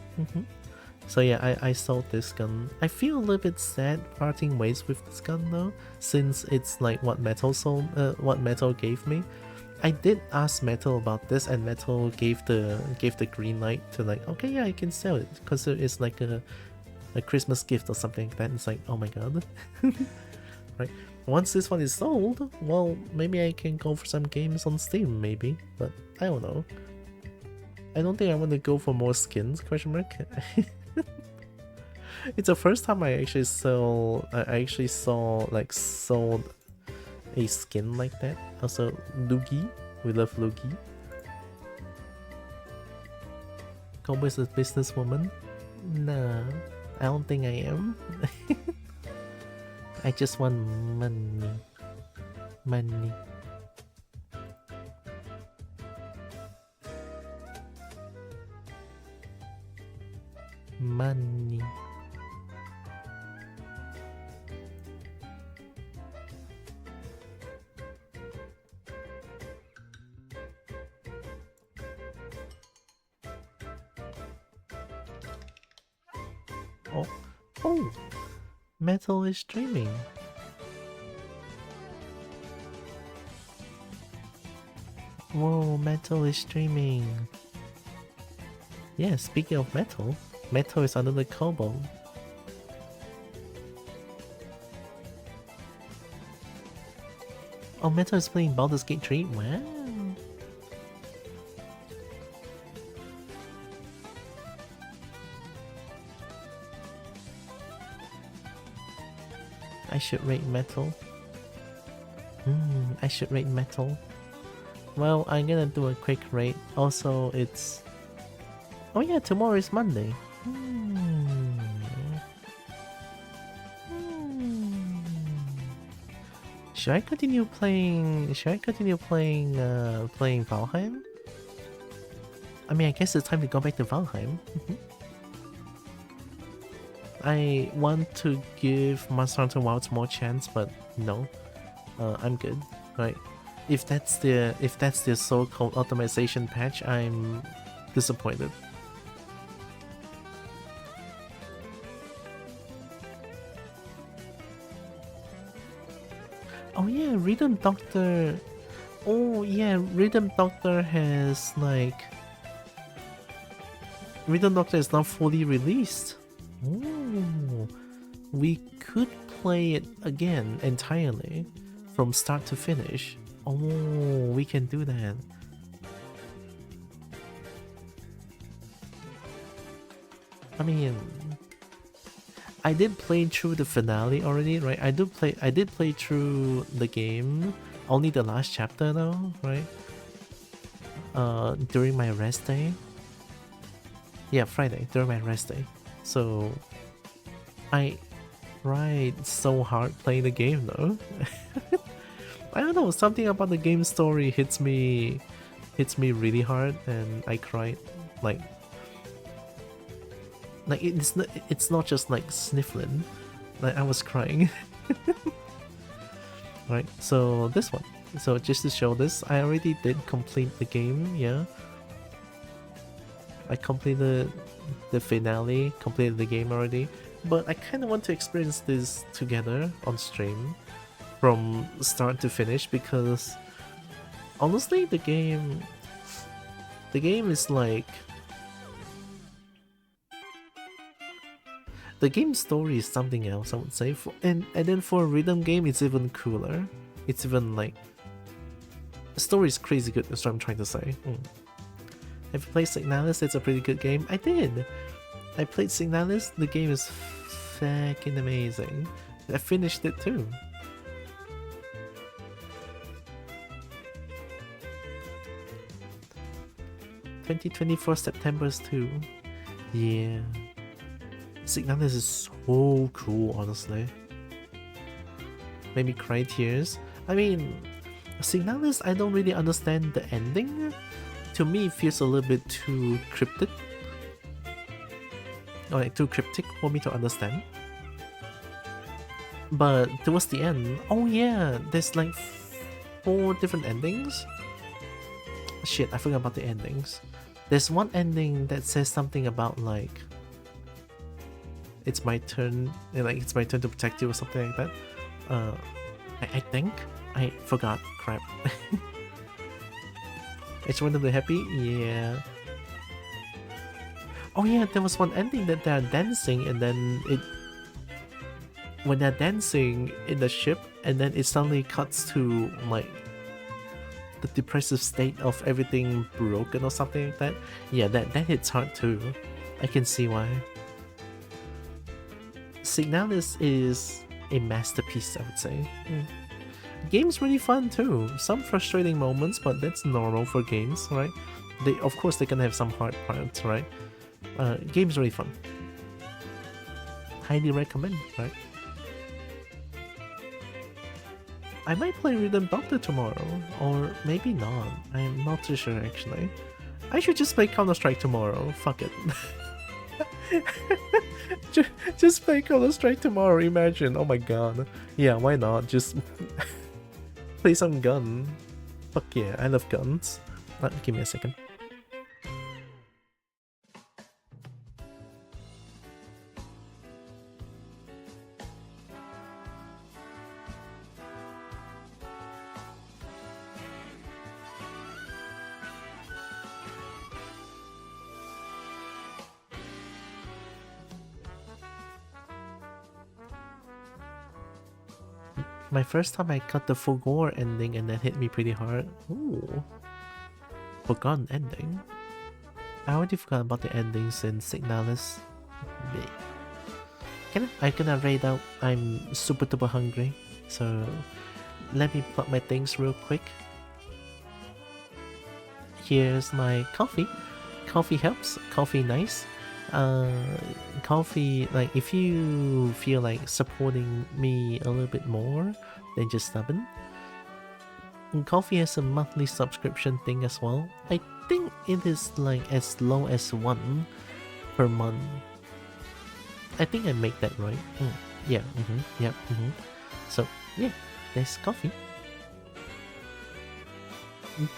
So yeah, I sold this gun. I feel a little bit sad parting ways with this gun though, since it's like what Metal sold, what Metal gave me. I did ask Metal about this, and Metal gave the green light to like, okay, yeah, I can sell it because it's like a Christmas gift or something like that. It's like, oh my god. Right. Once this one is sold, well, maybe I can go for some games on Steam, maybe, but I don't know. I don't think I want to go for more skins, question mark. It's the first time I actually sold a skin like that. Also, Lugi. We love Lugi. Combo is a businesswoman? Nah, I don't think I am. I just want money. Money. Money. Oh, Metal is streaming. Whoa, Metal is streaming. Yeah, speaking of Metal, Metal is under the Kobo. Oh, Metal is playing Baldur's Gate 3? Wow. I should rate Metal. I should rate Metal. Well, I'm gonna do a quick rate. Also, it's... Oh yeah, tomorrow is Monday. Should I continue playing... playing Valheim? I mean, I guess it's time to go back to Valheim. I want to give Monster Hunter Wilds more chance, but no, I'm good. Right? If that's the so-called optimization patch, I'm disappointed. Oh yeah, Rhythm Doctor. Oh yeah, Rhythm Doctor has like. Rhythm Doctor is not fully released. Oh, we could play it again entirely from start to finish. Oh, we can do that. I mean, I did play through the finale already, right? I did play through the game, only the last chapter though, right? During my rest day. Yeah, Friday, during my rest day. So I tried so hard playing the game though. I don't know, something about the game story hits me really hard, and I cried. Like it's not just like sniffling, like I was crying. Right, so this one. So just to show this, I already did complete the game, yeah. I completed the finale, completed the game already, but I kind of want to experience this together on stream from start to finish because honestly the game is like the game story is something else, I would say. And then for a rhythm game it's even cooler. It's even like the story is crazy good, that's what I'm trying to say. Have you played Signalis? It's a pretty good game. I did! I played Signalis, the game is fucking amazing. I finished it too. $2024 September's too. Yeah. Signalis is so cool, honestly. Made me cry tears. I mean, Signalis, I don't really understand the ending. To me, it feels a little bit too cryptic. Or like too cryptic for me to understand. But towards the end, oh yeah, there's like 4 different endings. Shit, I forgot about the endings. There's one ending that says something about like it's my turn, like it's my turn to protect you or something like that. I think I forgot. Crap. It's randomly happy. Yeah. Oh yeah, there was one ending that they're dancing and then when they're dancing in the ship and then it suddenly cuts to like the depressive state of everything broken or something like that. Yeah, that hits hard too. I can see why. Signalis is a masterpiece, I would say. Game's really fun too. Some frustrating moments, but that's normal for games, right? Of course they can have some hard parts, right? Game's really fun. Highly recommend, right? I might play Rhythm Doctor tomorrow, or maybe not. I'm not too sure actually. I should just play Counter-Strike tomorrow. Fuck it. Just play Counter-Strike tomorrow, imagine. Oh my god. Yeah, why not? Just play some gun. Fuck yeah, I love guns. Give me a second. My first time I got the Fogor ending and that hit me pretty hard. Ooh. Forgotten ending? I already forgot about the endings in Signalis. I'm gonna raid out. I'm super duper hungry. So let me plug my things real quick. Here's my coffee. Coffee helps. Coffee nice. Coffee, like if you feel like supporting me a little bit more than just stubborn, and Coffee has a monthly subscription thing as well. I think it is like as low as 1 per month. I think I make that right. Yeah, yep, So yeah, there's Coffee.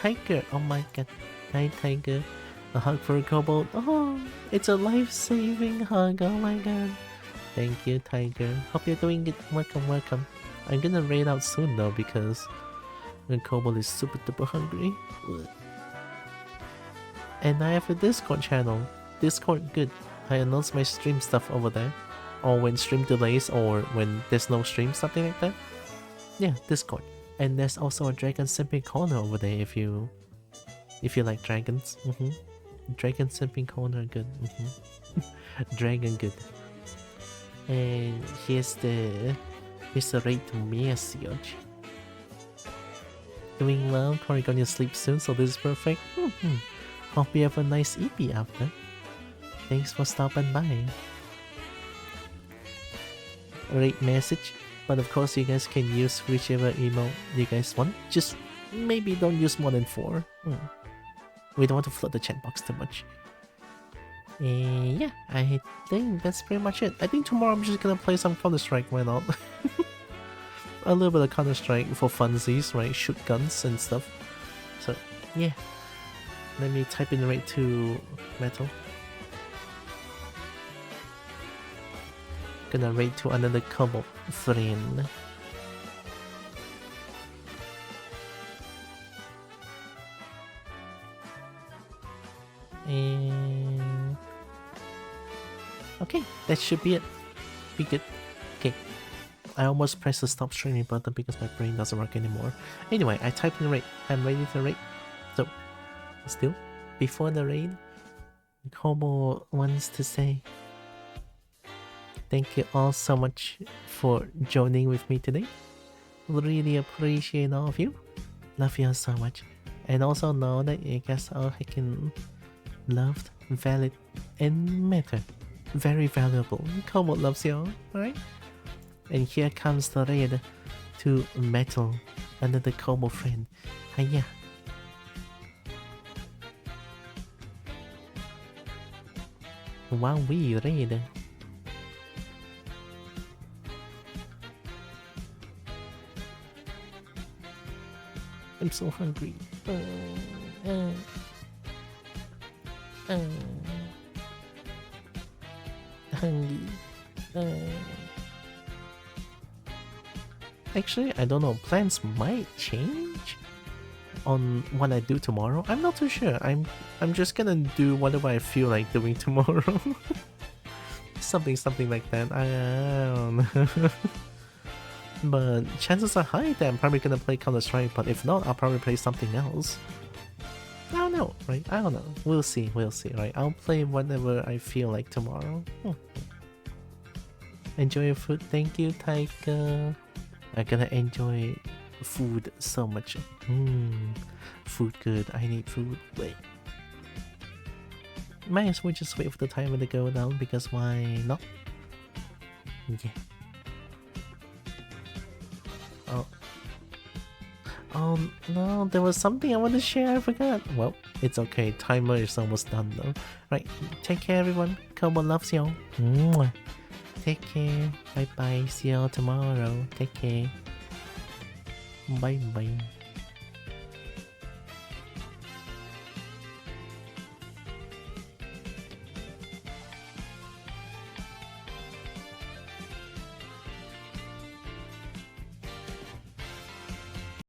Tiger, oh my god. Hi Tiger. A hug for a kobold. Oh, it's a life-saving hug. Oh my god. Thank you, Tiger. Hope you're doing it. Welcome, welcome. I'm gonna raid out soon though because the kobold is super duper hungry. And I have a Discord channel. Discord, good. I announce my stream stuff over there. Or when stream delays or when there's no stream, something like that. Yeah, Discord. And there's also a Dragon Simping Corner over there if you like dragons. Dragon Simping Corner, good. Dragon, good. And here's the rate to message. Doing well, probably gonna sleep soon, so this is perfect. Hope you have a nice EP after. Thanks for stopping by. Rate message, but of course you guys can use whichever email you guys want. Just maybe don't use more than 4. We don't want to flood the chat box too much. Yeah, I think that's pretty much it. I think tomorrow I'm just gonna play some Counter-Strike, why not? A little bit of Counter-Strike for funsies, right? Shoot guns and stuff. So, yeah. Let me type in the rate to metal. gonna raid to another Kobo friend. And okay, that should be it. Be good. Okay. I almost pressed the stop streaming button because my brain doesn't work anymore. Anyway, I typed in raid. I'm ready to raid. So, still, before the raid, Kobo wants to say thank you all so much for joining with me today. Really appreciate all of you. Love you all so much. And also know that you guys are freaking loved, valid, and matter. Very valuable. Kobo loves you all, right? And here comes the raid to Metal, another Kobo friend. Hiya. Wow, we raid. I'm so hungry. Hungry. Actually, I don't know. Plans might change on what I do tomorrow. I'm not too sure. I'm just gonna do whatever I feel like doing tomorrow. something like that. I don't know. But chances are high that I'm probably gonna play Counter-Strike, but if not, I'll probably play something else. I don't know, right? I don't know. We'll see, right? I'll play whatever I feel like tomorrow. Enjoy your food. Thank you, Taika. I'm gonna enjoy food so much. Food good. I need food. Wait. Might as well just wait for the timer to go down because why not? Yeah. Oh no, there was something I want to share, I forgot. Well, it's okay, timer is almost done though. Right, take care everyone. Kobo loves y'all. Take care. Bye bye. See y'all tomorrow. Take care. Bye bye.